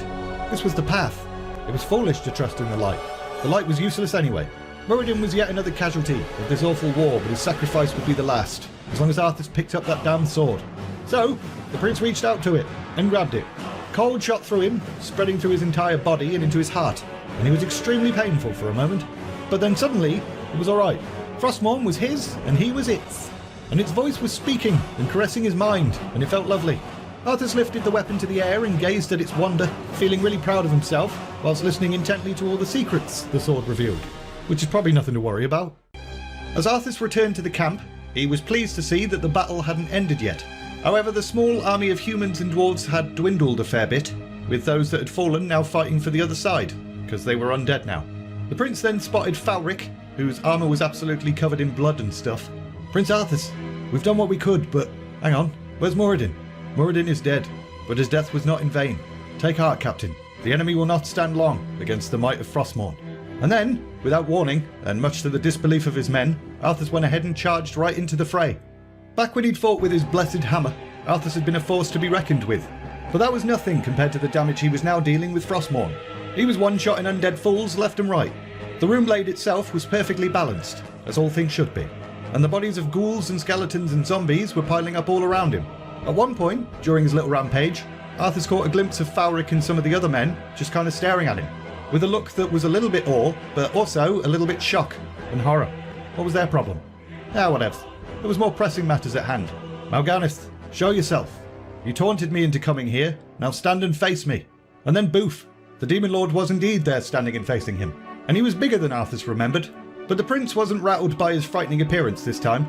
This was the path. It was foolish to trust in the light. The light was useless anyway. Muradin was yet another casualty of this awful war, but his sacrifice would be the last, as long as Arthas picked up that damn sword. So, the prince reached out to it, and grabbed it. Cold shot through him, spreading through his entire body and into his heart, and he was extremely painful for a moment. But then suddenly, it was alright. Frostmourne was his, and he was its. And its voice was speaking and caressing his mind, and it felt lovely. Arthas lifted the weapon to the air and gazed at its wonder, feeling really proud of himself, whilst listening intently to all the secrets the sword revealed, which is probably nothing to worry about. As Arthas returned to the camp, he was pleased to see that the battle hadn't ended yet. However, the small army of humans and dwarves had dwindled a fair bit, with those that had fallen now fighting for the other side, because they were undead now. The prince then spotted Falric, whose armour was absolutely covered in blood and stuff. "Prince Arthas, we've done what we could, but hang on, where's Muradin? Muradin is dead, but his death was not in vain. Take heart, Captain. The enemy will not stand long against the might of Frostmourne." And then, without warning, and much to the disbelief of his men, Arthas went ahead and charged right into the fray. Back when he'd fought with his blessed hammer, Arthas had been a force to be reckoned with. But that was nothing compared to the damage he was now dealing with Frostmourne. He was one-shotting undead fools left and right. The room blade itself was perfectly balanced, as all things should be, and the bodies of ghouls and skeletons and zombies were piling up all around him. At one point, during his little rampage, Arthas caught a glimpse of Falric and some of the other men just kind of staring at him, with a look that was a little bit awe, but also a little bit shock and horror. What was their problem? Whatever. There was more pressing matters at hand. "Mal'Ganis, show yourself. You taunted me into coming here, now stand and face me." And then boof, the Demon Lord was indeed there standing and facing him. And he was bigger than Arthas remembered, but the prince wasn't rattled by his frightening appearance this time.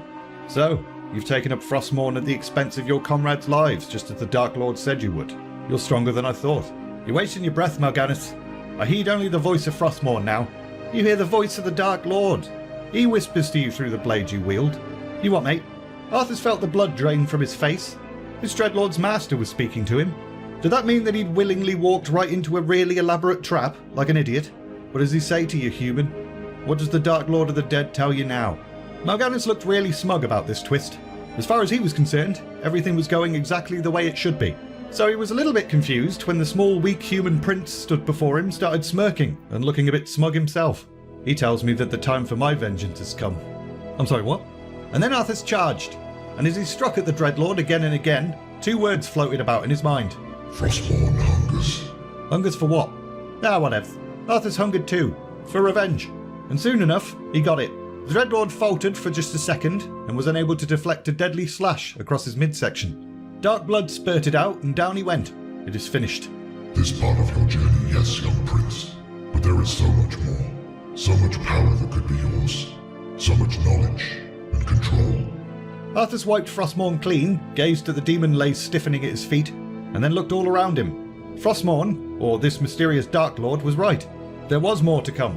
"So, you've taken up Frostmourne at the expense of your comrades' lives, just as the Dark Lord said you would. You're stronger than I thought. You're wasting your breath, Mal'Ganis. I heed only the voice of Frostmourne now. You hear the voice of the Dark Lord. He whispers to you through the blade you wield. You what, mate?" Arthas felt the blood drain from his face. His Dreadlord's master was speaking to him. Did that mean that he'd willingly walked right into a really elaborate trap, like an idiot? What does he say to you, human? What does the Dark Lord of the Dead tell you now? Mal'Ganis looked really smug about this twist. As far as he was concerned, everything was going exactly the way it should be. So he was a little bit confused when the small, weak human prince stood before him, started smirking and looking a bit smug himself. "He tells me that the time for my vengeance has come." "I'm sorry, what?" And then Arthas charged, and as he struck at the Dreadlord again and again, two words floated about in his mind. "Frostmourne hungers." Hungers for what? Whatever. Arthas hungered too, for revenge. And soon enough, he got it. The Dreadlord faltered for just a second, and was unable to deflect a deadly slash across his midsection. Dark blood spurted out, and down he went. It is finished. This part of your journey, yes, young prince. But there is so much more. So much power that could be yours. So much knowledge and control. Arthas wiped Frostmourne clean, gazed at the demon lay stiffening at his feet, and then looked all around him. Frostmourne, or this mysterious Dark Lord, was right. There was more to come.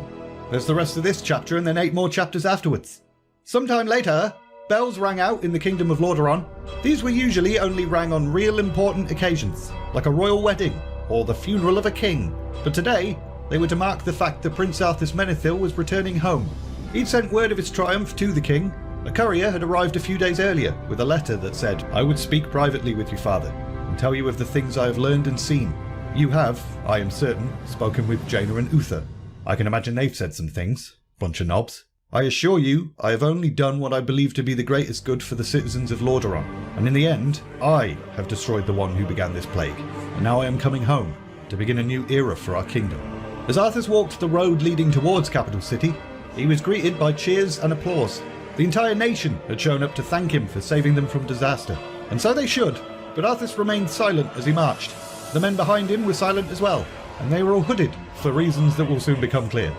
There's the rest of this chapter and then 8 more chapters afterwards. Sometime later, bells rang out in the Kingdom of Lordaeron. These were usually only rang on real important occasions, like a royal wedding or the funeral of a king. But today, they were to mark the fact that Prince Arthas Menethil was returning home. He'd sent word of his triumph to the king. A courier had arrived a few days earlier with a letter that said, "I would speak privately with you, father, and tell you of the things I have learned and seen. You have, I am certain, spoken with Jaina and Uther. I can imagine they've said some things. Bunch of knobs. I assure you, I have only done what I believe to be the greatest good for the citizens of Lordaeron, and in the end, I have destroyed the one who began this plague, and now I am coming home to begin a new era for our kingdom." As Arthas walked the road leading towards Capital City, he was greeted by cheers and applause. The entire nation had shown up to thank him for saving them from disaster, and so they should, but Arthas remained silent as he marched. The men behind him were silent as well, and they were all hooded for reasons that will soon become clear.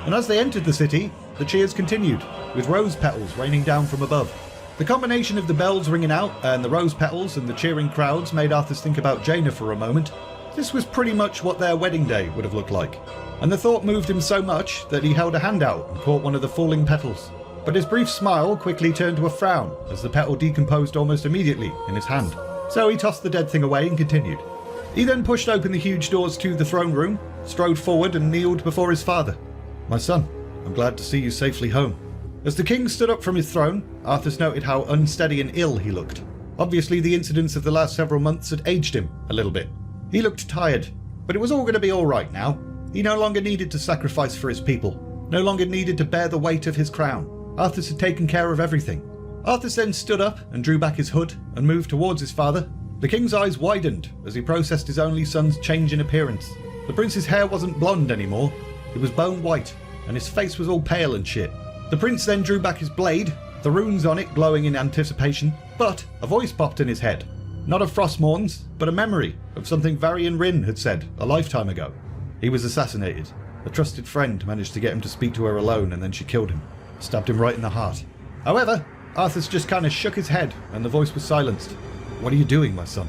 And as they entered the city, the cheers continued, with rose petals raining down from above. The combination of the bells ringing out and the rose petals and the cheering crowds made Arthas think about Jaina for a moment. This was pretty much what their wedding day would have looked like, and the thought moved him so much that he held a hand out and caught one of the falling petals. But his brief smile quickly turned to a frown as the petal decomposed almost immediately in his hand. So he tossed the dead thing away and continued. He then pushed open the huge doors to the throne room, strode forward and kneeled before his father. "My son, I'm glad to see you safely home." As the king stood up from his throne, Arthas noted how unsteady and ill he looked. Obviously the incidents of the last several months had aged him a little bit. He looked tired, but it was all going to be alright now. He no longer needed to sacrifice for his people, no longer needed to bear the weight of his crown. Arthas had taken care of everything. Arthas then stood up and drew back his hood and moved towards his father. The king's eyes widened as he processed his only son's change in appearance. The prince's hair wasn't blonde anymore, it was bone white, and his face was all pale and shit. The prince then drew back his blade, the runes on it glowing in anticipation, but a voice popped in his head. Not of Frostmourne's, but a memory of something Varian Rin had said a lifetime ago. He was assassinated. A trusted friend managed to get him to speak to her alone, and then she killed him. Stabbed him right in the heart. However, Arthas just kind of shook his head, and the voice was silenced. "What are you doing, my son?"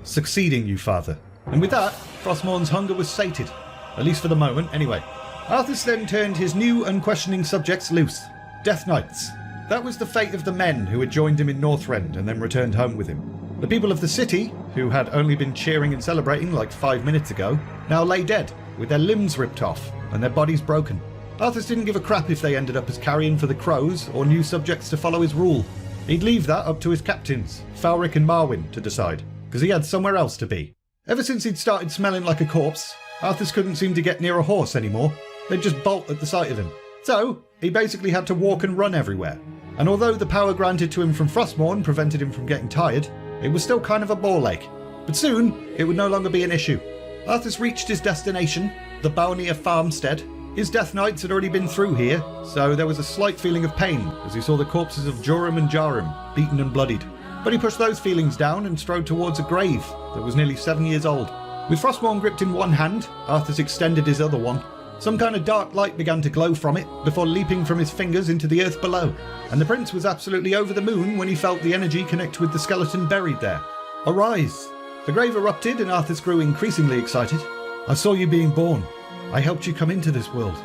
"Succeeding you, father." And with that, Frostmourne's hunger was sated. At least for the moment, anyway. Arthas then turned his new unquestioning subjects loose. Death Knights. That was the fate of the men who had joined him in Northrend and then returned home with him. The people of the city, who had only been cheering and celebrating like 5 minutes ago, now lay dead, with their limbs ripped off and their bodies broken. Arthas didn't give a crap if they ended up as carrion for the crows or new subjects to follow his rule. He'd leave that up to his captains, Falric and Marwyn, to decide, because he had somewhere else to be. Ever since he'd started smelling like a corpse, Arthas couldn't seem to get near a horse anymore. They'd just bolt at the sight of him. So, he basically had to walk and run everywhere. And although the power granted to him from Frostmourne prevented him from getting tired, it was still kind of a ball ache. But soon, it would no longer be an issue. Arthas reached his destination, the Balnir farmstead. His Death Knights had already been through here, so there was a slight feeling of pain as he saw the corpses of Joram and Jarim, beaten and bloodied. But he pushed those feelings down and strode towards a grave that was nearly 7 years old. With Frostmourne gripped in one hand, Arthas extended his other one. Some kind of dark light began to glow from it before leaping from his fingers into the earth below, and the prince was absolutely over the moon when he felt the energy connect with the skeleton buried there. Arise! The grave erupted and Arthas grew increasingly excited. "I saw you being born. I helped you come into this world,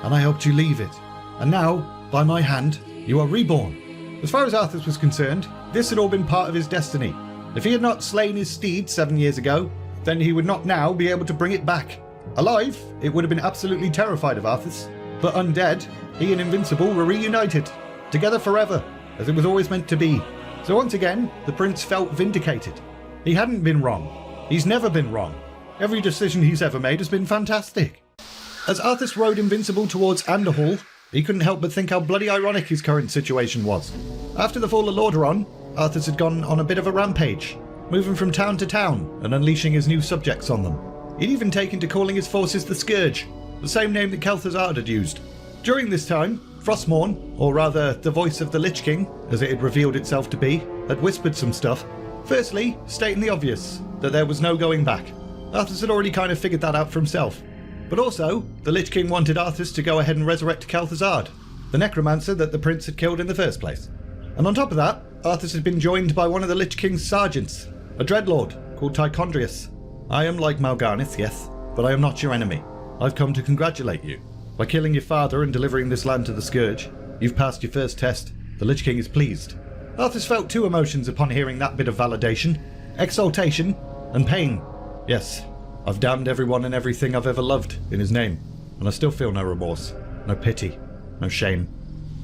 and I helped you leave it. And now, by my hand, you are reborn." As far as Arthas was concerned, this had all been part of his destiny. If he had not slain his steed 7 years ago, then he would not now be able to bring it back. Alive, it would have been absolutely terrified of Arthas. But undead, he and Invincible were reunited, together forever, as it was always meant to be. So once again, the prince felt vindicated. He hadn't been wrong. He's never been wrong. Every decision he's ever made has been fantastic. As Arthas rode Invincible towards Anderhall, he couldn't help but think how bloody ironic his current situation was. After the fall of Lordaeron, Arthas had gone on a bit of a rampage, moving from town to town and unleashing his new subjects on them. He'd even taken to calling his forces the Scourge, the same name that Kel'Thuzad had used. During this time, Frostmourne, or rather the voice of the Lich King, as it had revealed itself to be, had whispered some stuff. Firstly, stating the obvious, that there was no going back. Arthas had already kind of figured that out for himself. But also, the Lich King wanted Arthas to go ahead and resurrect Kel'Thuzad, the necromancer that the prince had killed in the first place. And on top of that, Arthas had been joined by one of the Lich King's sergeants, a dreadlord called Tychondrius. "I am like Mal'Garnith, yes, but I am not your enemy. I've come to congratulate you. By killing your father and delivering this land to the Scourge, you've passed your first test. The Lich King is pleased." Arthas felt two emotions upon hearing that bit of validation: exultation and pain. Yes, I've damned everyone and everything I've ever loved in his name, and I still feel no remorse, no pity, no shame.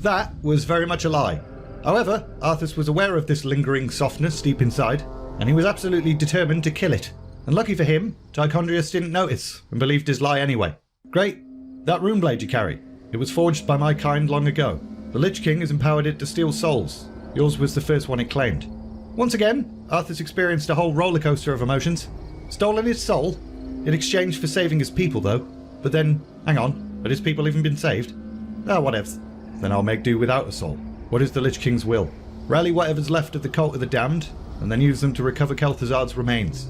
That was very much a lie. However, Arthas was aware of this lingering softness deep inside, and he was absolutely determined to kill it. And lucky for him, Tychondrius didn't notice and believed his lie anyway. "Great. That rune blade you carry, it was forged by my kind long ago. The Lich King has empowered it to steal souls. Yours was the first one it claimed." Once again, Arthas experienced a whole rollercoaster of emotions. Stolen his soul? In exchange for saving his people, though. But then, hang on, had his people even been saved? Ah, whatevs. Then I'll make do without a soul. What is the Lich King's will? Rally whatever's left of the Cult of the Damned, and then use them to recover Kel'Thuzad's remains.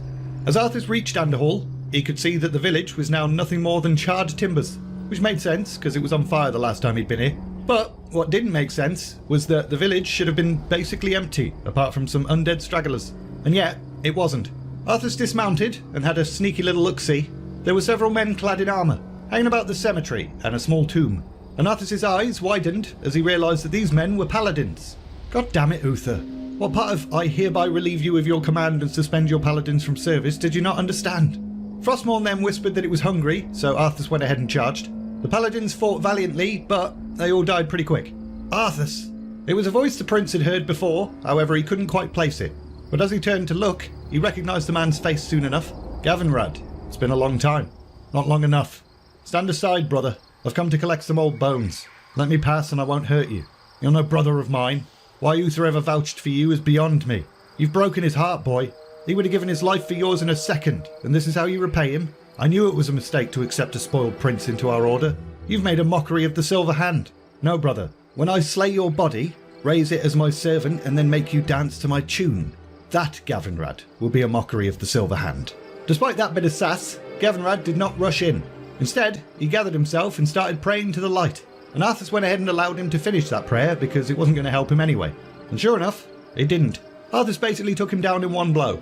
As Arthas reached Anderhall, he could see that the village was now nothing more than charred timbers, which made sense because it was on fire the last time he'd been here. But what didn't make sense was that the village should have been basically empty, apart from some undead stragglers. And yet, it wasn't. Arthas dismounted and had a sneaky little look-see. There were several men clad in armour, hanging about the cemetery and a small tomb. And Arthas's eyes widened as he realised that these men were paladins. God damn it, Uther. What part of "I hereby relieve you of your command and suspend your paladins from service" did you not understand? Frostmourne then whispered that it was hungry, so Arthas went ahead and charged. The paladins fought valiantly, but they all died pretty quick. Arthas! It was a voice the prince had heard before, however he couldn't quite place it. But as he turned to look, he recognised the man's face soon enough. Gavinrad. It's been a long time. Not long enough. Stand aside, brother. I've come to collect some old bones. Let me pass and I won't hurt you. You're no brother of mine. Why Uther ever vouched for you is beyond me. You've broken his heart, boy. He would have given his life for yours in a second, and this is how you repay him? I knew it was a mistake to accept a spoiled prince into our order. You've made a mockery of the Silver Hand. No, brother. When I slay your body, raise it as my servant, and then make you dance to my tune, that, Gavinrad, will be a mockery of the Silver Hand. Despite that bit of sass, Gavinrad did not rush in. Instead, he gathered himself and started praying to the light. And Arthas went ahead and allowed him to finish that prayer because it wasn't going to help him anyway. And sure enough, it didn't. Arthas basically took him down in one blow.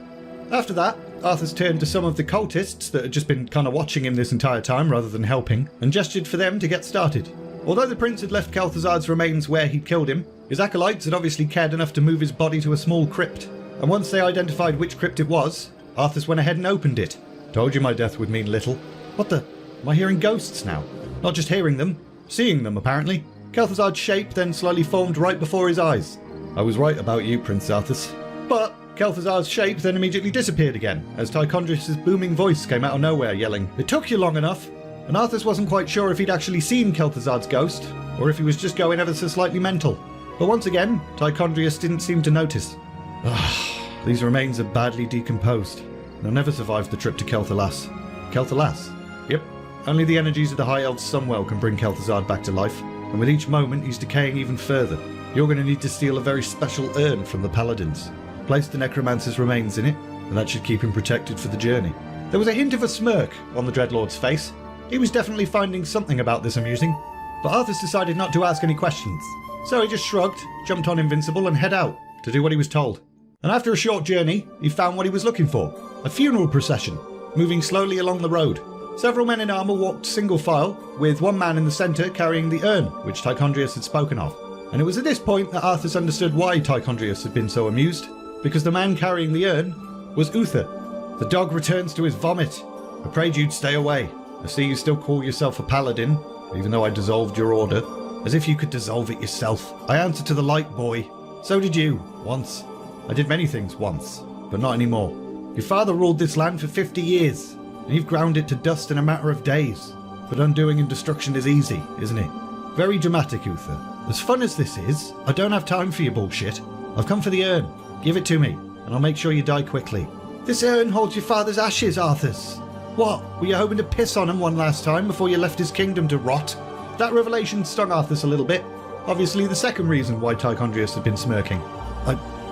After that, Arthas turned to some of the cultists that had just been kind of watching him this entire time rather than helping, and gestured for them to get started. Although the prince had left Kel'Thuzad's remains where he'd killed him, his acolytes had obviously cared enough to move his body to a small crypt. And once they identified which crypt it was, Arthas went ahead and opened it. Told you my death would mean little. What the? Am I hearing ghosts now? Not just hearing them, seeing them apparently. Kel'Thuzad's shape then slowly formed right before his eyes. I was right about you, Prince Arthas. But Kel'Thuzad's shape then immediately disappeared again, as Tychondrius' booming voice came out of nowhere yelling, "It took you long enough!" And Arthas wasn't quite sure if he'd actually seen Kel'Thuzad's ghost, or if he was just going ever so slightly mental. But once again, Tychondrius didn't seem to notice. These remains are badly decomposed. They'll never survive the trip to Kel'Thalas. Kel'Thalas? Yep. Only the energies of the High Elves Sunwell can bring Kel'Thuzad back to life, and with each moment he's decaying even further. You're going to need to steal a very special urn from the paladins. Place the necromancer's remains in it, and that should keep him protected for the journey. There was a hint of a smirk on the Dreadlord's face. He was definitely finding something about this amusing, but Arthas decided not to ask any questions. So he just shrugged, jumped on Invincible and head out to do what he was told. And after a short journey, he found what he was looking for. A funeral procession, moving slowly along the road. Several men in armour walked single file, with one man in the centre carrying the urn, which Tychondrius had spoken of. And it was at this point that Arthas understood why Tychondrius had been so amused, because the man carrying the urn was Uther. The dog returns to his vomit. I prayed you'd stay away. I see you still call yourself a paladin, even though I dissolved your order. As if you could dissolve it yourself. I answer to the light, boy. So did you, once. I did many things once, but not anymore. Your father ruled this land for 50 years, and you've ground it to dust in a matter of days. But undoing and destruction is easy, isn't it? Very dramatic, Uther. As fun as this is, I don't have time for your bullshit. I've come for the urn. Give it to me, and I'll make sure you die quickly. This urn holds your father's ashes, Arthas. What, were you hoping to piss on him one last time before you left his kingdom to rot? That revelation stung Arthas a little bit. Obviously the second reason why Tychondrius had been smirking.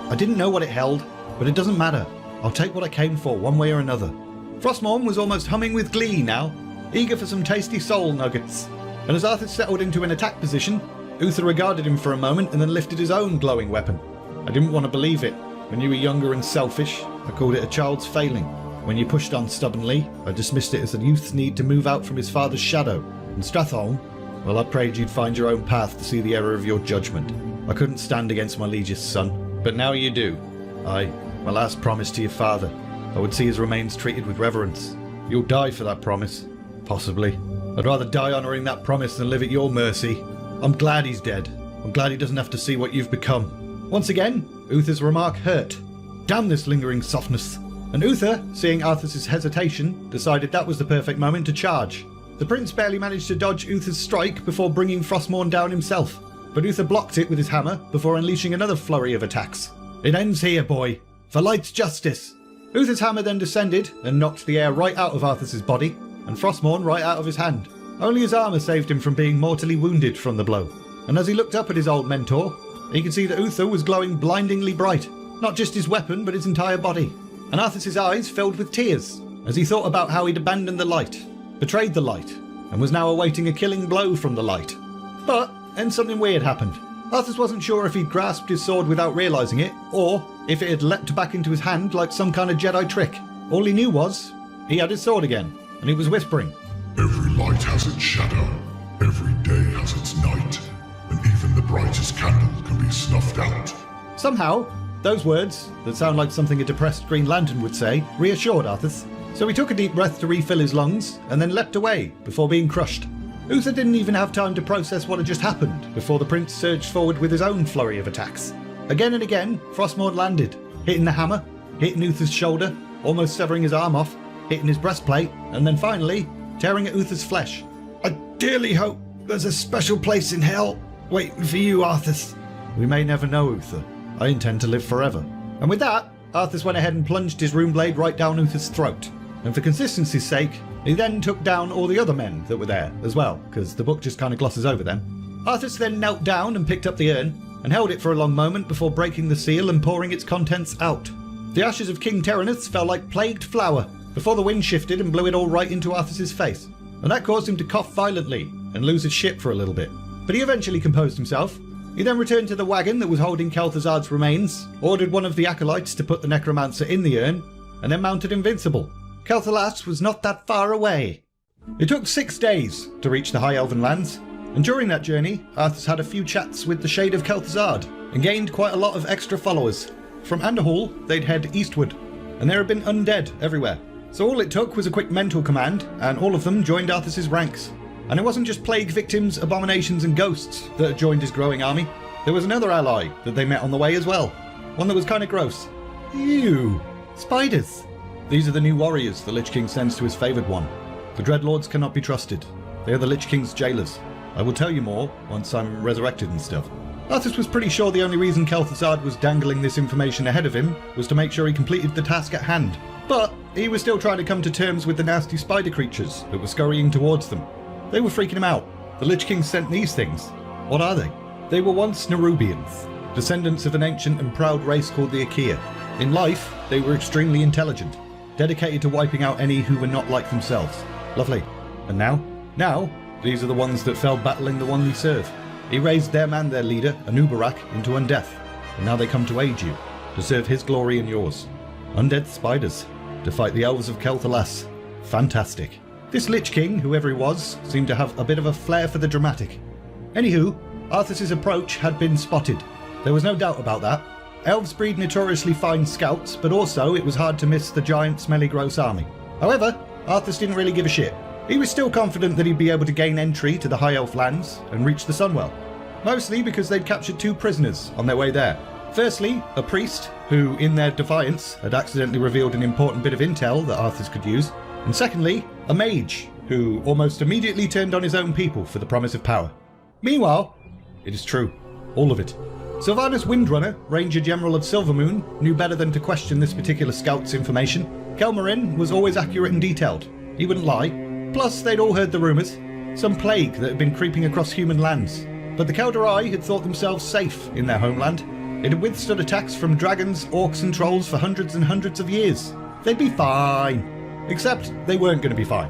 I didn't know what it held, but it doesn't matter. I'll take what I came for, one way or another. Frostmourne was almost humming with glee now, eager for some tasty soul nuggets. And as Arthas settled into an attack position, Uther regarded him for a moment and then lifted his own glowing weapon. I didn't want to believe it. When you were younger and selfish, I called it a child's failing. When you pushed on stubbornly, I dismissed it as a youth's need to move out from his father's shadow. And Stratholme, well, I prayed you'd find your own path to see the error of your judgment. I couldn't stand against my liege's son. But now you do. My last promise to your father. I would see his remains treated with reverence. You'll die for that promise. Possibly. I'd rather die honouring that promise than live at your mercy. I'm glad he's dead. I'm glad he doesn't have to see what you've become. Once again, Uther's remark hurt. Damn this lingering softness. And Uther, seeing Arthas' hesitation, decided that was the perfect moment to charge. The prince barely managed to dodge Uther's strike before bringing Frostmourne down himself. But Uther blocked it with his hammer before unleashing another flurry of attacks. It ends here, boy. For light's justice. Uther's hammer then descended and knocked the air right out of Arthas' body, and Frostmourne right out of his hand. Only his armour saved him from being mortally wounded from the blow. And as he looked up at his old mentor, he could see that Uther was glowing blindingly bright. Not just his weapon, but his entire body. And Arthas' eyes filled with tears as he thought about how he'd abandoned the light, betrayed the light, and was now awaiting a killing blow from the light. But then something weird happened. Arthas wasn't sure if he'd grasped his sword without realising it, or if it had leapt back into his hand like some kind of Jedi trick. All he knew was, he had his sword again, and he was whispering. Every light has its shadow, every day has its night, and even the brightest candle can be snuffed out. Somehow, those words, that sound like something a depressed Green Lantern would say, reassured Arthas. So he took a deep breath to refill his lungs, and then leapt away before being crushed. Uther didn't even have time to process what had just happened before the prince surged forward with his own flurry of attacks. Again and again, Frostmourne landed, hitting the hammer, hitting Uther's shoulder, almost severing his arm off, hitting his breastplate, and then finally tearing at Uther's flesh. dearly hope there's a special place in hell waiting for you, Arthas. We may never know, Uther. I intend to live forever. And with that, Arthas went ahead and plunged his rune blade right down Uther's throat. And for consistency's sake, he then took down all the other men that were there as well, because the book just kind of glosses over them. Arthas then knelt down and picked up the urn, and held it for a long moment before breaking the seal and pouring its contents out. The ashes of King Terenas fell like plagued flour, before the wind shifted and blew it all right into Arthas's face. And that caused him to cough violently and lose his shit for a little bit. But he eventually composed himself. He then returned to the wagon that was holding Kel'Thuzad's remains, ordered one of the acolytes to put the necromancer in the urn, and then mounted invincible. Kel'Thuzad was not that far away. It took 6 days to reach the High Elven lands, and during that journey, Arthas had a few chats with the Shade of Kel'Thuzad, and gained quite a lot of extra followers. From Anderhall, they'd head eastward, and there had been undead everywhere. So all it took was a quick mental command, and all of them joined Arthas's ranks. And it wasn't just plague victims, abominations and ghosts that had joined his growing army. There was another ally that they met on the way as well. One that was kind of gross. Ew. Spiders. These are the new warriors the Lich King sends to his favoured one. The Dreadlords cannot be trusted. They are the Lich King's jailers. I will tell you more once I'm resurrected and stuff. Arthas was pretty sure the only reason Kel'Thuzad was dangling this information ahead of him was to make sure he completed the task at hand. But he was still trying to come to terms with the nasty spider creatures that were scurrying towards them. They were freaking him out. The Lich King sent these things. What are they? They were once Nerubians, descendants of an ancient and proud race called the Achaea. In life, they were extremely intelligent, dedicated to wiping out any who were not like themselves. Lovely. And now? Now, these are the ones that fell battling the one we serve. He raised them and their leader, Anubarak, into undeath, and now they come to aid you, to serve his glory and yours. Undead spiders, to fight the elves of Kel'Thuzad. Fantastic. This Lich King, whoever he was, seemed to have a bit of a flair for the dramatic. Anywho, Arthas's approach had been spotted. There was no doubt about that. Elves breed notoriously fine scouts, but also it was hard to miss the giant, smelly, gross army. However, Arthas didn't really give a shit. He was still confident that he'd be able to gain entry to the High Elf lands and reach the Sunwell. Mostly because they'd captured 2 prisoners on their way there. Firstly, a priest, who in their defiance had accidentally revealed an important bit of intel that Arthas could use. And secondly, a mage, who almost immediately turned on his own people for the promise of power. Meanwhile, it is true, all of it. Sylvanas Windrunner, Ranger General of Silvermoon, knew better than to question this particular scout's information. Kel'Marin was always accurate and detailed. He wouldn't lie. Plus, they'd all heard the rumours. Some plague that had been creeping across human lands. But the Kel'Darai had thought themselves safe in their homeland. It had withstood attacks from dragons, orcs and trolls for hundreds and hundreds of years. They'd be fine. Except they weren't going to be fine.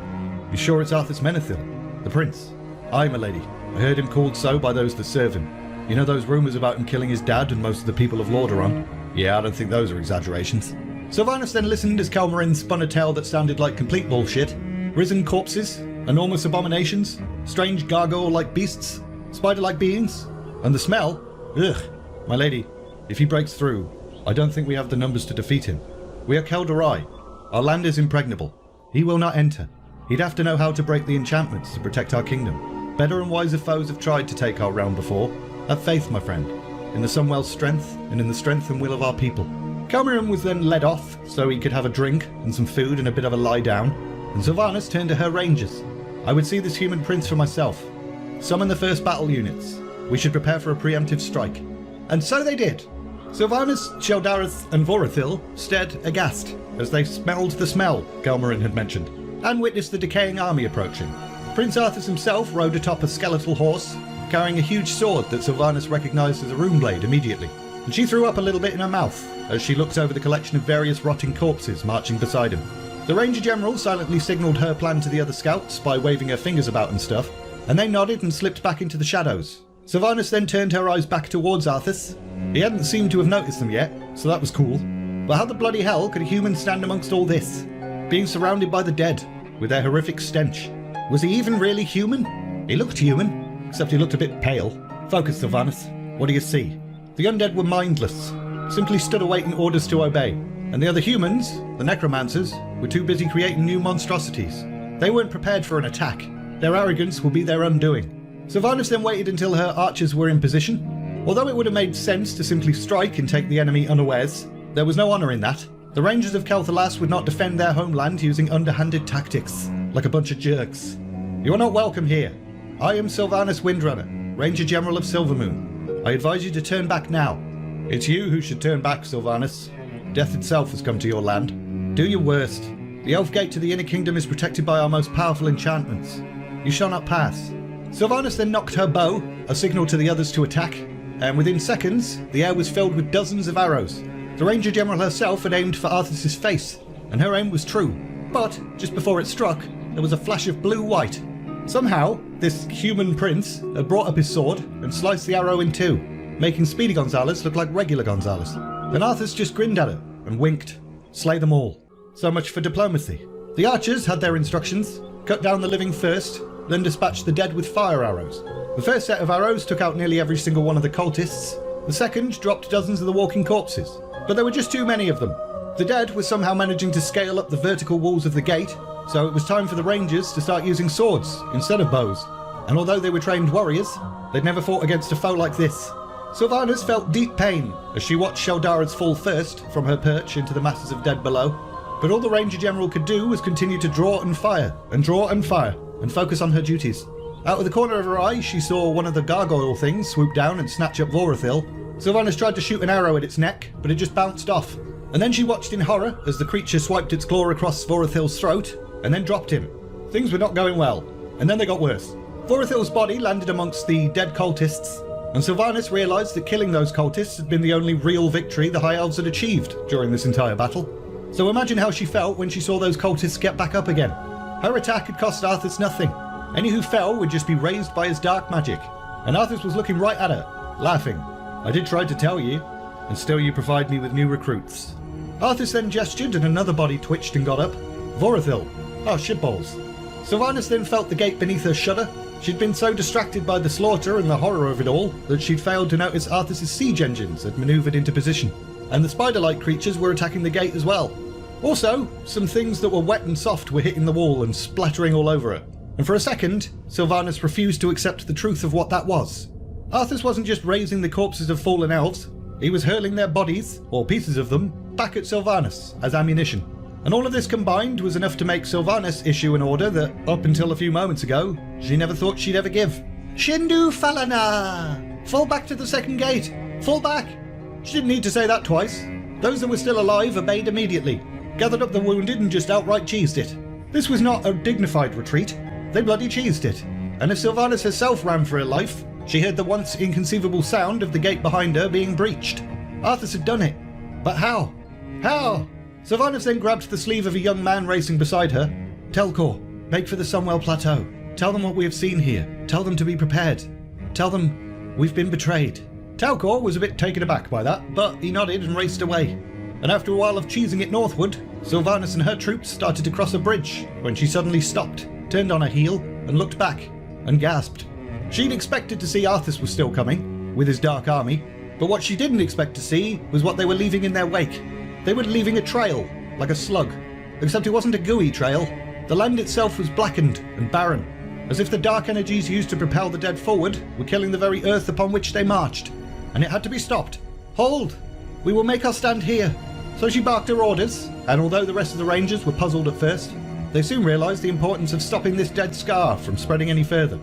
You sure it's Arthas Menethil, the prince? Aye, my lady. I heard him called so by those that serve him. You know those rumours about him killing his dad and most of the people of Lordaeron? Yeah, I don't think those are exaggerations. Sylvanas then listened as Kel'Marin spun a tale that sounded like complete bullshit. Risen corpses, enormous abominations, strange gargoyle-like beasts, spider-like beings, and the smell. Ugh. My lady, if he breaks through, I don't think we have the numbers to defeat him. We are Kel'Darai. Our land is impregnable. He will not enter. He'd have to know how to break the enchantments to protect our kingdom. Better and wiser foes have tried to take our realm before. Have faith, my friend, in the Sunwell's strength and in the strength and will of our people. Kel'Marin was then led off so he could have a drink and some food and a bit of a lie down, and Sylvanas turned to her rangers. I would see this human prince for myself. Summon the first battle units. We should prepare for a preemptive strike. And so they did. Sylvanas, Sheldareth and Vorithil stared aghast as they smelled the smell Kel'Marin had mentioned, and witnessed the decaying army approaching. Prince Arthas himself rode atop a skeletal horse, carrying a huge sword that Sylvanas recognised as a rune blade immediately. And she threw up a little bit in her mouth as she looked over the collection of various rotting corpses marching beside him. The Ranger General silently signalled her plan to the other scouts by waving her fingers about and stuff, and they nodded and slipped back into the shadows. Sylvanas then turned her eyes back towards Arthas. He hadn't seemed to have noticed them yet, so that was cool. But how the bloody hell could a human stand amongst all this? Being surrounded by the dead, with their horrific stench. Was he even really human? He looked human, except he looked a bit pale. Focus, Sylvanas. What do you see? The undead were mindless, simply stood awaiting orders to obey. And the other humans, the necromancers, were too busy creating new monstrosities. They weren't prepared for an attack. Their arrogance will be their undoing. Sylvanas then waited until her archers were in position. Although it would have made sense to simply strike and take the enemy unawares, there was no honour in that. The Rangers of Kel'Thuzad would not defend their homeland using underhanded tactics, like a bunch of jerks. You are not welcome here. I am Sylvanas Windrunner, Ranger General of Silvermoon. I advise you to turn back now. It's you who should turn back, Sylvanas. Death itself has come to your land. Do your worst. The Elf Gate to the Inner Kingdom is protected by our most powerful enchantments. You shall not pass. Sylvanas then knocked her bow, a signal to the others to attack, and within seconds, the air was filled with dozens of arrows. The Ranger General herself had aimed for Arthas' face, and her aim was true. But, just before it struck, there was a flash of blue-white. Somehow, this human prince had brought up his sword and sliced the arrow in two, making Speedy Gonzalez look like regular Gonzalez. Then Arthas just grinned at her and winked. Slay them all. So much for diplomacy. The archers had their instructions. Cut down the living first, then dispatch the dead with fire arrows. The first set of arrows took out nearly every single one of the cultists. The second dropped dozens of the walking corpses. But there were just too many of them. The dead were somehow managing to scale up the vertical walls of the gate, so it was time for the rangers to start using swords instead of bows. And although they were trained warriors, they'd never fought against a foe like this. Sylvanas felt deep pain as she watched Sheldara's fall first from her perch into the masses of dead below. But all the Ranger General could do was continue to draw and fire, and focus on her duties. Out of the corner of her eye, she saw one of the gargoyle things swoop down and snatch up Vorithil. Sylvanas tried to shoot an arrow at its neck, but it just bounced off. And then she watched in horror as the creature swiped its claw across Vorithil's throat, and then dropped him. Things were not going well, and then they got worse. Vorithil's body landed amongst the dead cultists, and Sylvanas realised that killing those cultists had been the only real victory the High Elves had achieved during this entire battle. So imagine how she felt when she saw those cultists get back up again. Her attack had cost Arthas nothing. Any who fell would just be raised by his dark magic. And Arthas was looking right at her, laughing. I did try to tell you, and still you provide me with new recruits. Arthas then gestured and another body twitched and got up. Vorithil. Oh, shitballs. Sylvanas then felt the gate beneath her shudder. She'd been so distracted by the slaughter and the horror of it all that she'd failed to notice Arthas' siege engines had manoeuvred into position. And the spider-like creatures were attacking the gate as well. Also, some things that were wet and soft were hitting the wall and splattering all over her. And for a second, Sylvanas refused to accept the truth of what that was. Arthas wasn't just raising the corpses of fallen elves, he was hurling their bodies, or pieces of them, back at Sylvanas as ammunition. And all of this combined was enough to make Sylvanas issue an order that, up until a few moments ago, she never thought she'd ever give. Shindu Falana! Fall back to the second gate! Fall back! She didn't need to say that twice. Those that were still alive obeyed immediately, gathered up the wounded and just outright cheesed it. This was not a dignified retreat, they bloody cheesed it. And if Sylvanas herself ran for her life, she heard the once inconceivable sound of the gate behind her being breached. Arthas had done it. But how? How? Sylvanas then grabbed the sleeve of a young man racing beside her. Telcor, make for the Sunwell Plateau. Tell them what we have seen here. Tell them to be prepared. Tell them we've been betrayed. Telcor was a bit taken aback by that, but he nodded and raced away. And after a while of cheesing it northward, Sylvanas and her troops started to cross a bridge when she suddenly stopped, turned on her heel, and looked back, and gasped. She'd expected to see Arthas was still coming, with his dark army, but what she didn't expect to see was what they were leaving in their wake. They were leaving a trail, like a slug, except it wasn't a gooey trail. The land itself was blackened and barren, as if the dark energies used to propel the dead forward were killing the very earth upon which they marched. And it had to be stopped. Hold! We will make our stand here. So she barked her orders, and although the rest of the rangers were puzzled at first, they soon realised the importance of stopping this dead scar from spreading any further.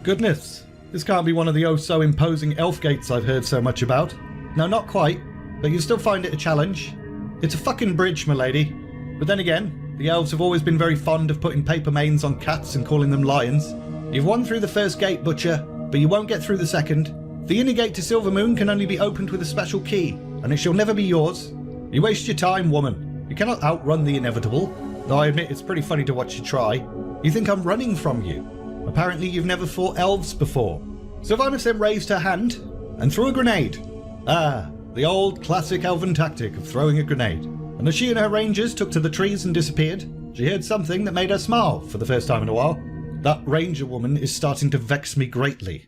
Goodness, this can't be one of the oh-so-imposing elf gates I've heard so much about. No, not quite, but you still find it a challenge. It's a fucking bridge, m'lady. But then again, the elves have always been very fond of putting paper manes on cats and calling them lions. You've won through the first gate, Butcher, but you won't get through the second. The inner gate to Silvermoon can only be opened with a special key, and it shall never be yours. You waste your time, woman. You cannot outrun the inevitable, though I admit it's pretty funny to watch you try. You think I'm running from you. Apparently you've never fought elves before. Sylvanas then raised her hand and threw a grenade. Ah, the old classic elven tactic of throwing a grenade. And as she and her rangers took to the trees and disappeared, she heard something that made her smile for the first time in a while. That ranger woman is starting to vex me greatly.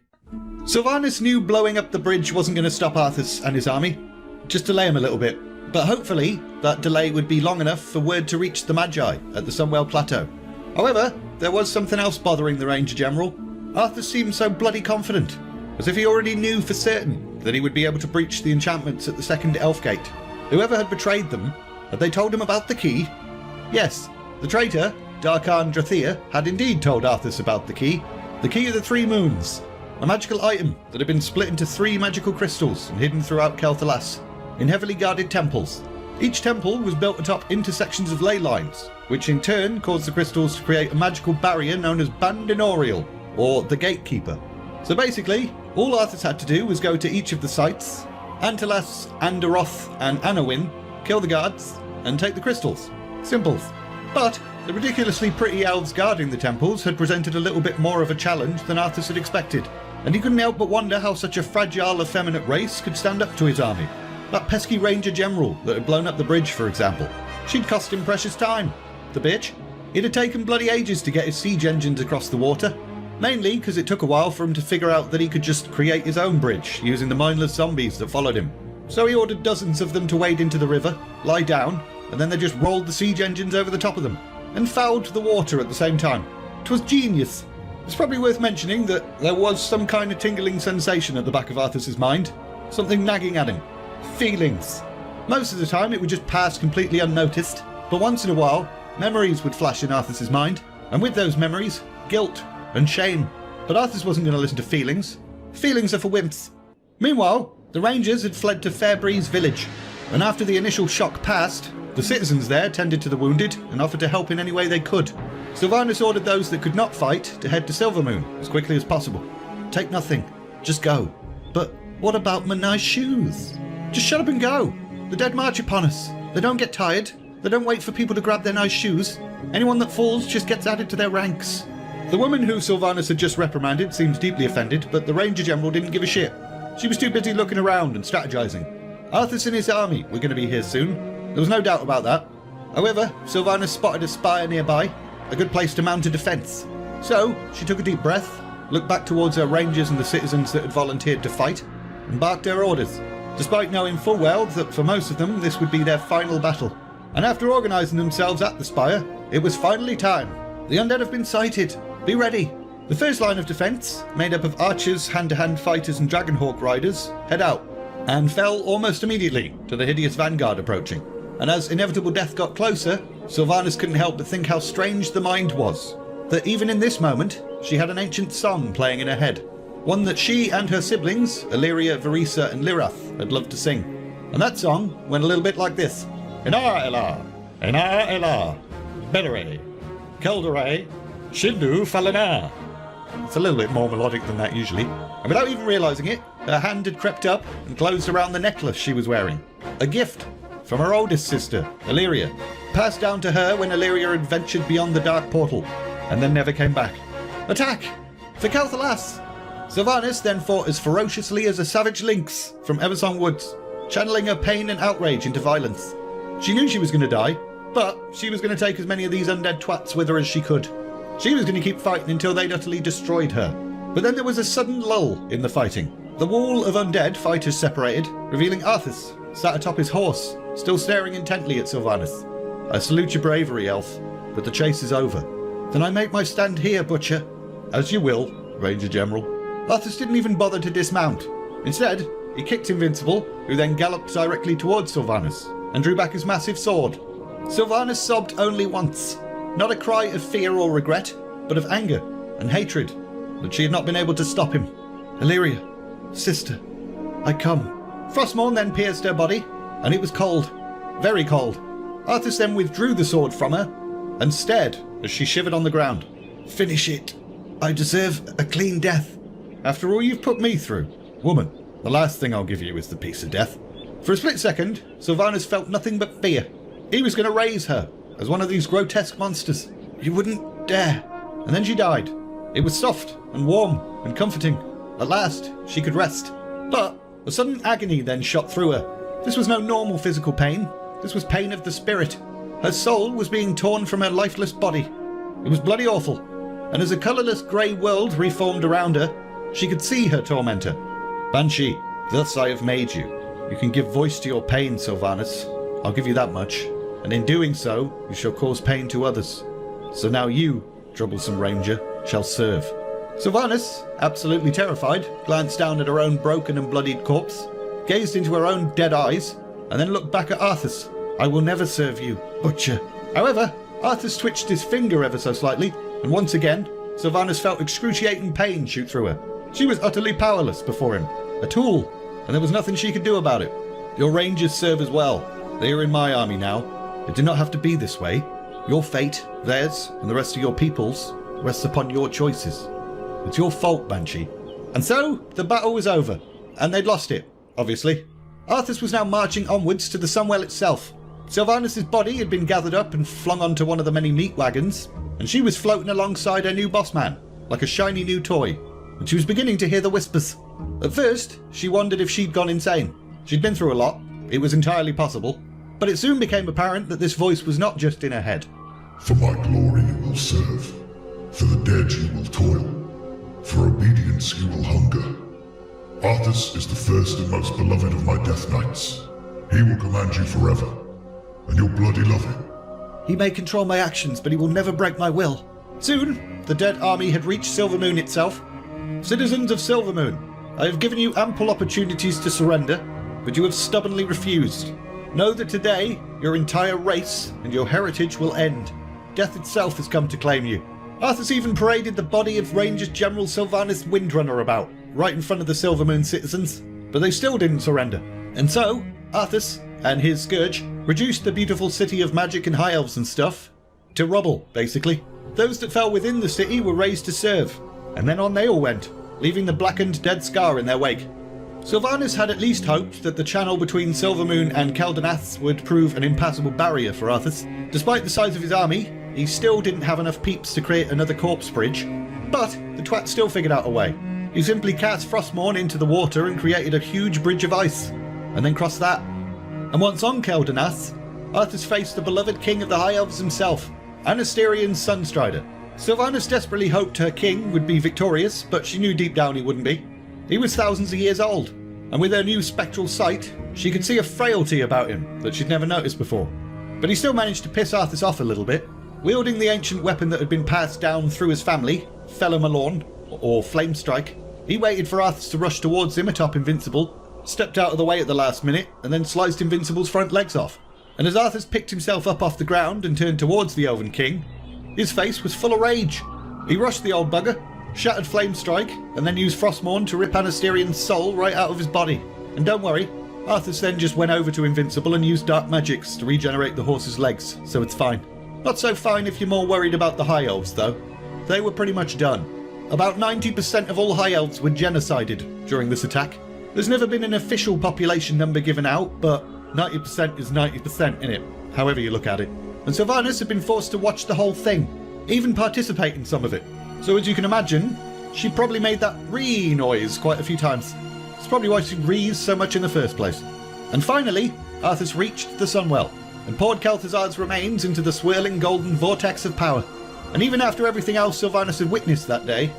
Sylvanas knew blowing up the bridge wasn't going to stop Arthas and his army, just delay him a little bit. But hopefully, that delay would be long enough for word to reach the Magi at the Sunwell Plateau. However, there was something else bothering the Ranger General. Arthas seemed so bloody confident, as if he already knew for certain that he would be able to breach the enchantments at the second Elf Gate. Whoever had betrayed them, had they told him about the key? Yes, the traitor, Darkan Drathir, had indeed told Arthas about the key, The Key of the Three Moons, a magical item that had been split into 3 magical crystals and hidden throughout Kel'Thuzad in heavily guarded temples. Each temple was built atop intersections of ley lines, which in turn caused the crystals to create a magical barrier known as Bandinorial, or the Gatekeeper. So basically, all Arthas had to do was go to each of the sites, Antelas, Andaroth and Anowin, kill the guards, and take the crystals. Simple. But the ridiculously pretty elves guarding the temples had presented a little bit more of a challenge than Arthas had expected, and he couldn't help but wonder how such a fragile, effeminate race could stand up to his army. That pesky Ranger General that had blown up the bridge, for example. She'd cost him precious time. The bitch. It had taken bloody ages to get his siege engines across the water. Mainly because it took a while for him to figure out that he could just create his own bridge using the mindless zombies that followed him. So he ordered dozens of them to wade into the river, lie down, and then they just rolled the siege engines over the top of them, and fouled the water at the same time. 'Twas genius. It's probably worth mentioning that there was some kind of tingling sensation at the back of Arthas's mind. Something nagging at him. Feelings. Most of the time it would just pass completely unnoticed, but once in a while, memories would flash in Arthas's mind, and with those memories, guilt and shame. But Arthas wasn't going to listen to feelings. Feelings are for wimps. Meanwhile, the Rangers had fled to Fairbreeze village, and after the initial shock passed, the citizens there tended to the wounded and offered to help in any way they could. Sylvanas ordered those that could not fight to head to Silvermoon as quickly as possible. Take nothing, just go. But what about my nice shoes? Just shut up and go. The dead march upon us. They don't get tired. They don't wait for people to grab their nice shoes. Anyone that falls just gets added to their ranks. The woman who Sylvanas had just reprimanded seemed deeply offended, but the Ranger General didn't give a shit. She was too busy looking around and strategizing. Arthas and his army were going to be here soon. There was no doubt about that. However, Sylvanas spotted a spire nearby, a good place to mount a defence. So, she took a deep breath, looked back towards her rangers and the citizens that had volunteered to fight, and barked her orders, despite knowing full well that for most of them this would be their final battle. And after organising themselves at the spire, it was finally time. The undead have been sighted. Be ready. The first line of defence, made up of archers, hand-to-hand fighters and dragonhawk riders, head out, and fell almost immediately to the hideous vanguard approaching. And as inevitable death got closer, Sylvanas couldn't help but think how strange the mind was. That even in this moment, she had an ancient song playing in her head. One that she and her siblings, Illyria, Varisa and Lirath, had loved to sing. And that song went a little bit like this. Ena Ela, Bedere, Keldere, Shindu Falana. It's a little bit more melodic than that usually. And without even realising it, her hand had crept up and closed around the necklace she was wearing. A gift from her oldest sister, Illyria, passed down to her when Illyria had ventured beyond the dark portal, and then never came back. Attack! For Kel'Thuzad! Sylvanas then fought as ferociously as a savage lynx from Eversong Woods, channeling her pain and outrage into violence. She knew she was going to die, but she was going to take as many of these undead twats with her as she could. She was going to keep fighting until they'd utterly destroyed her. But then there was a sudden lull in the fighting. The wall of undead fighters separated, revealing Arthas, sat atop his horse, still staring intently at Sylvanas. I salute your bravery, elf, but the chase is over. Then I make my stand here, Butcher. As you will, Ranger General. Arthas didn't even bother to dismount. Instead, he kicked Invincible, who then galloped directly towards Sylvanas, and drew back his massive sword. Sylvanas sobbed only once. Not a cry of fear or regret, but of anger and hatred that she had not been able to stop him. Illyria, sister, I come. Frostmourne then pierced her body, and it was cold. Very cold. Arthas then withdrew the sword from her, and stared as she shivered on the ground. Finish it. I deserve a clean death. After all you've put me through. Woman, the last thing I'll give you is the peace of death. For a split second, Sylvanas felt nothing but fear. He was going to raise her as one of these grotesque monsters. You wouldn't dare. And then she died. It was soft and warm and comforting. At last, she could rest. But a sudden agony then shot through her. This was no normal physical pain. This was pain of the spirit. Her soul was being torn from her lifeless body. It was bloody awful. And as a colourless grey world reformed around her, she could see her tormentor. Banshee, thus I have made you. You can give voice to your pain, Sylvanas. I'll give you that much. And in doing so, you shall cause pain to others. So now you, troublesome ranger, shall serve. Sylvanas, absolutely terrified, glanced down at her own broken and bloodied corpse, gazed into her own dead eyes, and then looked back at Arthas. I will never serve you, Butcher. However, Arthas twitched his finger ever so slightly, and once again, Sylvanas felt excruciating pain shoot through her. She was utterly powerless before him. A tool, and there was nothing she could do about it. Your rangers serve as well. They are in my army now. It did not have to be this way. Your fate, theirs, and the rest of your people's rests upon your choices. It's your fault, Banshee. And so, the battle was over, and they'd lost it, obviously. Arthas was now marching onwards to the Sunwell itself. Sylvanas' body had been gathered up and flung onto one of the many meat wagons, and she was floating alongside her new boss man, like a shiny new toy, and she was beginning to hear the whispers. At first, she wondered if she'd gone insane. She'd been through a lot, it was entirely possible, but it soon became apparent that this voice was not just in her head. For my glory you will serve, for the dead you will toil, for obedience you will hunger. Arthas is the first and most beloved of my death knights. He will command you forever, and you'll bloody love him. He may control my actions, but he will never break my will. Soon, the dead army had reached Silvermoon itself. Citizens of Silvermoon, I have given you ample opportunities to surrender, but you have stubbornly refused. Know that today, your entire race and your heritage will end. Death itself has come to claim you. Arthas even paraded the body of Rangers General Sylvanas Windrunner about, right in front of the Silvermoon citizens, but they still didn't surrender. And so, Arthas and his Scourge reduced the beautiful city of magic and high elves and stuff to rubble, basically. Those that fell within the city were raised to serve, and then on they all went, leaving the blackened dead scar in their wake. Sylvanas had at least hoped that the channel between Silvermoon and Kel'Thuzad would prove an impassable barrier for Arthas. Despite the size of his army, he still didn't have enough peeps to create another corpse bridge, but the twat still figured out a way. He simply cast Frostmourne into the water and created a huge bridge of ice, and then crossed that. And once on Kel'Thuzad, Arthas faced the beloved king of the High Elves himself, Anasterian's Sunstrider. Sylvanas desperately hoped her king would be victorious, but she knew deep down he wouldn't be. He was thousands of years old, and with her new spectral sight, she could see a frailty about him that she'd never noticed before. But he still managed to piss Arthas off a little bit. Wielding the ancient weapon that had been passed down through his family, Felamalorn, or Flamestrike, he waited for Arthas to rush towards him atop Invincible, stepped out of the way at the last minute, and then sliced Invincible's front legs off. And as Arthas picked himself up off the ground and turned towards the Elven King, his face was full of rage. He rushed the old bugger, shattered Flamestrike, and then used Frostmourne to rip Anasterian's soul right out of his body. And don't worry, Arthas then just went over to Invincible and used dark magics to regenerate the horse's legs, so it's fine. Not so fine if you're more worried about the High Elves, though. They were pretty much done. About 90% of all High Elves were genocided during this attack. There's never been an official population number given out, but 90% is 90% in it, however you look at it. And Sylvanas had been forced to watch the whole thing, even participate in some of it. So as you can imagine, she probably made that ree noise quite a few times. It's probably why she rees so much in the first place. And finally, Arthas reached the Sunwell, and poured Kel'Thuzad's remains into the swirling golden vortex of power. And even after everything else Sylvanas had witnessed that day,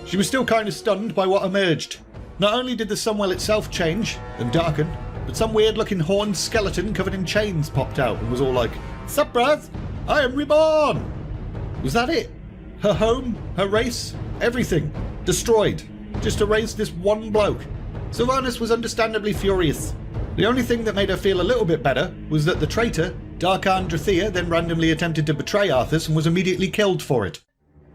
she was still kind of stunned by what emerged. Not only did the Sunwell itself change and darken, but some weird-looking horned skeleton covered in chains popped out and was all like, "Sup, bruv? I am reborn!" Was that it? Her home, her race, everything, destroyed, just to raise this one bloke. Sylvanas was understandably furious. The only thing that made her feel a little bit better was that the traitor, Darkhan Drathea, then randomly attempted to betray Arthas and was immediately killed for it.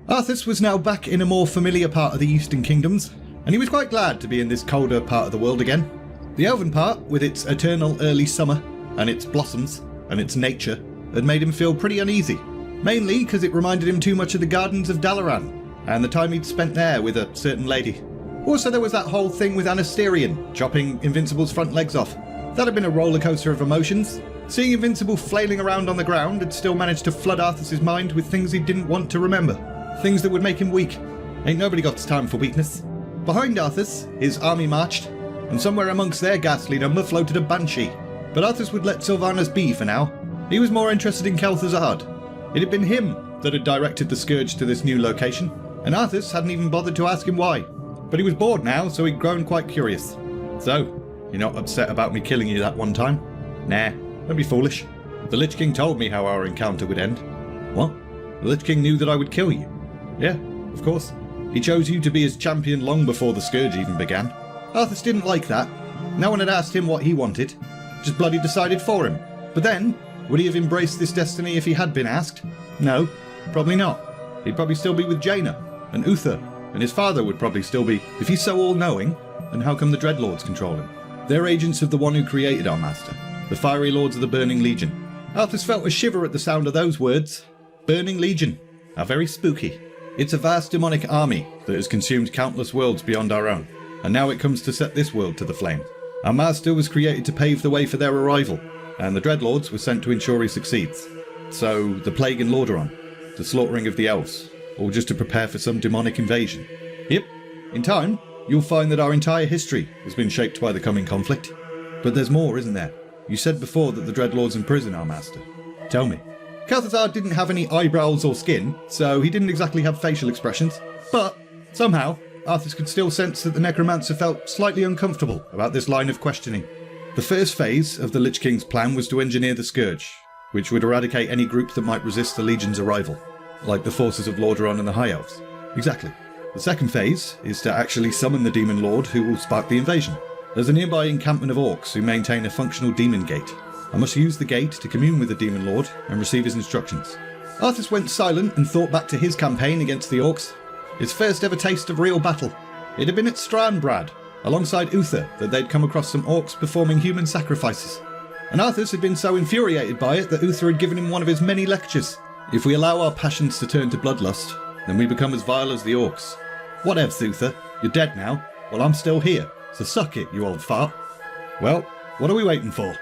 Arthas was now back in a more familiar part of the Eastern Kingdoms, and he was quite glad to be in this colder part of the world again. The Elven part, with its eternal early summer, and its blossoms, and its nature, had made him feel pretty uneasy, mainly because it reminded him too much of the gardens of Dalaran, and the time he'd spent there with a certain lady. Also, there was that whole thing with Anasterian, chopping Invincible's front legs off. That had been a roller coaster of emotions. Seeing Invincible flailing around on the ground had still managed to flood Arthas' mind with things he didn't want to remember. Things that would make him weak. Ain't nobody got time for weakness. Behind Arthas, his army marched, and somewhere amongst their ghastly number floated a Banshee. But Arthas would let Sylvanas be for now. He was more interested in Kel'Thuzad. It had been him that had directed the Scourge to this new location, and Arthas hadn't even bothered to ask him why. But he was bored now, so he'd grown quite curious. "So, you're not upset about me killing you that one time?" "Nah, don't be foolish. The Lich King told me how our encounter would end." "What? The Lich King knew that I would kill you?" "Yeah, of course. He chose you to be his champion long before the Scourge even began." Arthas didn't like that. No one had asked him what he wanted. Just bloody decided for him. But then, would he have embraced this destiny if he had been asked? No, probably not. He'd probably still be with Jaina. And Uther, and his father would probably still be. If he's so all-knowing, then how come the Dreadlords control him? They're agents of the one who created our master, the fiery lords of the Burning Legion. Arthas felt a shiver at the sound of those words. Burning Legion. How very spooky. It's a vast demonic army that has consumed countless worlds beyond our own, and now it comes to set this world to the flames. Our master was created to pave the way for their arrival, and the Dreadlords were sent to ensure he succeeds. So, the plague in Lordaeron, the slaughtering of the elves, or just to prepare for some demonic invasion. Yep, in time, you'll find that our entire history has been shaped by the coming conflict. But there's more, isn't there? You said before that the Dreadlords imprison our master. Tell me. Kel'Thuzad didn't have any eyebrows or skin, so he didn't exactly have facial expressions, but somehow, Arthas could still sense that the necromancer felt slightly uncomfortable about this line of questioning. The first phase of the Lich King's plan was to engineer the Scourge, which would eradicate any group that might resist the Legion's arrival, like the forces of Lordaeron and the High Elves. Exactly. The second phase is to actually summon the Demon Lord who will spark the invasion. There's a nearby encampment of orcs who maintain a functional demon gate. I must use the gate to commune with the Demon Lord and receive his instructions. Arthas went silent and thought back to his campaign against the orcs. His first ever taste of real battle. It had been at Stranbrad, alongside Uther, that they'd come across some orcs performing human sacrifices. And Arthas had been so infuriated by it that Uther had given him one of his many lectures. If we allow our passions to turn to bloodlust, then we become as vile as the orcs. Whatevs, Uther, you're dead now. Well, I'm still here, so suck it, you old fart. Well, what are we waiting for?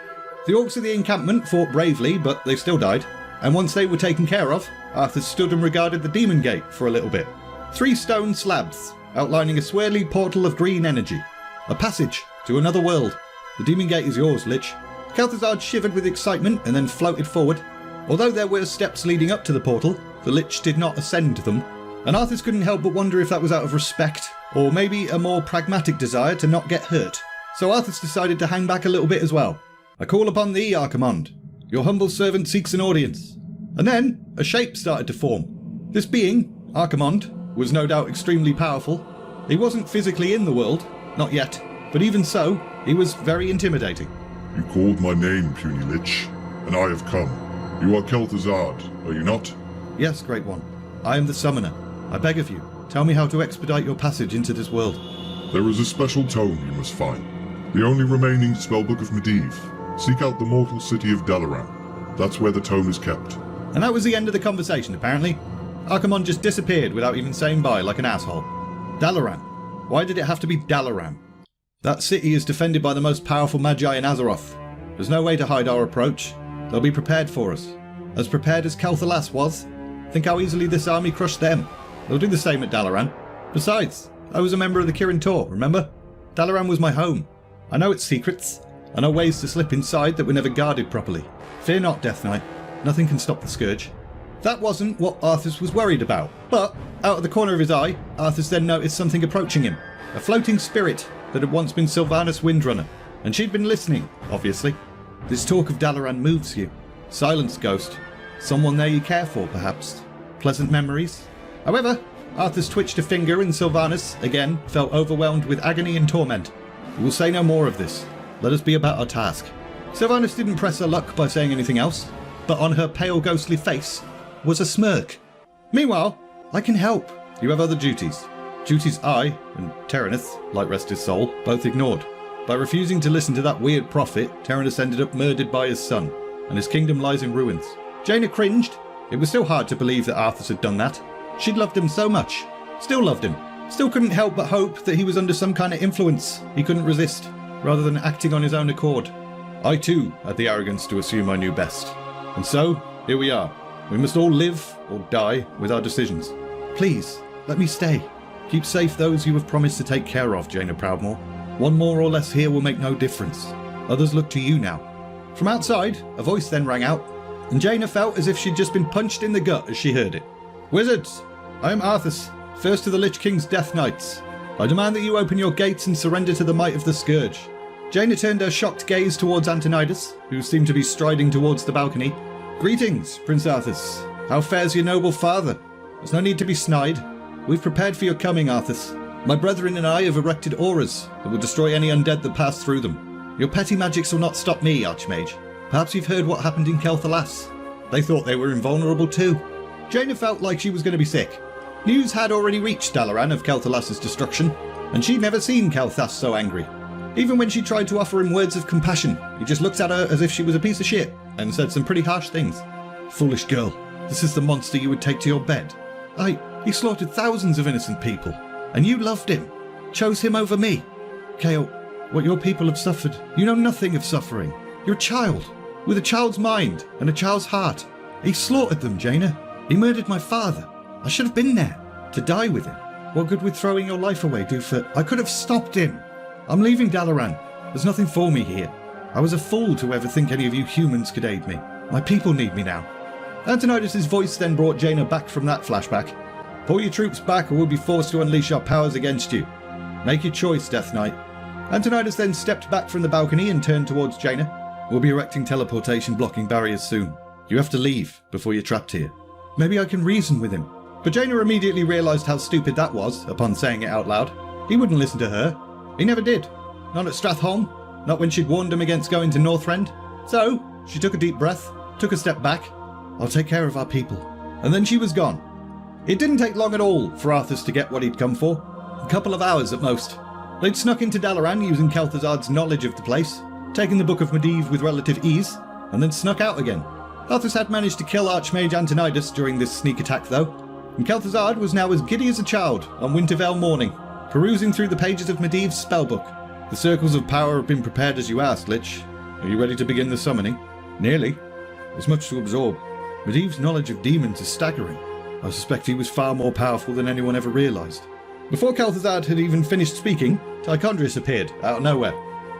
The orcs of the encampment fought bravely, but they still died. And once they were taken care of, Arthas stood and regarded the demon gate for a little bit. 3 stone slabs, outlining a swirly portal of green energy. A passage to another world. The demon gate is yours, Lich. Kel'Thuzad shivered with excitement and then floated forward. Although there were steps leading up to the portal, the Lich did not ascend them, and Arthas couldn't help but wonder if that was out of respect, or maybe a more pragmatic desire to not get hurt. So Arthas decided to hang back a little bit as well. I call upon thee, Archimonde. Your humble servant seeks an audience. And then a shape started to form. This being, Archimonde, was no doubt extremely powerful. He wasn't physically in the world, not yet, but even so, he was very intimidating. You called my name, puny Lich, and I have come. You are Kel'Thuzad, are you not? Yes, Great One. I am the Summoner. I beg of you, tell me how to expedite your passage into this world. There is a special tome you must find. The only remaining spellbook of Medivh. Seek out the mortal city of Dalaran. That's where the tome is kept. And that was the end of the conversation, apparently. Archimonde just disappeared without even saying bye like an asshole. Dalaran. Why did it have to be Dalaran? That city is defended by the most powerful magi in Azeroth. There's no way to hide our approach. They'll be prepared for us. As prepared as Kel'Thuzad was. Think how easily this army crushed them. They'll do the same at Dalaran. Besides, I was a member of the Kirin Tor, remember? Dalaran was my home. I know its secrets. I know ways to slip inside that were never guarded properly. Fear not, Death Knight. Nothing can stop the Scourge. That wasn't what Arthas was worried about. But, out of the corner of his eye, Arthas then noticed something approaching him. A floating spirit that had once been Sylvanas Windrunner. And she'd been listening, obviously. This talk of Dalaran moves you. Silence, ghost. Someone there you care for, perhaps. Pleasant memories. However, Arthas twitched a finger and Sylvanas, again, felt overwhelmed with agony and torment. We will say no more of this. Let us be about our task. Sylvanas didn't press her luck by saying anything else, but on her pale ghostly face was a smirk. Meanwhile, I can help. You have other duties. Duties I, and Terenith, like rest his soul, both ignored. By refusing to listen to that weird prophet, Terenith ended up murdered by his son, and his kingdom lies in ruins. Jaina cringed. It was still hard to believe that Arthas had done that. She'd loved him so much. Still loved him. Still couldn't help but hope that he was under some kind of influence he couldn't resist, rather than acting on his own accord. I too had the arrogance to assume I knew best. And so, here we are. We must all live, or die, with our decisions. Please, let me stay. Keep safe those you have promised to take care of, Jaina Proudmoore. One more or less here will make no difference. Others look to you now. From outside, a voice then rang out, and Jaina felt as if she'd just been punched in the gut as she heard it. Wizards, I am Arthas, first of the Lich King's Death Knights. I demand that you open your gates and surrender to the might of the Scourge. Jaina turned her shocked gaze towards Antonidas, who seemed to be striding towards the balcony. Greetings, Prince Arthas. How fares your noble father? There's no need to be snide. We've prepared for your coming, Arthas. My brethren and I have erected auras that will destroy any undead that pass through them. Your petty magics will not stop me, Archmage. Perhaps you've heard what happened in Kel'Thuzad. They thought they were invulnerable too. Jaina felt like she was going to be sick. News had already reached Dalaran of Kel'Thuzad's destruction, and she'd never seen Kel'Thuz so angry. Even when she tried to offer him words of compassion, he just looked at her as if she was a piece of shit and said some pretty harsh things. Foolish girl, this is the monster you would take to your bed. He slaughtered thousands of innocent people, and you loved him, chose him over me. Kale, what your people have suffered, you know nothing of suffering. You're a child, with a child's mind and a child's heart. He slaughtered them, Jaina. He murdered my father. I should have been there, to die with him. What good would throwing your life away do for... I could have stopped him. I'm leaving Dalaran. There's nothing for me here. I was a fool to ever think any of you humans could aid me. My people need me now. Antonidas' voice then brought Jaina back from that flashback. Pull your troops back or we'll be forced to unleash our powers against you. Make your choice, Death Knight. Antonidas then stepped back from the balcony and turned towards Jaina. We'll be erecting teleportation blocking barriers soon. You have to leave before you're trapped here. Maybe I can reason with him. But Jaina immediately realised how stupid that was upon saying it out loud. He wouldn't listen to her. He never did. Not at Stratholme. Not when she'd warned him against going to Northrend. So, she took a deep breath, took a step back. I'll take care of our people. And then she was gone. It didn't take long at all for Arthas to get what he'd come for. A couple of hours at most. They'd snuck into Dalaran using Kel'Thuzad's knowledge of the place, taken the Book of Medivh with relative ease, and then snuck out again. Arthas had managed to kill Archmage Antonidas during this sneak attack though, and Kel'Thuzad was now as giddy as a child on Wintervale morning, perusing through the pages of Medivh's spellbook. The circles of power have been prepared as you asked, Lich. Are you ready to begin the summoning? Nearly. There's much to absorb. Medivh's knowledge of demons is staggering. I suspect he was far more powerful than anyone ever realised. Before Kel'Thuzad had even finished speaking, Tichondrius appeared, out of nowhere.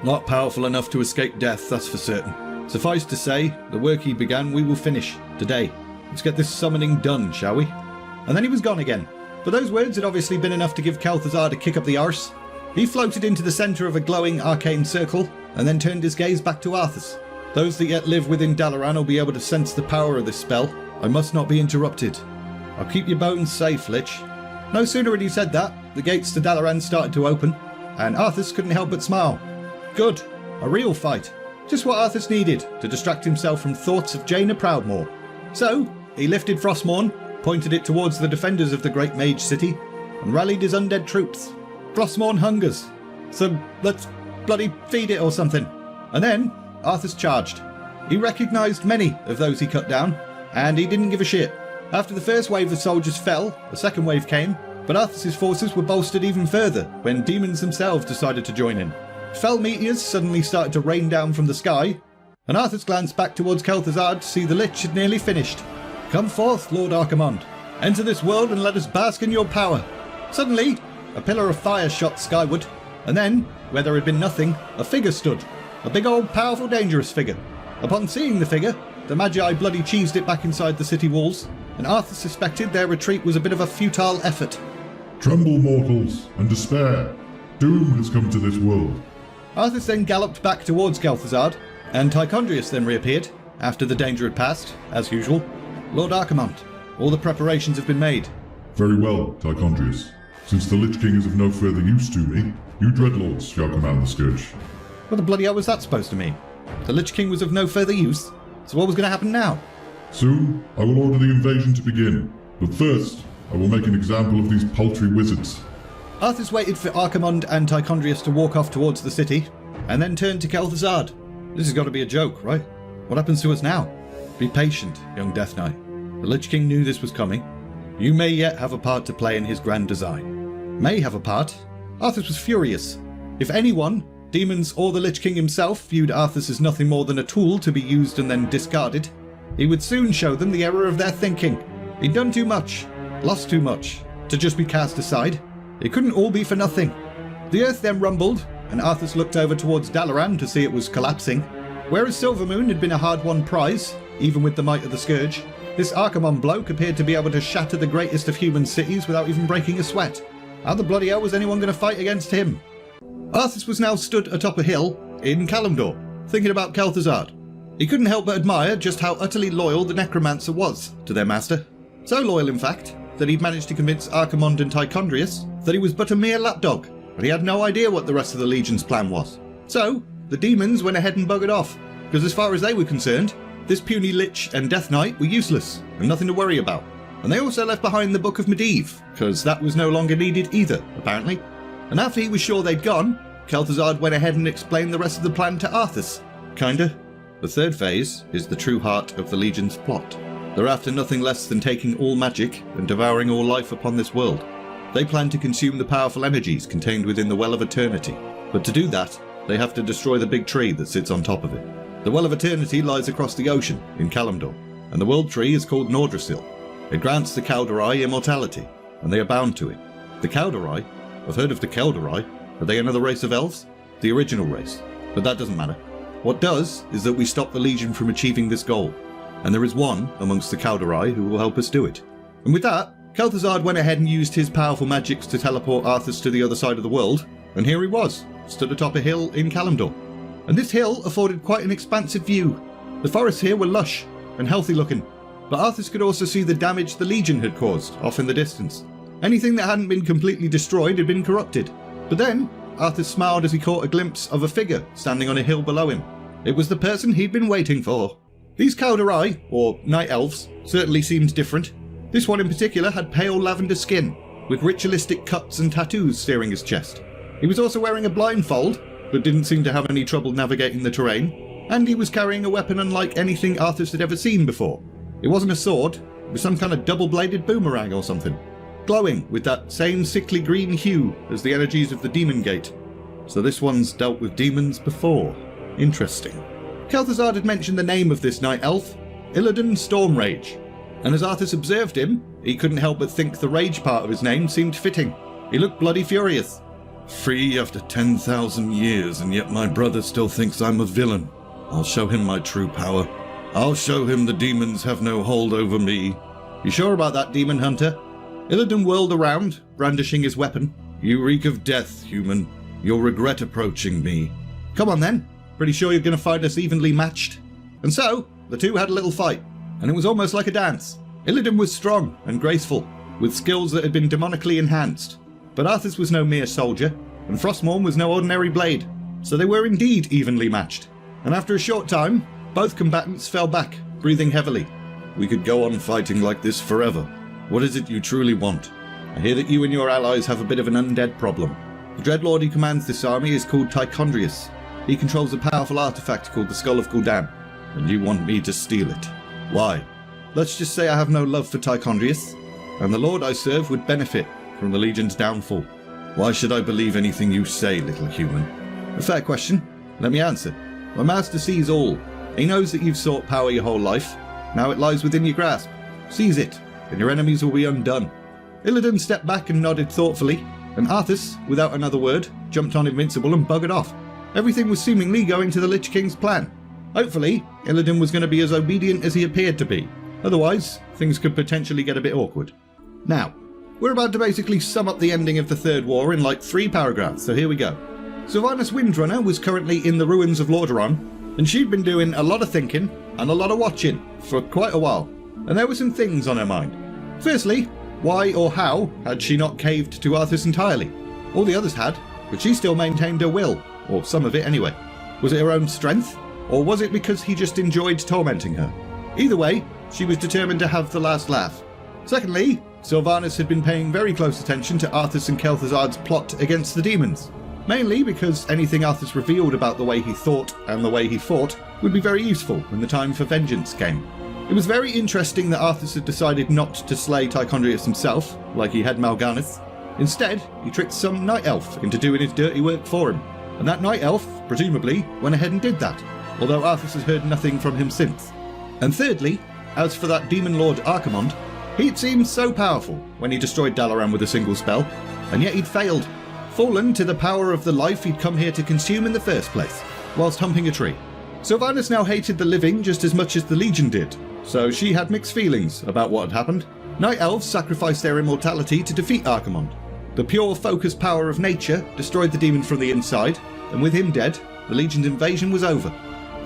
Not powerful enough to escape death, that's for certain. Suffice to say, the work he began we will finish, today. Let's get this summoning done, shall we? And then he was gone again. But those words had obviously been enough to give Kel'Thuzad a kick up the arse. He floated into the centre of a glowing arcane circle, and then turned his gaze back to Arthas. Those that yet live within Dalaran will be able to sense the power of this spell. I must not be interrupted. I'll keep your bones safe, Lich. No sooner had he said that, the gates to Dalaran started to open, and Arthas couldn't help but smile. Good. A real fight. Just what Arthas needed to distract himself from thoughts of Jaina Proudmoore. So, he lifted Frostmourne, pointed it towards the defenders of the great mage city, and rallied his undead troops. Frostmourne hungers, so let's bloody feed it or something. And then, Arthas charged. He recognised many of those he cut down, and he didn't give a shit. After the first wave of soldiers fell, a second wave came, but Arthas' forces were bolstered even further when demons themselves decided to join in. Fell meteors suddenly started to rain down from the sky, and Arthas glanced back towards Kel'Thuzad to see the Lich had nearly finished. Come forth, Lord Archimonde. Enter this world and let us bask in your power. Suddenly, a pillar of fire shot skyward, and then, where there had been nothing, a figure stood. A big old powerful dangerous figure. Upon seeing the figure, the Magi bloody cheesed it back inside the city walls, and Arthas suspected their retreat was a bit of a futile effort. Tremble, mortals, and despair. Doom has come to this world. Arthas then galloped back towards Kel'Thuzad, and Tichondrius then reappeared, after the danger had passed, as usual. Lord Archimonde, all the preparations have been made. Very well, Tichondrius. Since the Lich King is of no further use to me, you dreadlords shall command the Scourge. What the bloody hell was that supposed to mean? The Lich King was of no further use? So what was going to happen now? Soon, I will order the invasion to begin. But first, I will make an example of these paltry wizards. Arthas waited for Archimonde and Tichondrius to walk off towards the city, and then turned to Kel'Thuzad. This has got to be a joke, right? What happens to us now? Be patient, young Death Knight. The Lich King knew this was coming. You may yet have a part to play in his grand design. May have a part? Arthas was furious. If anyone, demons or the Lich King himself, viewed Arthas as nothing more than a tool to be used and then discarded, he would soon show them the error of their thinking. He'd done too much, lost too much, to just be cast aside. It couldn't all be for nothing. The earth then rumbled, and Arthas looked over towards Dalaran to see it was collapsing. Whereas Silvermoon had been a hard-won prize, even with the might of the Scourge, this Archimonde bloke appeared to be able to shatter the greatest of human cities without even breaking a sweat. How the bloody hell was anyone going to fight against him? Arthas was now stood atop a hill in Kalimdor, thinking about Kel'Thuzad. He couldn't help but admire just how utterly loyal the necromancer was to their master. So loyal, in fact, that he'd managed to convince Archimonde and Tichondrius that he was but a mere lapdog, but he had no idea what the rest of the Legion's plan was. So, the demons went ahead and buggered off, because as far as they were concerned, this puny Lich and Death Knight were useless, and nothing to worry about. And they also left behind the Book of Medivh, because that was no longer needed either, apparently. And after he was sure they'd gone, Kel'Thuzad went ahead and explained the rest of the plan to Arthas. Kinda. The third phase is the true heart of the Legion's plot. They're after nothing less than taking all magic and devouring all life upon this world. They plan to consume the powerful energies contained within the Well of Eternity. But to do that, they have to destroy the big tree that sits on top of it. The Well of Eternity lies across the ocean, in Kalimdor, and the World Tree is called Nordrassil. It grants the Caldari immortality, and they are bound to it. The Caldari? I've heard of the Caldari. Are they another race of elves? The original race. But that doesn't matter. What does is that we stop the Legion from achieving this goal, and there is one amongst the Caldari who will help us do it. And with that, Kel'Thuzad went ahead and used his powerful magics to teleport Arthas to the other side of the world, and here he was, stood atop a hill in Kalimdor. And this hill afforded quite an expansive view. The forests here were lush and healthy looking, but Arthas could also see the damage the Legion had caused off in the distance. Anything that hadn't been completely destroyed had been corrupted. But then, Arthas smiled as he caught a glimpse of a figure standing on a hill below him. It was the person he'd been waiting for. These Caldari, or Night Elves, certainly seemed different. This one in particular had pale lavender skin, with ritualistic cuts and tattoos steering his chest. He was also wearing a blindfold, but didn't seem to have any trouble navigating the terrain, and he was carrying a weapon unlike anything Arthas had ever seen before. It wasn't a sword, it was some kind of double-bladed boomerang or something, glowing with that same sickly green hue as the energies of the Demon Gate. So this one's dealt with demons before. Interesting. Kel'Thuzad had mentioned the name of this night elf, Illidan Stormrage, and as Arthas observed him, he couldn't help but think the rage part of his name seemed fitting. He looked bloody furious. Free after 10,000 years, and yet my brother still thinks I'm a villain. I'll show him my true power. I'll show him the demons have no hold over me. You sure about that, Demon Hunter? Illidan whirled around, brandishing his weapon. You reek of death, human. You'll regret approaching me. Come on then. Pretty sure you're going to find us evenly matched. And so, the two had a little fight, and it was almost like a dance. Illidan was strong and graceful, with skills that had been demonically enhanced. But Arthas was no mere soldier, and Frostmourne was no ordinary blade, so they were indeed evenly matched. And after a short time, both combatants fell back, breathing heavily. We could go on fighting like this forever. What is it you truly want? I hear that you and your allies have a bit of an undead problem. The Dreadlord who commands this army is called Tichondrius. He controls a powerful artifact called the Skull of Gul'dan, and you want me to steal it. Why? Let's just say I have no love for Tichondrius, and the Lord I serve would benefit from the Legion's downfall. Why should I believe anything you say, little human? A fair question. Let me answer. My master sees all. He knows that you've sought power your whole life. Now it lies within your grasp. Seize it, and your enemies will be undone. Illidan stepped back and nodded thoughtfully, and Arthas, without another word, jumped on Invincible and buggered off. Everything was seemingly going to the Lich King's plan. Hopefully, Illidan was going to be as obedient as he appeared to be. Otherwise, things could potentially get a bit awkward. Now, we're about to basically sum up the ending of the Third War in like 3 paragraphs, so here we go. Sylvanas Windrunner was currently in the ruins of Lordaeron, and she'd been doing a lot of thinking and a lot of watching for quite a while, and there were some things on her mind. Firstly, why or how had she not caved to Arthas entirely? All the others had, but she still maintained her will, or some of it anyway. Was it her own strength, or was it because he just enjoyed tormenting her? Either way, she was determined to have the last laugh. Secondly, Sylvanas had been paying very close attention to Arthas and Kel'Thuzad's plot against the demons, mainly because anything Arthas revealed about the way he thought and the way he fought would be very useful when the time for vengeance came. It was very interesting that Arthas had decided not to slay Tichondrius himself, like he had Mal'Ganis. Instead, he tricked some night elf into doing his dirty work for him, and that night elf, presumably, went ahead and did that, although Arthas has heard nothing from him since. And thirdly, as for that demon lord Archimonde, he'd seemed so powerful when he destroyed Dalaran with a single spell, and yet he'd failed, fallen to the power of the life he'd come here to consume in the first place, whilst humping a tree. Sylvanas now hated the living just as much as the Legion did, so she had mixed feelings about what had happened. Night elves sacrificed their immortality to defeat Archimonde. The pure focused power of nature destroyed the demon from the inside, and with him dead, the Legion's invasion was over.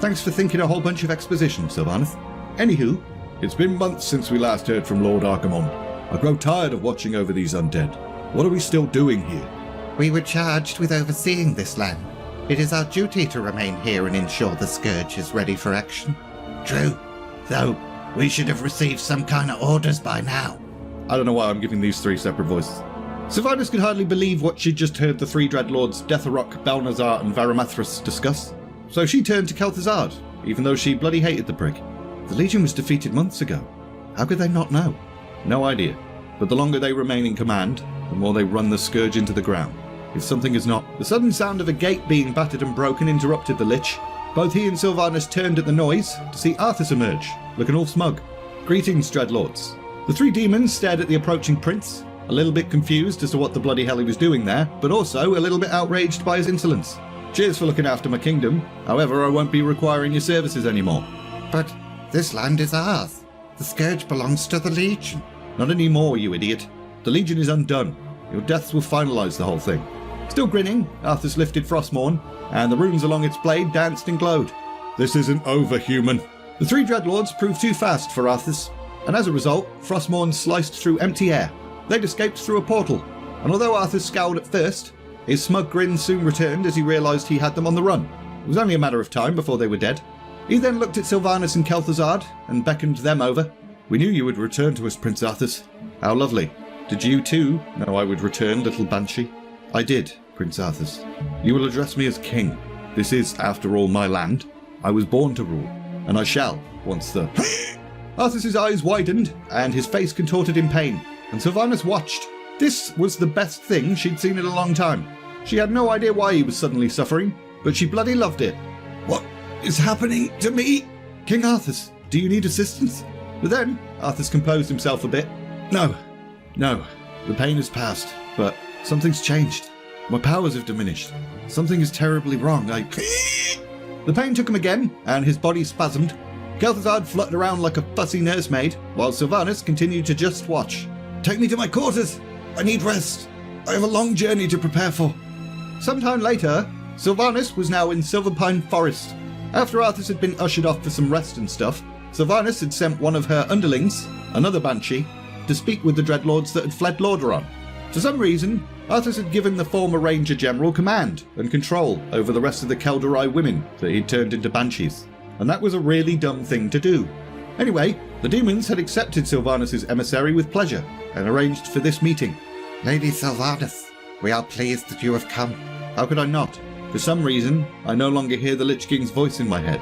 Thanks for thinking a whole bunch of exposition, Sylvanas. Anywho, it's been months since we last heard from Lord Archimonde. I grow tired of watching over these undead. What are we still doing here? We were charged with overseeing this land. It is our duty to remain here and ensure the Scourge is ready for action. True, though we should have received some kind of orders by now. I don't know why I'm giving these three separate voices. Sylvanas could hardly believe what she'd just heard the three Dreadlords, Deatharok, Balnazar and Varamathras discuss. So she turned to Kel'Thuzad, even though she bloody hated the prick. The Legion was defeated months ago. How could they not know? No idea. But the longer they remain in command, the more they run the Scourge into the ground. If something is not... The sudden sound of a gate being battered and broken interrupted the Lich. Both he and Sylvanas turned at the noise to see Arthas emerge, looking all smug. Greetings, Dreadlords. The three demons stared at the approaching prince, a little bit confused as to what the bloody hell he was doing there, but also a little bit outraged by his insolence. Cheers for looking after my kingdom. However, I won't be requiring your services anymore. But this land is ours. The Scourge belongs to the Legion. Not anymore, you idiot. The Legion is undone. Your deaths will finalise the whole thing. Still grinning, Arthas lifted Frostmourne, and the runes along its blade danced and glowed. This isn't over, human. The three Dreadlords proved too fast for Arthas, and as a result, Frostmourne sliced through empty air. They'd escaped through a portal, and although Arthas scowled at first, his smug grin soon returned as he realised he had them on the run. It was only a matter of time before they were dead. He then looked at Sylvanas and Kel'Thuzad and beckoned them over. We knew you would return to us, Prince Arthas. How lovely. Did you too know I would return, little banshee? I did, Prince Arthas. You will address me as king. This is, after all, my land. I was born to rule, and I shall, once the... Arthas's eyes widened, and his face contorted in pain, and Sylvanas watched. This was the best thing she'd seen in a long time. She had no idea why he was suddenly suffering, but she bloody loved it. What is happening to me? King Arthas, do you need assistance? But then, Arthas composed himself a bit. No, the pain has passed, but something's changed. My powers have diminished. Something is terribly wrong. The pain took him again, and his body spasmed. Kel'Thuzad fluttered around like a fussy nursemaid, while Sylvanas continued to just watch. Take me to my quarters! I need rest! I have a long journey to prepare for. Sometime later, Sylvanas was now in Silverpine Forest. After Arthas had been ushered off for some rest and stuff, Sylvanas had sent one of her underlings, another banshee, to speak with the Dreadlords that had fled Lordaeron. For some reason, Arthas had given the former Ranger General command and control over the rest of the Kel'Thuzad women that he'd turned into banshees, and that was a really dumb thing to do. Anyway, the demons had accepted Sylvanas' emissary with pleasure and arranged for this meeting. Lady Sylvanas, we are pleased that you have come. How could I not? For some reason, I no longer hear the Lich King's voice in my head.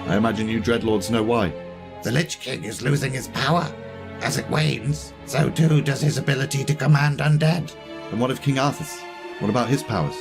I imagine you Dreadlords know why. The Lich King is losing his power. As it wanes, so too does his ability to command undead. And what of King Arthas? What about his powers?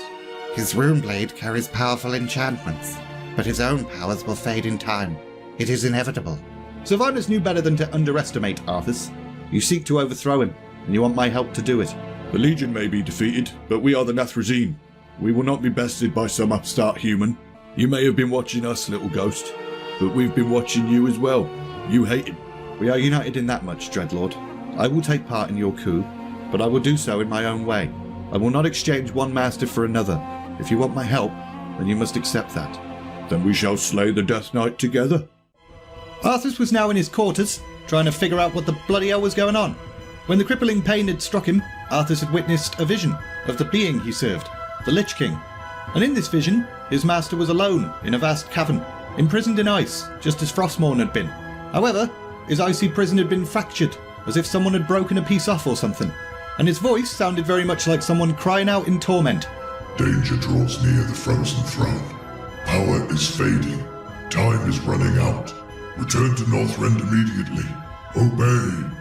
His runeblade carries powerful enchantments, but his own powers will fade in time. It is inevitable. Sylvanas knew better than to underestimate Arthas. You seek to overthrow him, and you want my help to do it. The Legion may be defeated, but we are the Nathrezim. We will not be bested by some upstart human. You may have been watching us, little ghost, but we've been watching you as well. You hate him. We are united in that much, Dreadlord. I will take part in your coup, but I will do so in my own way. I will not exchange one master for another. If you want my help, then you must accept that. Then we shall slay the Death Knight together. Arthas was now in his quarters, trying to figure out what the bloody hell was going on. When the crippling pain had struck him, Arthas had witnessed a vision of the being he served, the Lich King. And in this vision, his master was alone in a vast cavern, imprisoned in ice, just as Frostmourne had been. However, his icy prison had been fractured, as if someone had broken a piece off or something, and his voice sounded very much like someone crying out in torment. Danger draws near the frozen throne. Power is fading. Time is running out. Return to Northrend immediately. Obey.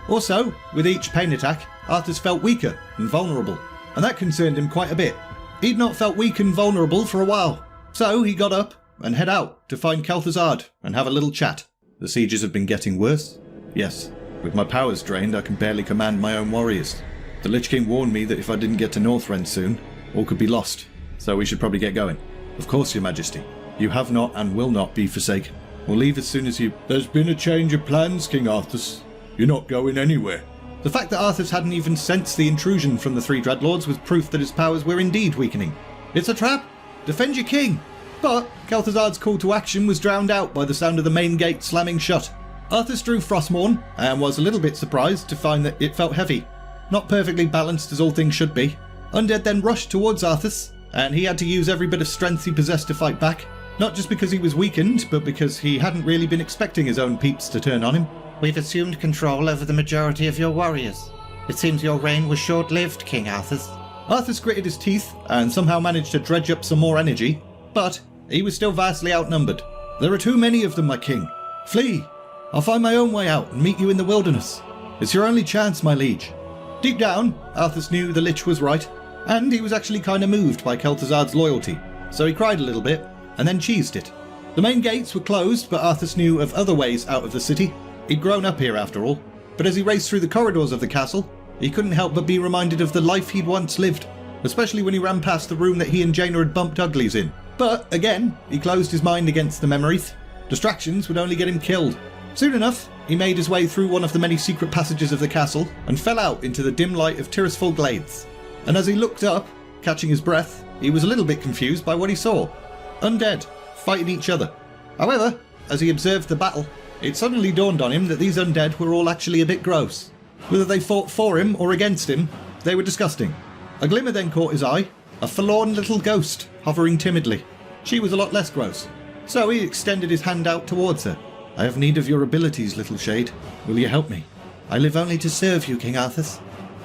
Also, with each pain attack, Arthas felt weaker and vulnerable, and that concerned him quite a bit. He'd not felt weak and vulnerable for a while, so he got up and head out to find Kel'Thuzad and have a little chat. The sieges have been getting worse. Yes, with my powers drained, I can barely command my own warriors. The Lich King warned me that if I didn't get to Northrend soon, all could be lost, so we should probably get going. Of course, Your Majesty. You have not and will not be forsaken. We'll leave as soon as you... There's been a change of plans, King Arthas. You're not going anywhere. The fact that Arthas hadn't even sensed the intrusion from the three Dreadlords was proof that his powers were indeed weakening. It's a trap! Defend your king! But Kel'Thuzad's call to action was drowned out by the sound of the main gate slamming shut. Arthas drew Frostmourne, and was a little bit surprised to find that it felt heavy. Not perfectly balanced as all things should be. Undead then rushed towards Arthas, and he had to use every bit of strength he possessed to fight back. Not just because he was weakened, but because he hadn't really been expecting his own peeps to turn on him. We've assumed control over the majority of your warriors. It seems your reign was short-lived, King Arthas. Arthas gritted his teeth and somehow managed to dredge up some more energy, but he was still vastly outnumbered. There are too many of them, my king. Flee! I'll find my own way out and meet you in the wilderness. It's your only chance, my liege. Deep down, Arthas knew the Lich was right, and he was actually kinda moved by Kel'Thuzad's loyalty, so he cried a little bit, and then cheesed it. The main gates were closed, but Arthas knew of other ways out of the city. He'd grown up here after all, but as he raced through the corridors of the castle, he couldn't help but be reminded of the life he'd once lived, especially when he ran past the room that he and Jaina had bumped uglies in. But, again, he closed his mind against the memories. Distractions would only get him killed. Soon enough, he made his way through one of the many secret passages of the castle and fell out into the dim light of Tirisfal Glades. And as he looked up, catching his breath, he was a little bit confused by what he saw. Undead, fighting each other. However, as he observed the battle, it suddenly dawned on him that these undead were all actually a bit gross. Whether they fought for him or against him, they were disgusting. A glimmer then caught his eye, a forlorn little ghost hovering timidly. She was a lot less gross, so he extended his hand out towards her. I have need of your abilities, little shade. Will you help me? I live only to serve you, King Arthas.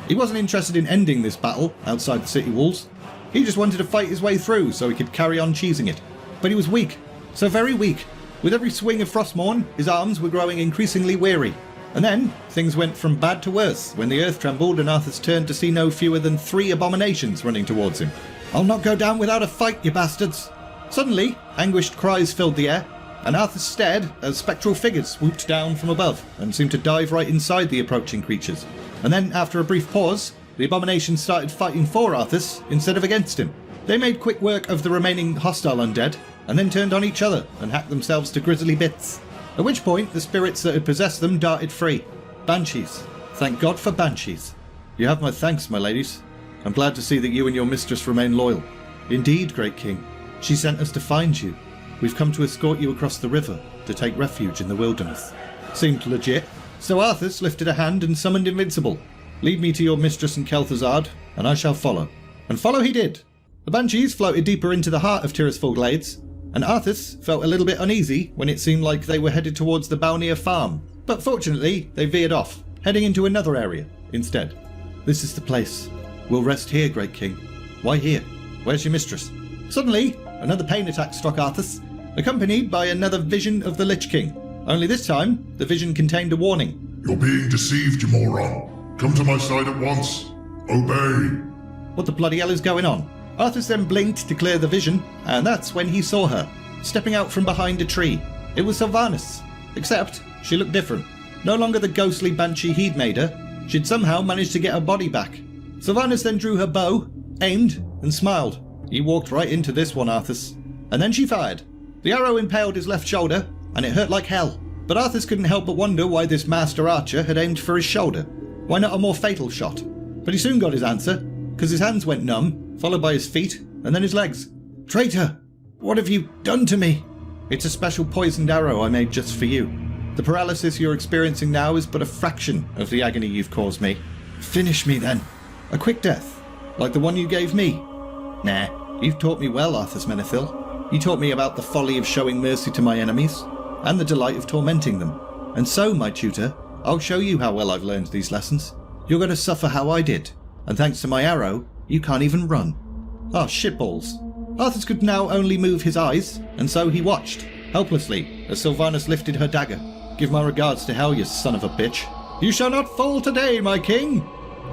He wasn't interested in ending this battle outside the city walls. He just wanted to fight his way through so he could carry on cheesing it. But he was weak, so very weak. With every swing of Frostmourne, his arms were growing increasingly weary. And then, things went from bad to worse when the earth trembled and Arthas turned to see no fewer than 3 abominations running towards him. I'll not go down without a fight, you bastards! Suddenly, anguished cries filled the air, and Arthas stared as spectral figures swooped down from above and seemed to dive right inside the approaching creatures. And then, after a brief pause, the abominations started fighting for Arthas instead of against him. They made quick work of the remaining hostile undead, and then turned on each other and hacked themselves to grisly bits. At which point, the spirits that had possessed them darted free. Banshees. Thank God for banshees. You have my thanks, my ladies. I'm glad to see that you and your mistress remain loyal. Indeed, great king. She sent us to find you. We've come to escort you across the river to take refuge in the wilderness. Seemed legit. So Arthas lifted a hand and summoned Invincible. Lead me to your mistress and Kel'Thuzad, and I shall follow. And follow he did. The banshees floated deeper into the heart of Tirisfal Glades, and Arthas felt a little bit uneasy when it seemed like they were headed towards the Balnir farm. But fortunately, they veered off, heading into another area instead. This is the place. We'll rest here, great king. Why here? Where's your mistress? Suddenly, another pain attack struck Arthas, accompanied by another vision of the Lich King. Only this time, the vision contained a warning. You're being deceived, you moron. Come to my side at once. Obey. What the bloody hell is going on? Arthas then blinked to clear the vision, and that's when he saw her, stepping out from behind a tree. It was Sylvanas, except she looked different. No longer the ghostly banshee he'd made her, she'd somehow managed to get her body back. Sylvanas then drew her bow, aimed, and smiled. You walked right into this one, Arthas. And then she fired. The arrow impaled his left shoulder, and it hurt like hell. But Arthas couldn't help but wonder why this master archer had aimed for his shoulder. Why not a more fatal shot? But he soon got his answer, because his hands went numb, followed by his feet, and then his legs. Traitor! What have you done to me? It's a special poisoned arrow I made just for you. The paralysis you're experiencing now is but a fraction of the agony you've caused me. Finish me then. A quick death, like the one you gave me. Nah, you've taught me well, Arthas Menethil. You taught me about the folly of showing mercy to my enemies, and the delight of tormenting them. And so, my tutor, I'll show you how well I've learned these lessons. You're going to suffer how I did, and thanks to my arrow, you can't even run. Ah, shitballs. Arthas could now only move his eyes, and so he watched, helplessly, as Sylvanas lifted her dagger. Give my regards to hell, you son of a bitch. You shall not fall today, my king!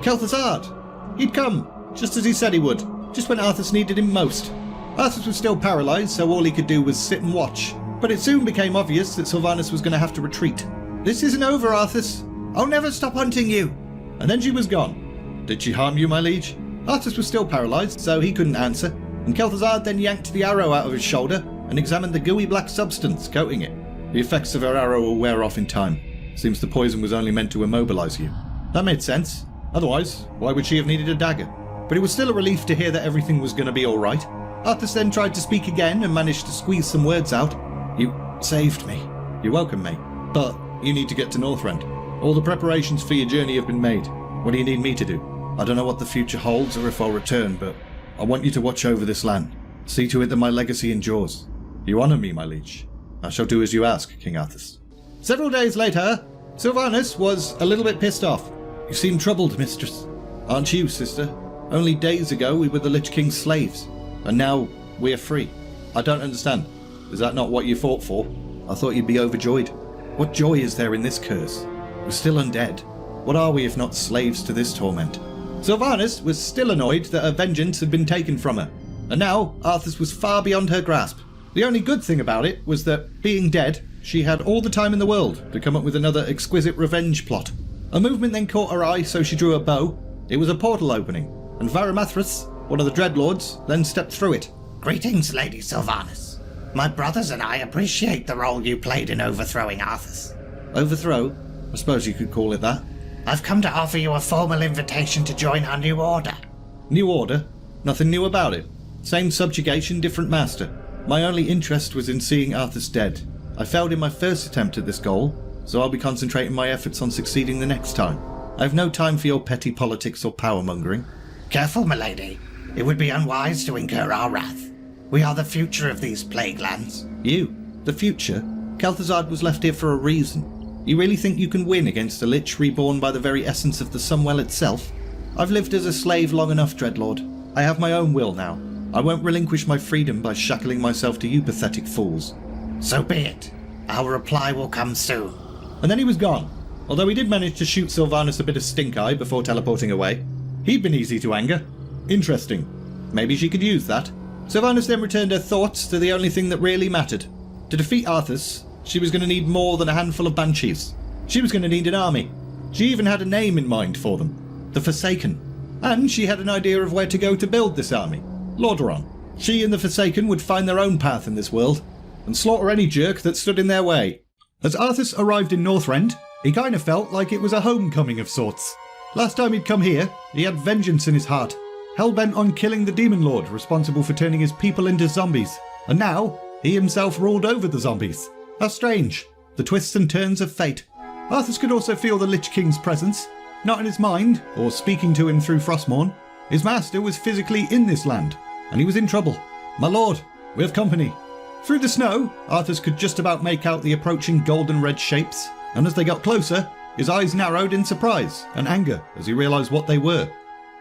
Kel'Thuzad! He'd come, just as he said he would, just when Arthas needed him most. Arthas was still paralysed, so all he could do was sit and watch. But it soon became obvious that Sylvanas was going to have to retreat. This isn't over, Arthas. I'll never stop hunting you. And then she was gone. Did she harm you, my liege? Arthas was still paralysed, so he couldn't answer, and Kel'Thuzad then yanked the arrow out of his shoulder and examined the gooey black substance coating it. The effects of her arrow will wear off in time. Seems the poison was only meant to immobilise you. That made sense. Otherwise, why would she have needed a dagger? But it was still a relief to hear that everything was going to be alright. Arthas then tried to speak again and managed to squeeze some words out. You saved me. You're welcome, mate. But you need to get to Northrend. All the preparations for your journey have been made. What do you need me to do? I don't know what the future holds or if I'll return, but I want you to watch over this land. See to it that my legacy endures. You honour me, my liege. I shall do as you ask, King Arthas. Several days later, Sylvanas was a little bit pissed off. You seem troubled, mistress. Aren't you, sister? Only days ago we were the Lich King's slaves, and now we're free. I don't understand. Is that not what you fought for? I thought you'd be overjoyed. What joy is there in this curse? We're still undead. What are we if not slaves to this torment? Sylvanas was still annoyed that her vengeance had been taken from her, and now Arthas was far beyond her grasp. The only good thing about it was that, being dead, she had all the time in the world to come up with another exquisite revenge plot. A movement then caught her eye, so she drew a bow. It was a portal opening, and Varimathras, one of the Dreadlords, then stepped through it. Greetings, Lady Sylvanas. My brothers and I appreciate the role you played in overthrowing Arthas. Overthrow? I suppose you could call it that. I've come to offer you a formal invitation to join our new order. New order? Nothing new about it. Same subjugation, different master. My only interest was in seeing Arthas dead. I failed in my first attempt at this goal, so I'll be concentrating my efforts on succeeding the next time. I have no time for your petty politics or power-mongering. Careful, milady. It would be unwise to incur our wrath. We are the future of these plague lands. You? The future? Kel'Thuzad was left here for a reason. You really think you can win against a lich reborn by the very essence of the Sunwell itself? I've lived as a slave long enough, Dreadlord. I have my own will now. I won't relinquish my freedom by shackling myself to you pathetic fools. So be it. Our reply will come soon. And then he was gone, although he did manage to shoot Sylvanas a bit of stink eye before teleporting away. He'd been easy to anger. Interesting. Maybe she could use that. Sylvanas then returned her thoughts to the only thing that really mattered. To defeat Arthas, she was going to need more than a handful of banshees. She was going to need an army. She even had a name in mind for them. The Forsaken. And she had an idea of where to go to build this army. Lordaeron. She and the Forsaken would find their own path in this world, and slaughter any jerk that stood in their way. As Arthas arrived in Northrend, he kind of felt like it was a homecoming of sorts. Last time he'd come here, he had vengeance in his heart, hell-bent on killing the Demon Lord responsible for turning his people into zombies. And now, he himself ruled over the zombies. How strange. The twists and turns of fate. Arthas could also feel the Lich King's presence, not in his mind, or speaking to him through Frostmourne. His master was physically in this land, and he was in trouble. My lord, we have company. Through the snow, Arthas could just about make out the approaching golden-red shapes, and as they got closer, his eyes narrowed in surprise and anger as he realised what they were.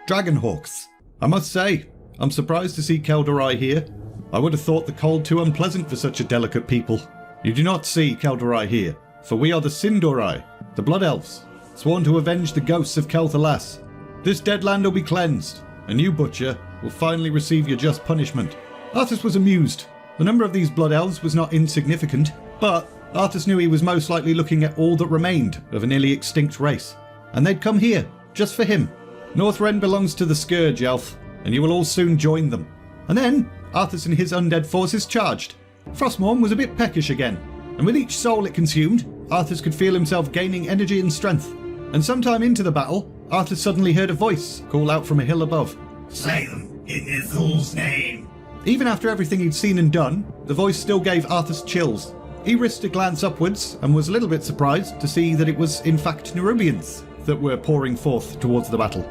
Dragonhawks. I must say, I'm surprised to see Kel'Thuzad here. I would have thought the cold too unpleasant for such a delicate people. You do not see Kel'Thuzad here, for we are the Sin'dorei, the Blood Elves, sworn to avenge the ghosts of Kel'Thuzad. This dead land will be cleansed, and you, Butcher, will finally receive your just punishment. Arthas was amused. The number of these Blood Elves was not insignificant, but Arthas knew he was most likely looking at all that remained of a nearly extinct race, and they'd come here, just for him. Northrend belongs to the Scourge Elf, and you will all soon join them. And then, Arthas and his undead forces charged. Frostmourne was a bit peckish again, and with each soul it consumed, Arthas could feel himself gaining energy and strength. And sometime into the battle, Arthas suddenly heard a voice call out from a hill above. Slay them in Ithil's name. Even after everything he'd seen and done, the voice still gave Arthas chills. He risked a glance upwards and was a little bit surprised to see that it was in fact Nerubians that were pouring forth towards the battle.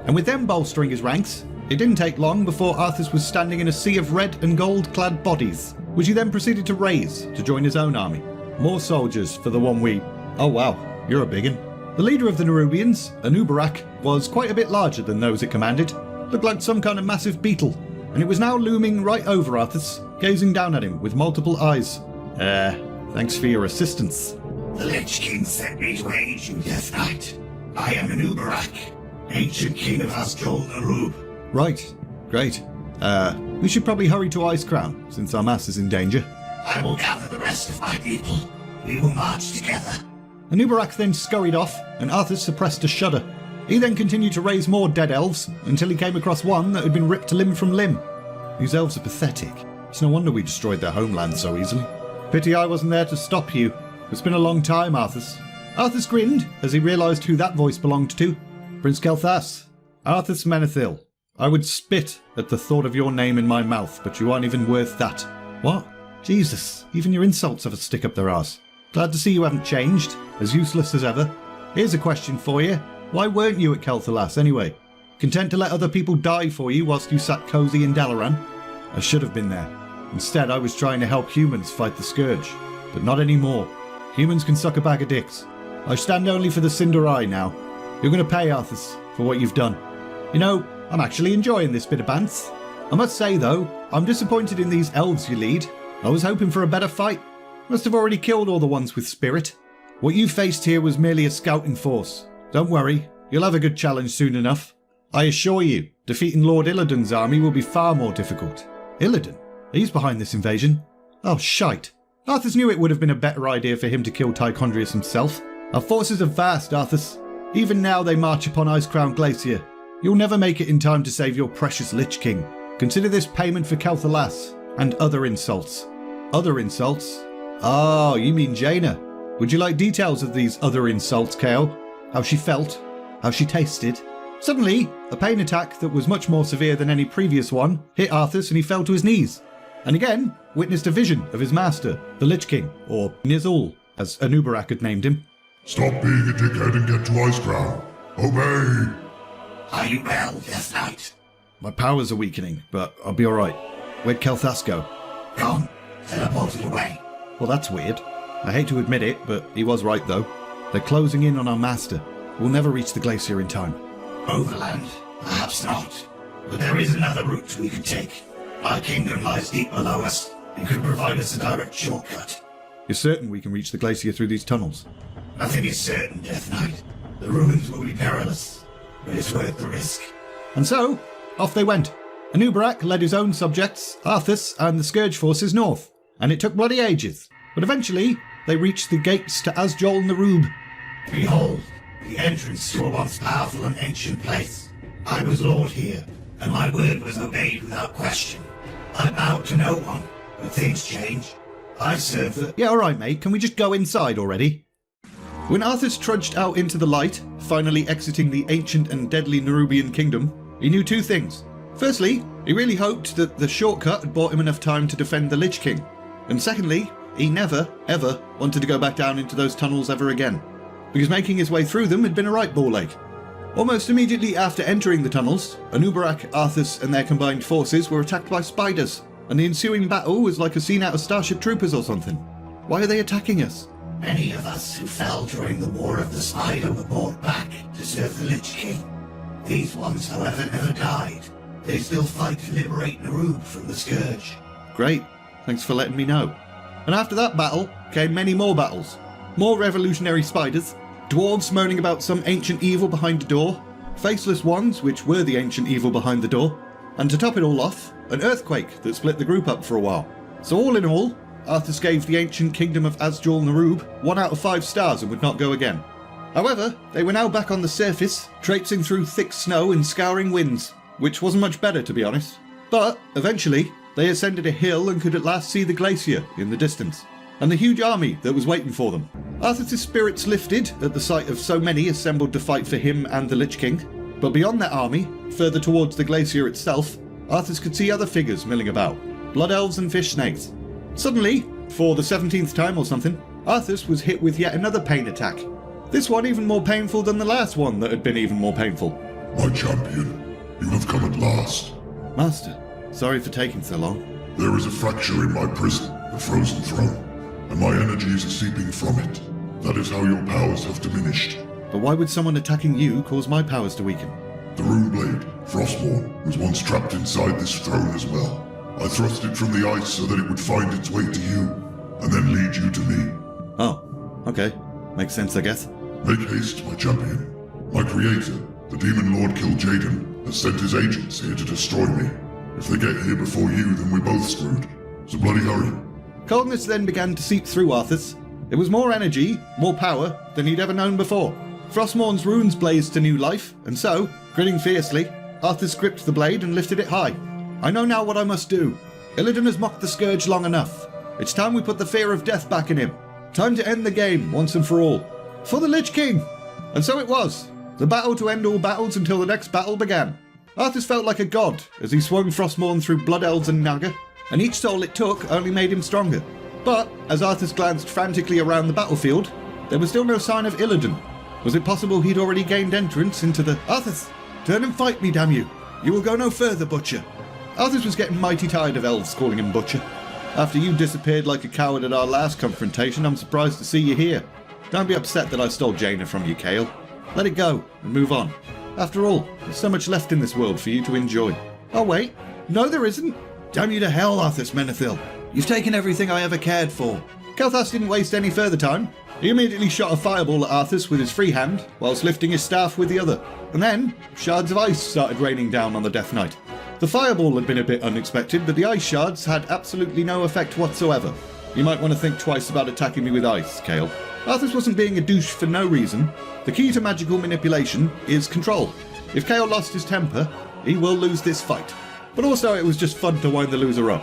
And with them bolstering his ranks, it didn't take long before Arthas was standing in a sea of red and gold-clad bodies, which he then proceeded to raise to join his own army. More soldiers for the one we... Oh wow, you're a biggin. The leader of the Nerubians, an Uberak, was quite a bit larger than those it commanded. Looked like some kind of massive beetle, and it was now looming right over Arthas, gazing down at him with multiple eyes. Thanks for your assistance. The Lich King sent me to aid you, Death Knight. I am an Uberak, ancient king of Asgol Narub. Right, great. We should probably hurry to Icecrown, since our mass is in danger. I will gather the rest of my people. We will march together. An Uberak then scurried off, and Arthas suppressed a shudder. He then continued to raise more dead elves, until he came across one that had been ripped limb from limb. These elves are pathetic. It's no wonder we destroyed their homeland so easily. Pity I wasn't there to stop you. It's been a long time, Arthas. Arthas grinned, as he realised who that voice belonged to. Prince Kel'Thas. Arthas Menethil. I would spit at the thought of your name in my mouth, but you aren't even worth that. What? Jesus, even your insults have a stick up their arse. Glad to see you haven't changed, as useless as ever. Here's a question for you. Why weren't you at Kel'Thuzad anyway? Content to let other people die for you whilst you sat cosy in Dalaran? I should have been there. Instead, I was trying to help humans fight the Scourge. But not anymore. Humans can suck a bag of dicks. I stand only for the Cinder Eye now. You're going to pay, Arthas, for what you've done. You know, I'm actually enjoying this bit of bants. I must say, though, I'm disappointed in these elves you lead. I was hoping for a better fight. Must have already killed all the ones with spirit. What you faced here was merely a scouting force. Don't worry, you'll have a good challenge soon enough. I assure you, defeating Lord Illidan's army will be far more difficult. Illidan? He's behind this invasion. Oh, shite. Arthas knew it would have been a better idea for him to kill Tichondrius himself. Our forces are vast, Arthas. Even now they march upon Icecrown Glacier. You'll never make it in time to save your precious Lich King. Consider this payment for Kel'Thuzad and other insults. Other insults? Oh, you mean Jaina. Would you like details of these other insults, Kale? How she felt? How she tasted? Suddenly, a pain attack that was much more severe than any previous one hit Arthas and he fell to his knees. And again, witnessed a vision of his master, the Lich King, or Nizul, as Anubarak had named him. Stop being a dickhead and get to Icecrown. Obey! Are you well, Death Knight? My powers are weakening, but I'll be alright. Where'd Kel'Thuzad go? Gone. Teleported away. Well, that's weird. I hate to admit it, but he was right though. They're closing in on our master. We'll never reach the glacier in time. Overland? Perhaps not. But there is another route we could take. Our kingdom lies deep below us and could provide us a direct shortcut. You're certain we can reach the glacier through these tunnels? Nothing is certain, Death Knight. The ruins will be perilous, but it's worth the risk. And so, off they went. Anubarak led his own subjects, Arthas, and the Scourge forces north. And it took bloody ages. But eventually, they reached the gates to Azjol Narub. Behold, the entrance to a once powerful and ancient place. I was lord here, and my word was obeyed without question. I bowed to no one, but things change. I serve the... Yeah, alright mate, can we just go inside already? When Arthas trudged out into the light, finally exiting the ancient and deadly Nerubian kingdom, he knew two things. Firstly, he really hoped that the shortcut had bought him enough time to defend the Lich King. And secondly, he never, ever wanted to go back down into those tunnels ever again. Because making his way through them had been a right ball ache. Almost immediately after entering the tunnels, Anubarak, Arthas and their combined forces were attacked by spiders, and the ensuing battle was like a scene out of Starship Troopers or something. Why are they attacking us? Many of us who fell during the War of the Spider were brought back to serve the Lich King. These ones, however, never died. They still fight to liberate Narub from the Scourge. Great, thanks for letting me know. And after that battle came many more battles. More revolutionary spiders, dwarves moaning about some ancient evil behind the door, faceless ones which were the ancient evil behind the door, and to top it all off, an earthquake that split the group up for a while. So all in all, Arthas gave the ancient kingdom of Azjol Narub 1 out of 5 stars and would not go again. However, they were now back on the surface, traipsing through thick snow and scouring winds, which wasn't much better to be honest. But eventually, they ascended a hill and could at last see the glacier in the distance, and the huge army that was waiting for them. Arthas' spirits lifted at the sight of so many assembled to fight for him and the Lich King, but beyond that army, further towards the glacier itself, Arthas could see other figures milling about, blood elves and fish snakes. Suddenly, for the 17th time or something, Arthas was hit with yet another pain attack. This one even more painful than the last one that had been even more painful. My champion, you have come at last. Master, sorry for taking so long. There is a fracture in my prison, the Frozen Throne, and my energies are seeping from it. That is how your powers have diminished. But why would someone attacking you cause my powers to weaken? The Runeblade, Frostmourne, was once trapped inside this throne as well. I thrust it from the ice so that it would find its way to you, and then lead you to me. Oh, okay. Makes sense, I guess. Make haste, my champion. My creator, the Demon Lord Kil'jaeden, has sent his agents here to destroy me. If they get here before you, then we're both screwed. So bloody hurry. Coldness then began to seep through Arthas. It was more energy, more power, than he'd ever known before. Frostmourne's runes blazed to new life, and so, grinning fiercely, Arthas gripped the blade and lifted it high. I know now what I must do. Illidan has mocked the Scourge long enough. It's time we put the fear of death back in him. Time to end the game, once and for all. For the Lich King! And so it was. The battle to end all battles until the next battle began. Arthas felt like a god as he swung Frostmourne through Blood Elves and Naga, and each soul it took only made him stronger. But, as Arthas glanced frantically around the battlefield, there was still no sign of Illidan. Was it possible he'd already gained entrance into the... Arthas! Turn and fight me, damn you! You will go no further, Butcher! Arthas was getting mighty tired of elves calling him Butcher. After you disappeared like a coward at our last confrontation, I'm surprised to see you here. Don't be upset that I stole Jaina from you, Cale. Let it go and move on. After all, there's so much left in this world for you to enjoy. Oh wait, no there isn't. Damn you to hell, Arthas Menethil. You've taken everything I ever cared for. Kel'Thuzad didn't waste any further time. He immediately shot a fireball at Arthas with his free hand, whilst lifting his staff with the other. And then, shards of ice started raining down on the Death Knight. The fireball had been a bit unexpected, but the ice shards had absolutely no effect whatsoever. You might want to think twice about attacking me with ice, Cale. Arthas wasn't being a douche for no reason. The key to magical manipulation is control. If Cale lost his temper, he will lose this fight. But also it was just fun to wind the loser up.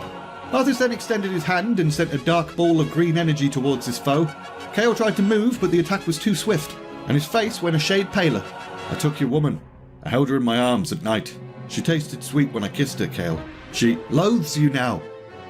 Arthas then extended his hand and sent a dark ball of green energy towards his foe. Cale tried to move, but the attack was too swift, and his face went a shade paler. I took your woman. I held her in my arms at night. She tasted sweet when I kissed her, Cale. She loathes you now.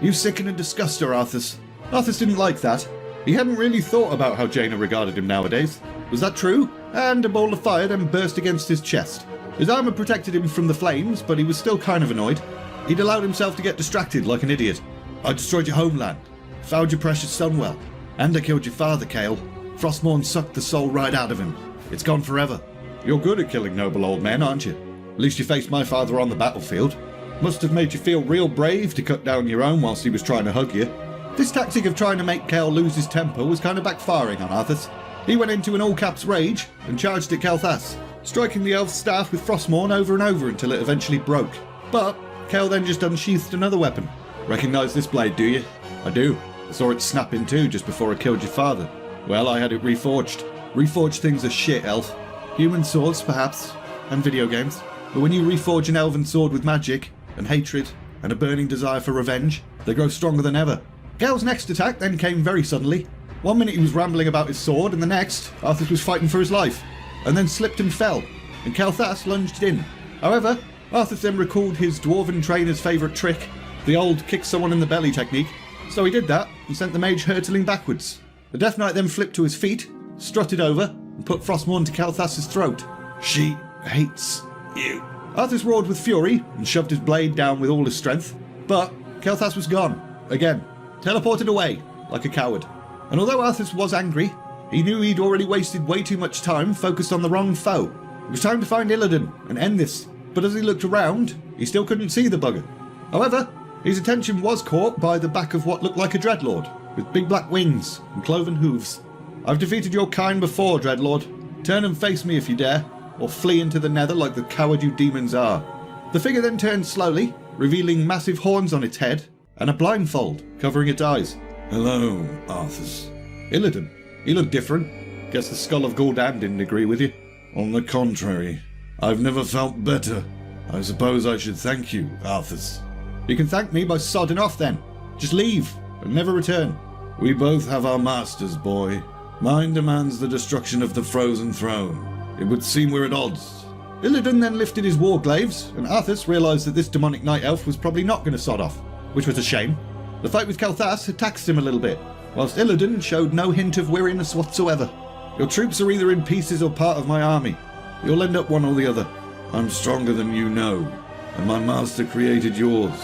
You sicken and disgust her, Arthas. Arthas didn't like that. He hadn't really thought about how Jaina regarded him nowadays. Was that true? And a ball of fire then burst against his chest. His armor protected him from the flames, but he was still kind of annoyed. He'd allowed himself to get distracted like an idiot. I destroyed your homeland, found your precious son well, and I killed your father, Cale. Frostmourne sucked the soul right out of him. It's gone forever. You're good at killing noble old men, aren't you? At least you faced my father on the battlefield. Must have made you feel real brave to cut down your own whilst he was trying to hug you. This tactic of trying to make Cale lose his temper was kind of backfiring on Arthas. He went into an all-caps rage and charged at Kel'Thuzad, striking the elf's staff with Frostmourne over and over until it eventually broke. But Cale then just unsheathed another weapon. Recognise this blade, do you? I do. I saw it snap in two just before I killed your father. Well, I had it reforged. Reforged things are shit, elf. Human swords, perhaps, and video games. But when you reforge an elven sword with magic, and hatred, and a burning desire for revenge, they grow stronger than ever. Cale's next attack then came very suddenly. One minute he was rambling about his sword, and the next, Arthas was fighting for his life, and then slipped and fell, and Kel'Thuzad lunged in. However, Arthas then recalled his dwarven trainer's favourite trick, the old kick someone in the belly technique, so he did that and sent the mage hurtling backwards. The Death Knight then flipped to his feet, strutted over, and put Frostmourne to Kel'Thuzad's throat. She hates you. Arthas roared with fury and shoved his blade down with all his strength, but Kel'Thuzad was gone, again, teleported away like a coward. And although Arthas was angry, he knew he'd already wasted way too much time focused on the wrong foe. It was time to find Illidan and end this, but as he looked around, he still couldn't see the bugger. However, his attention was caught by the back of what looked like a Dreadlord, with big black wings and cloven hooves. I've defeated your kind before, Dreadlord. Turn and face me if you dare, or flee into the nether like the coward you demons are. The figure then turned slowly, revealing massive horns on its head, and a blindfold covering its eyes. Hello, Arthas. Illidan. You look different. Guess the Skull of Gul'dan didn't agree with you. On the contrary, I've never felt better. I suppose I should thank you, Arthas. You can thank me by sodding off then. Just leave and never return. We both have our masters, boy. Mine demands the destruction of the frozen throne. It would seem we're at odds. Illidan then lifted his warglaives, and Arthas realised that this demonic night elf was probably not going to sod off, which was a shame. The fight with Kel'Thuzad had taxed him a little bit, whilst Illidan showed no hint of weariness whatsoever. Your troops are either in pieces or part of my army. You'll end up one or the other. I'm stronger than you know, and my master created yours.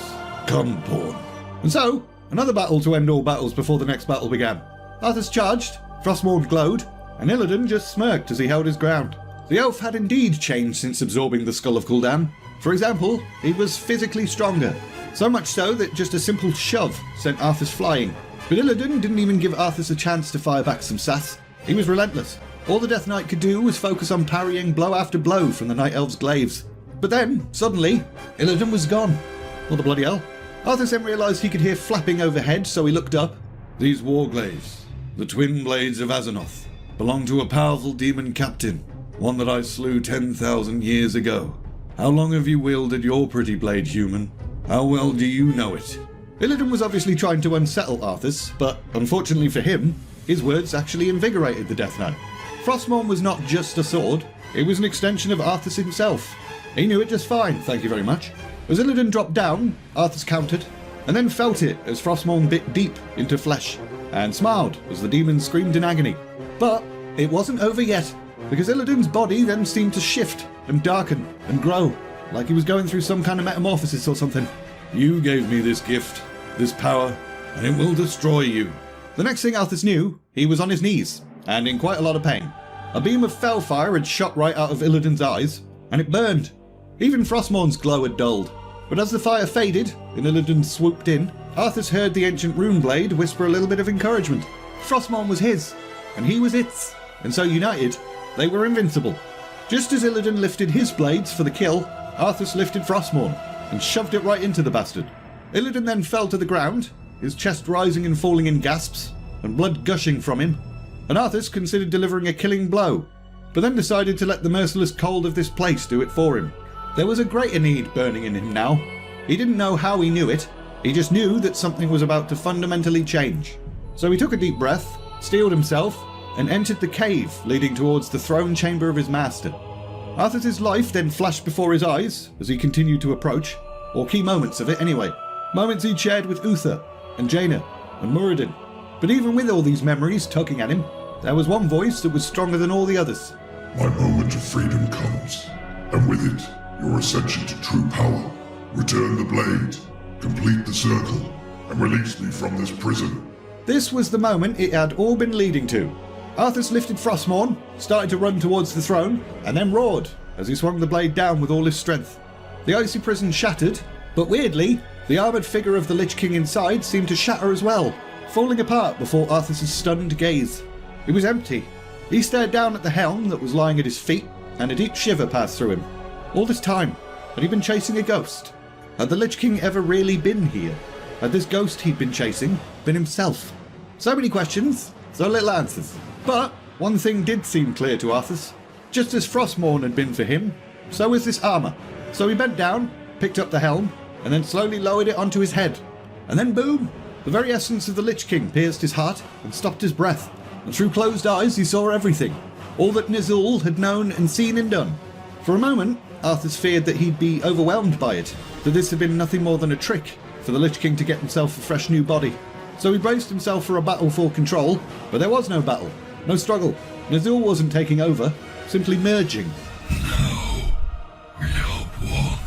Come, pawn. And so, another battle to end all battles before the next battle began. Arthas charged, Frostmourne glowed, and Illidan just smirked as he held his ground. The elf had indeed changed since absorbing the Skull of Gul'dan. For example, he was physically stronger, so much so that just a simple shove sent Arthas flying. But Illidan didn't even give Arthas a chance to fire back some sass. He was relentless. All the Death Knight could do was focus on parrying blow after blow from the Night Elf's glaives. But then, suddenly, Illidan was gone. What the bloody hell? Arthas then realised he could hear flapping overhead, so he looked up. These warglaives, the twin blades of Azeroth, belong to a powerful demon captain, one that I slew 10,000 years ago. How long have you wielded your pretty blade, human? How well do you know it? Illidan was obviously trying to unsettle Arthas, but unfortunately for him, his words actually invigorated the Death Knight. Frostmourne was not just a sword, it was an extension of Arthas himself. He knew it just fine, thank you very much. As Illidan dropped down, Arthas countered, and then felt it as Frostmourne bit deep into flesh, and smiled as the demon screamed in agony. But it wasn't over yet, because Illidan's body then seemed to shift and darken and grow, like he was going through some kind of metamorphosis or something. You gave me this gift, this power, and it will destroy you. The next thing Arthas knew, he was on his knees, and in quite a lot of pain. A beam of fellfire had shot right out of Illidan's eyes, and it burned. Even Frostmourne's glow had dulled. But as the fire faded, and Illidan swooped in, Arthas heard the ancient rune blade whisper a little bit of encouragement. Frostmourne was his, and he was its, and so united, they were invincible. Just as Illidan lifted his blades for the kill, Arthas lifted Frostmourne, and shoved it right into the bastard. Illidan then fell to the ground, his chest rising and falling in gasps, and blood gushing from him. And Arthas considered delivering a killing blow, but then decided to let the merciless cold of this place do it for him. There was a greater need burning in him now. He didn't know how he knew it, he just knew that something was about to fundamentally change. So he took a deep breath, steeled himself, and entered the cave leading towards the throne chamber of his master. Arthas' life then flashed before his eyes as he continued to approach, or key moments of it anyway. Moments he'd shared with Uther, and Jaina, and Muradin. But even with all these memories tugging at him, there was one voice that was stronger than all the others. My moment of freedom comes, and with it, your ascension to true power. Return the blade, complete the circle, and release me from this prison. This was the moment it had all been leading to. Arthas lifted Frostmourne, started to run towards the throne, and then roared as he swung the blade down with all his strength. The icy prison shattered, but weirdly, the armoured figure of the Lich King inside seemed to shatter as well, falling apart before Arthas' stunned gaze. It was empty. He stared down at the helm that was lying at his feet, and a deep shiver passed through him. All this time, had he been chasing a ghost? Had the Lich King ever really been here? Had this ghost he'd been chasing been himself? So many questions, so little answers. But one thing did seem clear to Arthas. Just as Frostmourne had been for him, so was this armour. So he bent down, picked up the helm, and then slowly lowered it onto his head. And then boom! The very essence of the Lich King pierced his heart and stopped his breath. And through closed eyes he saw everything. All that Nizul had known and seen and done. For a moment, Arthas feared that he'd be overwhelmed by it, that this had been nothing more than a trick for the Lich King to get himself a fresh new body. So he braced himself for a battle for control, but there was no battle, no struggle. Nizul wasn't taking over, simply merging. Now, we are one.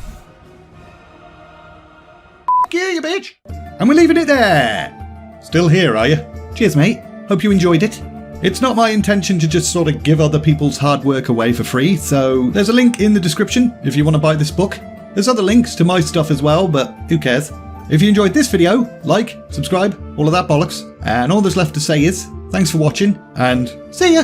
Yeah, you bitch! And we're leaving it there! Still here, are you? Cheers, mate. Hope you enjoyed it. It's not my intention to just sort of give other people's hard work away for free, so there's a link in the description if you want to buy this book. There's other links to my stuff as well, but who cares? If you enjoyed this video, like, subscribe, all of that bollocks, and all there's left to say is, thanks for watching, and see ya!